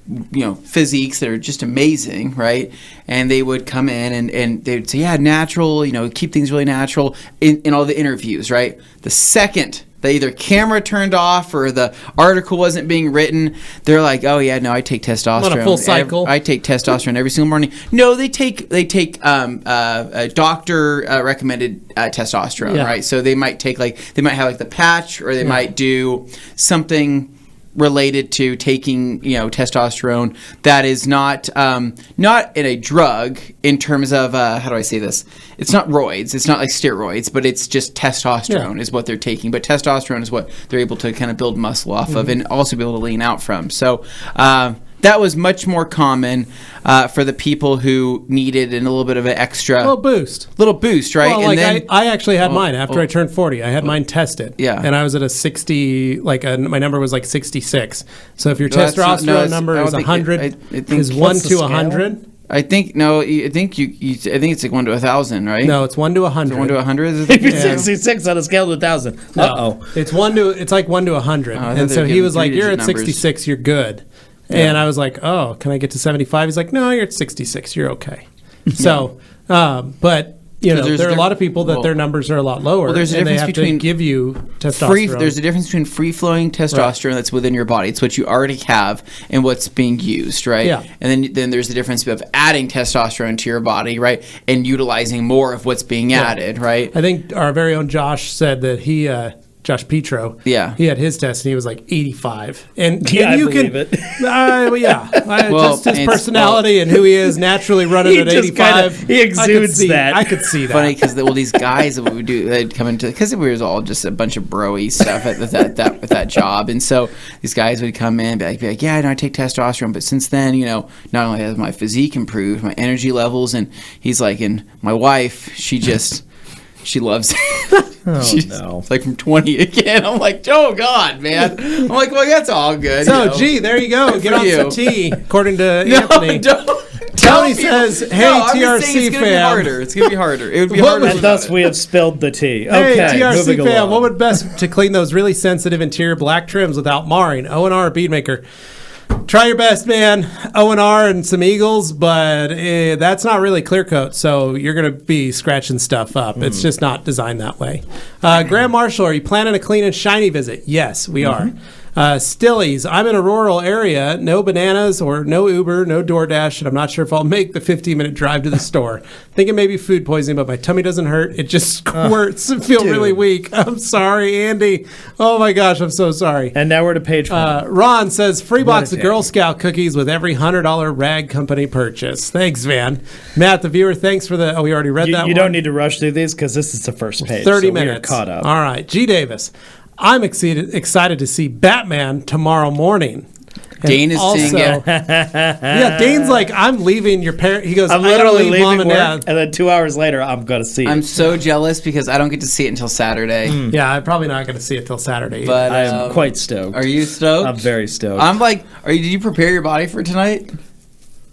physiques that are just amazing, right? And they would come in and they would say, yeah, natural, keep things really natural in all the interviews, right? The second that either camera turned off or the article wasn't being written, they're like, oh yeah, no, I take testosterone. On a full cycle. I take testosterone every single morning. No, they take a doctor recommended testosterone, right? So they might take they might have the patch, or they might do something related to taking testosterone that is not in a drug in terms of how do I say this? It's not roids, it's not like steroids, but it's just testosterone is what they're taking. But testosterone is what they're able to kind of build muscle off of and also be able to lean out from. So that was much more common for the people who needed a little bit of an extra little boost, right? Well, and then I actually had mine after I turned 40. I had mine tested, and I was at a 60. My number was like 66. So if your testosterone number is 100, is 1 to 100. I think I think it's like 1 to 1,000, right? No, it's 1 to 100. 1 to 100. If you're 66 on a scale of 1,000. It's like 1 to 100. And so he was like, "You're at 66. You're good." And I was like, "Oh, can I get to 75?" He's like, "No, you're at 66. You're okay." So, but there are a lot of people that their numbers are a lot lower. Well, there's a difference between give you testosterone. There's a difference between free-flowing testosterone that's within your body. It's what you already have and what's being used, right? Yeah. And then there's the difference of adding testosterone to your body, right? And utilizing more of what's being added, right? I think our very own Josh said that he. Josh Petro. Yeah. He had his test and he was like 85. And you I believe it. Just his personality and who he is naturally running at 85. He exudes that. I could see that. Funny because these guys that we would do, they'd come into, because we was all just a bunch of bro-y stuff with that job. And so these guys would come in and be like, yeah, I take testosterone. But since then, not only has my physique improved, my energy levels, and he's like, and my wife, she loves it. She's like from 20 again. I'm like, oh God, man. I'm like, well, that's all good. So, there you go. Get on some tea, according to Anthony. Tony says, hey, TRC fam. It's going to be harder. It would be harder. And thus we have spilled the tea. Hey, Okay, TRC fam, what would best to clean those really sensitive interior black trims without marring? O&R Beadmaker. Try your best, man. O&R and some Eagles, but that's not really clear coat, so you're going to be scratching stuff up. It's just not designed that way. Graham Marshall, are you planning a clean and shiny visit? Yes, we are. Stillies, I'm in a rural area, no bananas or no Uber, no DoorDash, and I'm not sure if I'll make the 15-minute drive to the store. Thinking maybe food poisoning, but my tummy doesn't hurt. It just squirts and feel really weak. I'm sorry, Andy. Oh my gosh, I'm so sorry. And now we're to page 1. Ron says, free box of Girl Scout cookies with every $100 Rag Company purchase. Thanks, Van. Matt, the viewer, thanks for the... Oh, we already read that one. You don't need to rush through these because this is the first page. 30 so minutes. We are caught up. All right. G. Davis. I'm excited to see Batman tomorrow morning. Dane is seeing it. Yeah, Dane's like, I'm leaving your parents. He goes, I'm literally leaving Mom and Dad. And then 2 hours later, I'm going to see it. I'm so jealous because I don't get to see it until Saturday. Yeah, I'm probably not going to see it till Saturday. But I am quite stoked. Are you stoked? I'm very stoked. I'm like, did you prepare your body for tonight?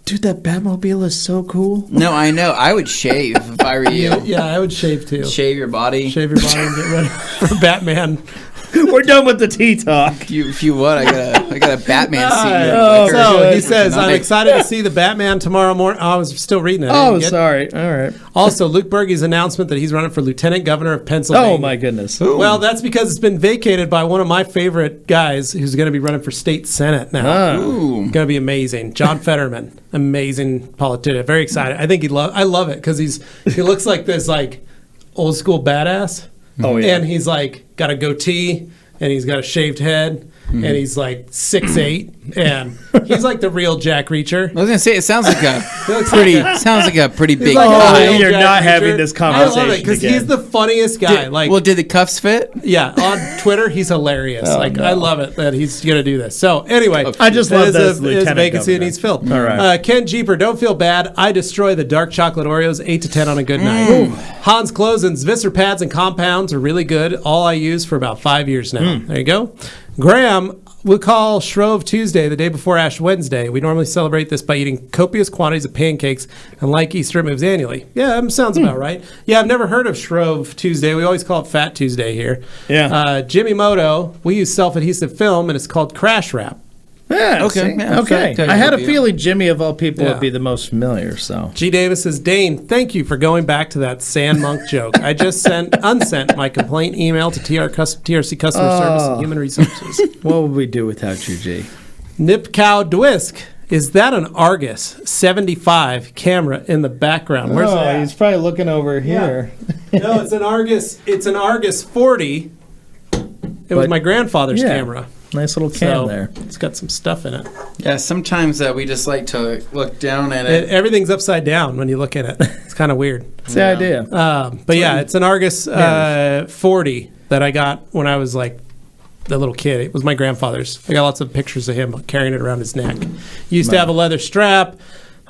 Dude, that Batmobile is so cool. No, I know. I would shave if I were you. Yeah, I would shave too. Shave your body. Shave your body and get ready for Batman. We're done with the tea talk. If you would, I got a Batman scene. So he says, I'm excited to see the Batman tomorrow morning. Oh, I was still reading it. Oh, sorry. All right. Also, Luke Berge's announcement that he's running for Lieutenant Governor of Pennsylvania. Oh, my goodness. Ooh. Well, that's because it's been vacated by one of my favorite guys who's going to be running for state Senate now. Going to be amazing. John Fetterman. Amazing politician. Very excited. I think I love it because he looks like this like old school badass. Oh, yeah. And he's like got a goatee and he's got a shaved head and he's like 6'8". And he's like the real Jack Reacher. I was gonna say it sounds like a pretty big like guy. You're not having this conversation. I love it because he's the funniest guy. Did the cuffs fit? Yeah, on Twitter he's hilarious. I love it that he's gonna do this. So anyway, I just love this. His vacancy needs filled. All right. Ken Jeeper, don't feel bad. I destroy the dark chocolate Oreos 8 to 10 on a good night. Hans Closen's Visser pads and compounds are really good. All I use for about 5 years now. There you go. Graham, we call Shrove Tuesday the day before Ash Wednesday. We normally celebrate this by eating copious quantities of pancakes and like Easter moves annually. Yeah, that sounds about right. Yeah, I've never heard of Shrove Tuesday. We always call it Fat Tuesday here. Yeah. Jimmy Moto, we use self-adhesive film, and it's called Crash Wrap. Yeah, okay. Yeah, okay. I had a feeling Jimmy, of all people, would be the most familiar. So G. Davis says, Dane, thank you for going back to that Sand Monk joke. I just unsent my complaint email to TRC Customer Service and Human Resources. What would we do without you, G? Nip Cow Dwisk. Is that an Argus 75 camera in the background? Where's that? He's probably looking over here. No, it's an Argus. It's an Argus 40. It was my grandfather's camera. Nice little cam there. It's got some stuff in it. Yeah, sometimes we just like to look down at it. Everything's upside down when you look at it. It's kind of weird. It's the idea. But yeah, it's an Argus 40 that I got when I was like a little kid. It was my grandfather's. I got lots of pictures of him carrying it around his neck. Used to have a leather strap.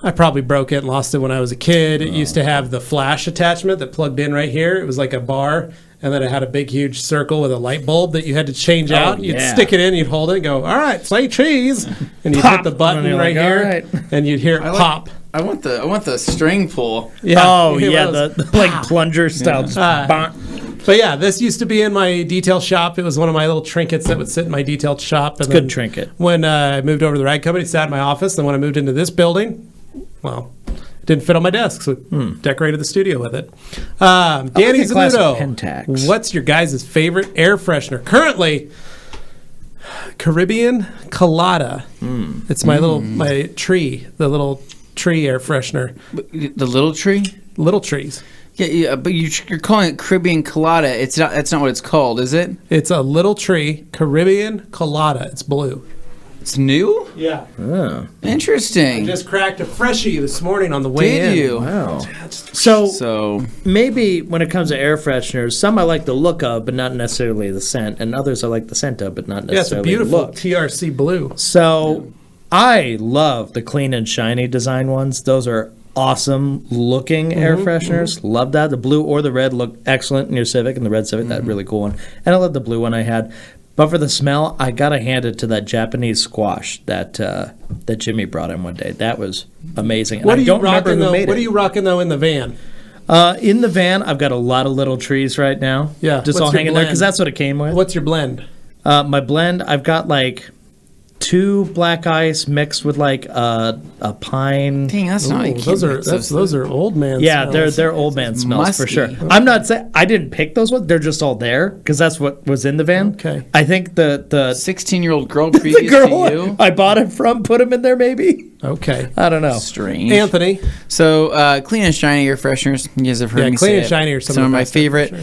I probably broke it and lost it when I was a kid. It used to have the flash attachment that plugged in right here. It was like a bar. And then it had a big, huge circle with a light bulb that you had to change out. You'd stick it in, you'd hold it, and go, all right, say cheese. And you'd hit the button right here, and you'd hear it pop. I want the string pull. Yeah. The like plunger style. But yeah, this used to be in my detail shop. It was one of my little trinkets that would sit in my detailed shop. And good trinket. When I moved over to the rag company, it sat in my office. Then when I moved into this building, well, it didn't fit on my desk, so decorated the studio with it. Danny Zanuto, what's your guys' favorite air freshener? Currently, Caribbean Colada. It's my tree, the little tree air freshener. The little tree? Little trees. Yeah, but you're calling it Caribbean Colada. It's not. That's not what it's called, is it? It's a little tree, Caribbean Colada. It's blue. It's new? Yeah. Oh. Interesting. I just cracked a freshie this morning on the way in. Did you? Wow. So maybe when it comes to air fresheners, some I like the look of, but not necessarily the scent, and others I like the scent of, but not necessarily the beautiful look. TRC blue. So I love the clean and shiny design ones. Those are awesome looking air fresheners. Love that. The blue or the red look excellent in your Civic, and the red Civic, that really cool one. And I love the blue one I had. But for the smell, I gotta hand it to that Japanese squash that Jimmy brought in one day. That was amazing. What are you rocking though in the van? In the van, I've got a lot of little trees right now. Yeah, just all hanging there because that's what it came with. What's your blend? My blend, I've got like 2 black ice mixed with like a pine. Dang, that's not. Those are old man. Yeah, smells. they're old man smells musty. for sure. I'm not saying I didn't pick those ones. They're just all there because that's what was in the van. Okay. I think the 16-year-old girl previous the girl to you. I bought it from put them in there maybe. Okay. I don't know. Strange. Anthony. So clean and shiny air fresheners. You guys have heard me say clean and shiny are some of of my favorite.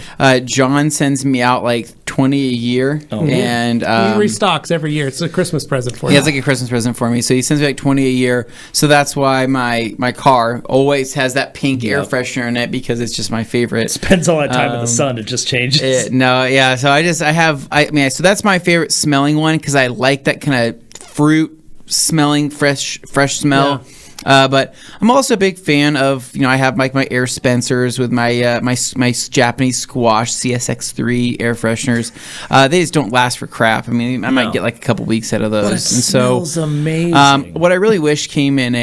John sends me out like 20 a year, and he restocks every year. It's a Christmas present for you. Yeah, it's like a Christmas present for me. So he sends me like 20 a year. So that's why my car always has that pink air freshener in it because it's just my favorite. Spends all that time in the sun. It just changes. So that's my favorite smelling one because I like that kind of fruit smelling fresh smell. But I'm also a big fan of, I have like my Air Spencers with my my Japanese squash CSX3 air fresheners. They just don't last for crap. I mean, I might get like a couple weeks out of those. But it smells amazing. What I really wish came in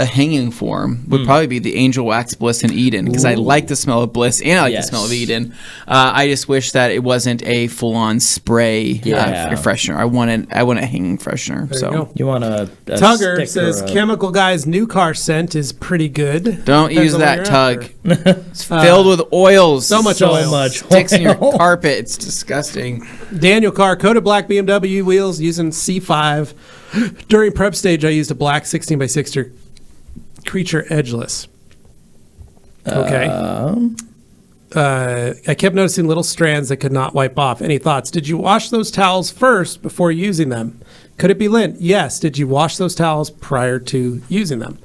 a hanging form would probably be the Angel Wax Bliss in Eden because I like the smell of Bliss and I like the smell of Eden. I just wish that it wasn't a full-on spray air freshener. I want a hanging freshener. You want a Tugger says Chemical Guy's new car scent is pretty good. Don't use that, Tug. It's filled with oils. So much oil. Sticks in your carpet. It's disgusting. Daniel Carr, coated black BMW wheels using C5. During prep stage, I used a black 16x6 Creature Edgeless. Okay. I kept noticing little strands that could not wipe off. Any thoughts? Did you wash those towels first before using them? Could it be lint? Yes. Did you wash those towels prior to using them?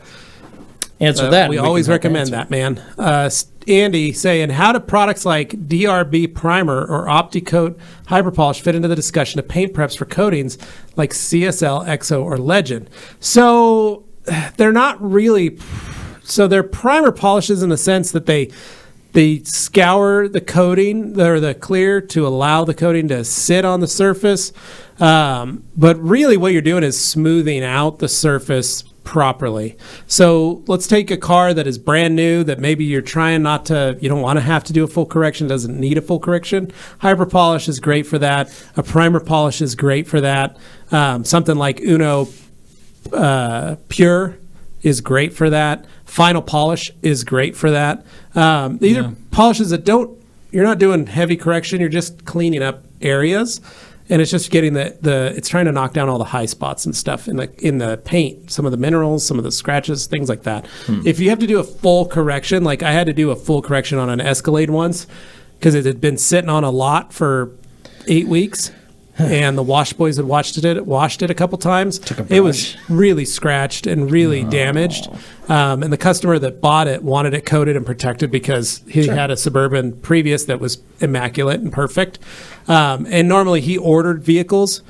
Answer that. We always recommend that, man. Andy saying, how do products like DRB Primer or OptiCoat Hyperpolish fit into the discussion of paint preps for coatings like CSL, EXO, or Legend? So they're not really... So they're primer polishes in the sense that they scour the coating or the clear to allow the coating to sit on the surface. But really what you're doing is smoothing out the surface properly. So let's take a car that is brand new that maybe you're trying not to, you don't want to have to do a full correction, doesn't need a full correction. Hyper polish is great for that. A primer polish is great for that. Something like Uno Pure is great for that. Final polish is great for that. These are polishes that you're not doing heavy correction, you're just cleaning up areas. And it's just getting it's trying to knock down all the high spots and stuff in the paint, some of the minerals, some of the scratches, things like that. If you have to do a full correction, like I had to do a full correction on an Escalade once because it had been sitting on a lot for 8 weeks, and the wash boys had washed it a couple times. It was really scratched and really damaged. And the customer that bought it wanted it coated and protected because he had a Suburban previous that was immaculate and perfect. And normally he ordered vehicles,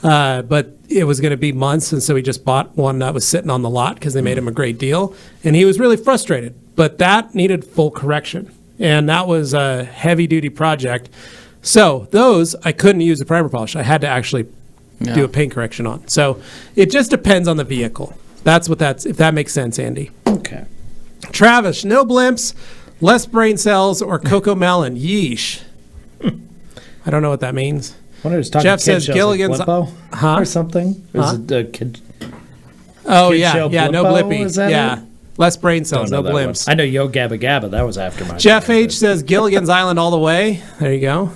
but it was going to be months. And so he just bought one that was sitting on the lot because they made him a great deal. And he was really frustrated, but that needed full correction. And that was a heavy duty project. So those, I couldn't use a primer polish. I had to actually do a paint correction on. So it just depends on the vehicle. If that makes sense, Andy. Okay. Travis, no blimps, less brain cells, or cocoa melon. Yeesh. I don't know what that means. Jeff says Gilligan's or something. Is it a kid? Oh yeah, no blippy. Is that it? Less brain cells, no blimps. I know Yo Gabba Gabba. That was after my. Jeff H says Gilligan's Island all the way. There you go.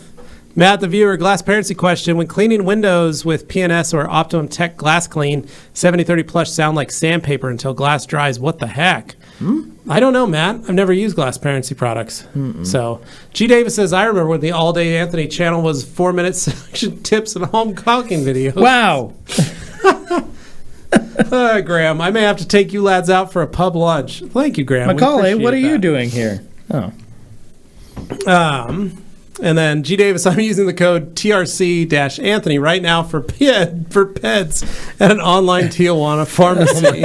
Matt, the viewer, glass parency question. When cleaning windows with PNS or Optimum Tech Glass Clean, 70-30 Plus sound like sandpaper until glass dries. What the heck? I don't know, Matt. I've never used glass parency products. So, G. Davis says, I remember when the All Day Anthony channel was 4-minute selection tips and home caulking videos. Wow. Graham, I may have to take you lads out for a pub lunch. Thank you, Graham. Macaulay, what are you doing here? Oh. And then G. Davis, I'm using the code TRC-Anthony right now for PEDS at an online Tijuana pharmacy.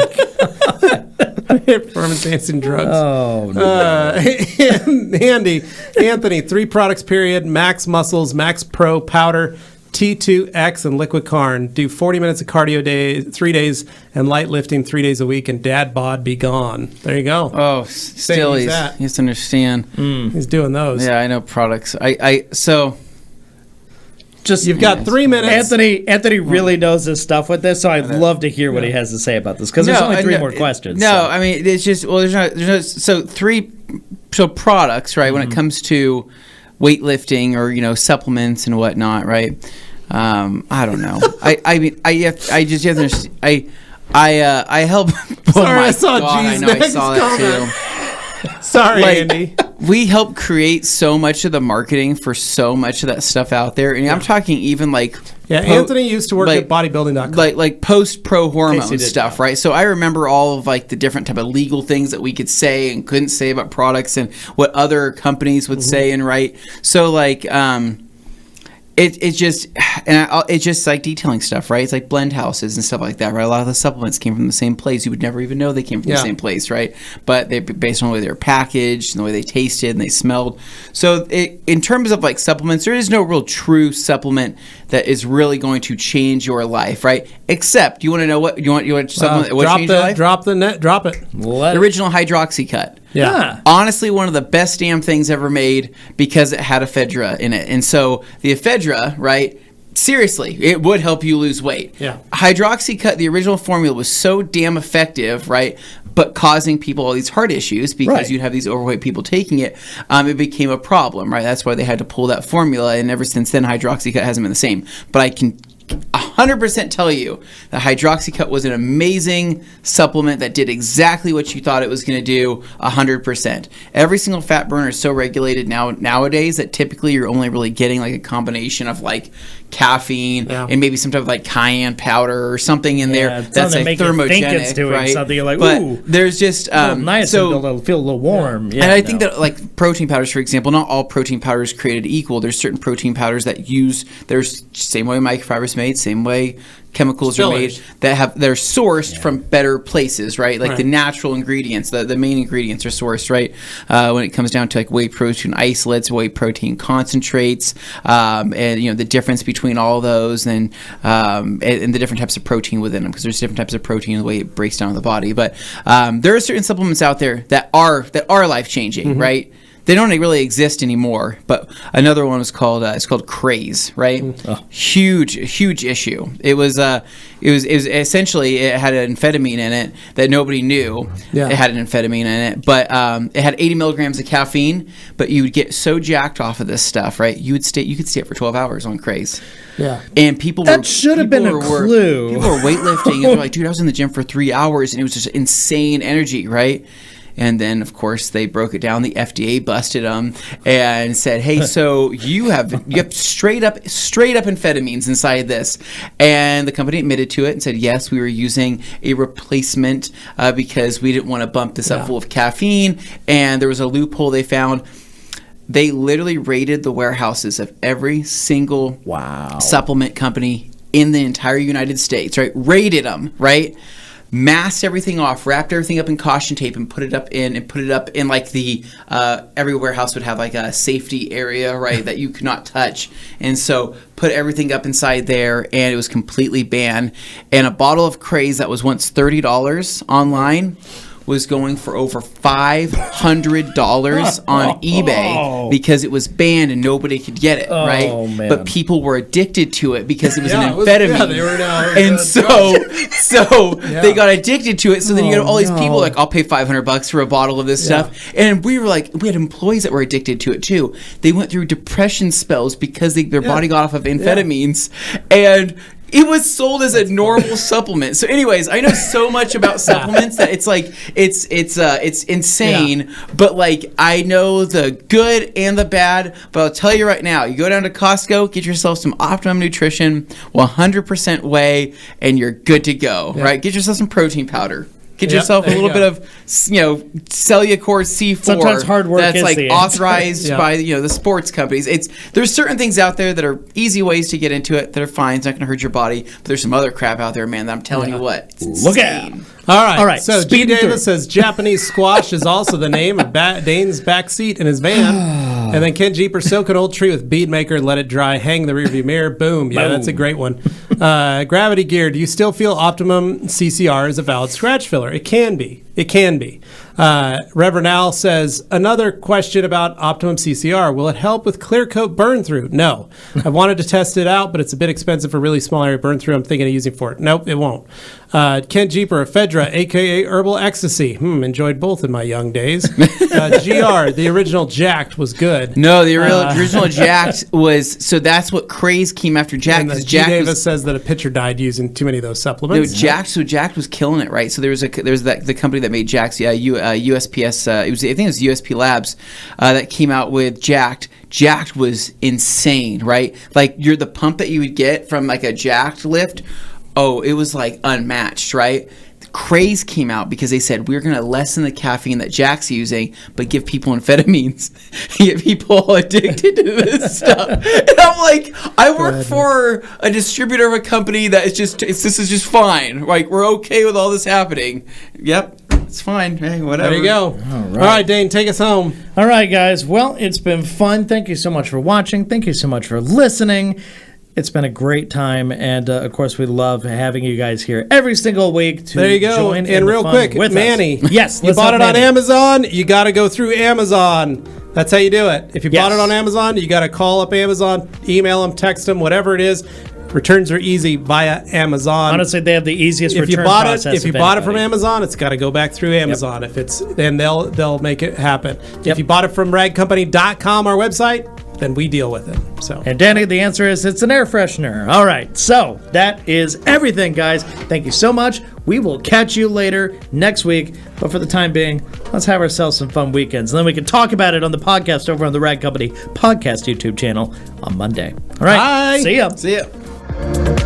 Performance-enhancing drugs. Oh, no. Anthony, 3 products, period. Max Muscles, Max Pro Powder, T2X, and Liquid Carn. Do 40 minutes of cardio 3 days and light lifting 3 days a week, and dad bod be gone. There you go. Oh, still he has to understand. He's doing those. Yeah, I know products. You've got 3 minutes. Anthony really knows his stuff with this, so I'd love to hear what he has to say about this because there's only 3 more questions. I mean it's just there's no products, right? When it comes to weightlifting or supplements and whatnot, right? I don't know. I just have to understand. I help. Sorry, I saw G's I saw that too. Sorry, Andy. We help create so much of the marketing for so much of that stuff out there, and I'm talking even like Anthony used to work at bodybuilding.com, like post pro hormone stuff, right? So I remember all of like the different type of legal things that we could say and couldn't say about products, and what other companies would say and write. So like it's just like detailing stuff, right? It's like blend houses and stuff like that, right? A lot of the supplements came from the same place. You would never even know they came from the same place, right? But they based on the way they were packaged and the way they tasted and they smelled. So in terms of like supplements, there is no real true supplement that is really going to change your life, right? Except you want to know what you want supplement what change your life? Drop it. The original Hydroxycut. Yeah. Honestly, one of the best damn things ever made because it had ephedra in it. And so the ephedra, right, seriously, it would help you lose weight. Yeah. Hydroxycut, the original formula, was so damn effective, right, but causing people all these heart issues because you'd have these overweight people taking it. It became a problem, right? That's why they had to pull that formula. And ever since then, Hydroxycut hasn't been the same. But I can 100% tell you that Hydroxycut was an amazing supplement that did exactly what you thought it was going to do. 100%. Every single fat burner is so regulated nowadays that typically you're only really getting like a combination of like caffeine and maybe some type of like cayenne powder or something in there that's like thermogenic, it's doing right? Something you're like, ooh, but there's just nice, so it'll feel a little warm. Yeah, and I think that like protein powders, for example, not all protein powders created equal. There's certain protein powders that use there's same way microfibers made, same way chemicals are made they're sourced from better places, right? Like the natural ingredients, the main ingredients are sourced, right? When it comes down to like whey protein isolates, whey protein concentrates, and the difference between all those and the different types of protein within them, because there's different types of protein the way it breaks down in the body. But there are certain supplements out there that are life changing, right? They don't really exist anymore, but another one was called it's called Craze, right? Huge issue. It was essentially, it had an amphetamine in it that nobody knew it had an amphetamine in it, but it had 80 milligrams of caffeine. But you would get so jacked off of this stuff, right? You could stay up for 12 hours on Craze. Yeah, and people should have been a clue. People were weightlifting and they're like, dude, I was in the gym for 3 hours and it was just insane energy, right? And then, of course, they broke it down. The FDA busted them and said, "Hey, so you have straight up amphetamines inside this." And the company admitted to it and said, "Yes, we were using a replacement because we didn't want to bump this up full of caffeine." And there was a loophole they found. They literally raided the warehouses of every single supplement company in the entire United States. Right, raided them. Right. Masked everything off, wrapped everything up in caution tape, and put it up in like the every warehouse would have like a safety area, right, that you could not touch, and so put everything up inside there, and it was completely banned. And a bottle of Craze that was once $30 online was going for over $500 on eBay because it was banned and nobody could get it, right? Man. But people were addicted to it because it was an amphetamine. They were and so they got addicted to it. So then you got all these people like, I'll pay $500 for a bottle of this stuff. And we were like, we had employees that were addicted to it too. They went through depression spells because their body got off of amphetamines. And it was sold as a normal supplement. So anyways, I know so much about supplements that it's like it's insane. But like I know the good and the bad. But I'll tell you right now, you go down to Costco, get yourself some Optimum Nutrition, 100% whey, and you're good to go. Right? Get yourself some protein powder. Get yourself a little bit of, Cellucor C4. Sometimes hard work that's is like the authorized by the sports companies. There's certain things out there that are easy ways to get into it that are fine. It's not going to hurt your body. But there's some other crap out there, man. That I'm telling you what. Look out. All right. So G. Davis says Japanese squash is also the name of Dane's backseat in his van. And then Ken Jeeper, soak an old tree with bead maker, let it dry, hang the rearview mirror. Boom. Yeah, that's a great one. Gravity Gear, do you still feel Optimum CCR is a valid scratch filler? It can be. Reverend Al says, another question about Optimum CCR. Will it help with clear coat burn through? No. I wanted to test it out, but it's a bit expensive for really small area burn through. I'm thinking of using for it. Nope, it won't. Ken Jeeper, Ephedra, a.k.a. Herbal Ecstasy. Enjoyed both in my young days. GR, the original Jacked was good. No, the original Jacked was, so that's what Craze came after Jacked. And G. Davis says that a pitcher died using too many of those supplements. No, Jacked was killing it, right? So there was the company that made Jacked, USPS, I think it was USP Labs that came out with Jacked. Jacked was insane, right? Like the pump that you would get from like a Jacked lift, it was like unmatched, right? Craze came out because they said we're going to lessen the caffeine that Jack's using, but give people amphetamines, get people addicted to this stuff. And I'm like, I work for a distributor of a company that is this is just fine. Like we're okay with all this happening. Yep. It's fine. Hey, whatever. There you go. All right, Dane, take us home. All right, guys. Well, it's been fun. Thank you so much for watching. Thank you so much for listening. It's been a great time, and of course, we love having you guys here every single week to join in real quick, with Manny. Us. Yes, you bought it on Amazon. You got to go through Amazon. That's how you do it. If you bought it on Amazon, you got to call up Amazon, email them, text them, whatever it is. Returns are easy via Amazon. Honestly, they have the easiest return process. If you bought it from Amazon, it's got to go back through Amazon. Then they'll make it happen. If you bought it from ragcompany.com, our website, then we deal with it. So. And Danny, the answer is it's an air freshener. All right, so that is everything, guys. Thank you so much. We will catch you later next week. But for the time being, let's have ourselves some fun weekends. And then we can talk about it on the podcast over on the Rag Company Podcast YouTube channel on Monday. All right, bye. See ya. See ya.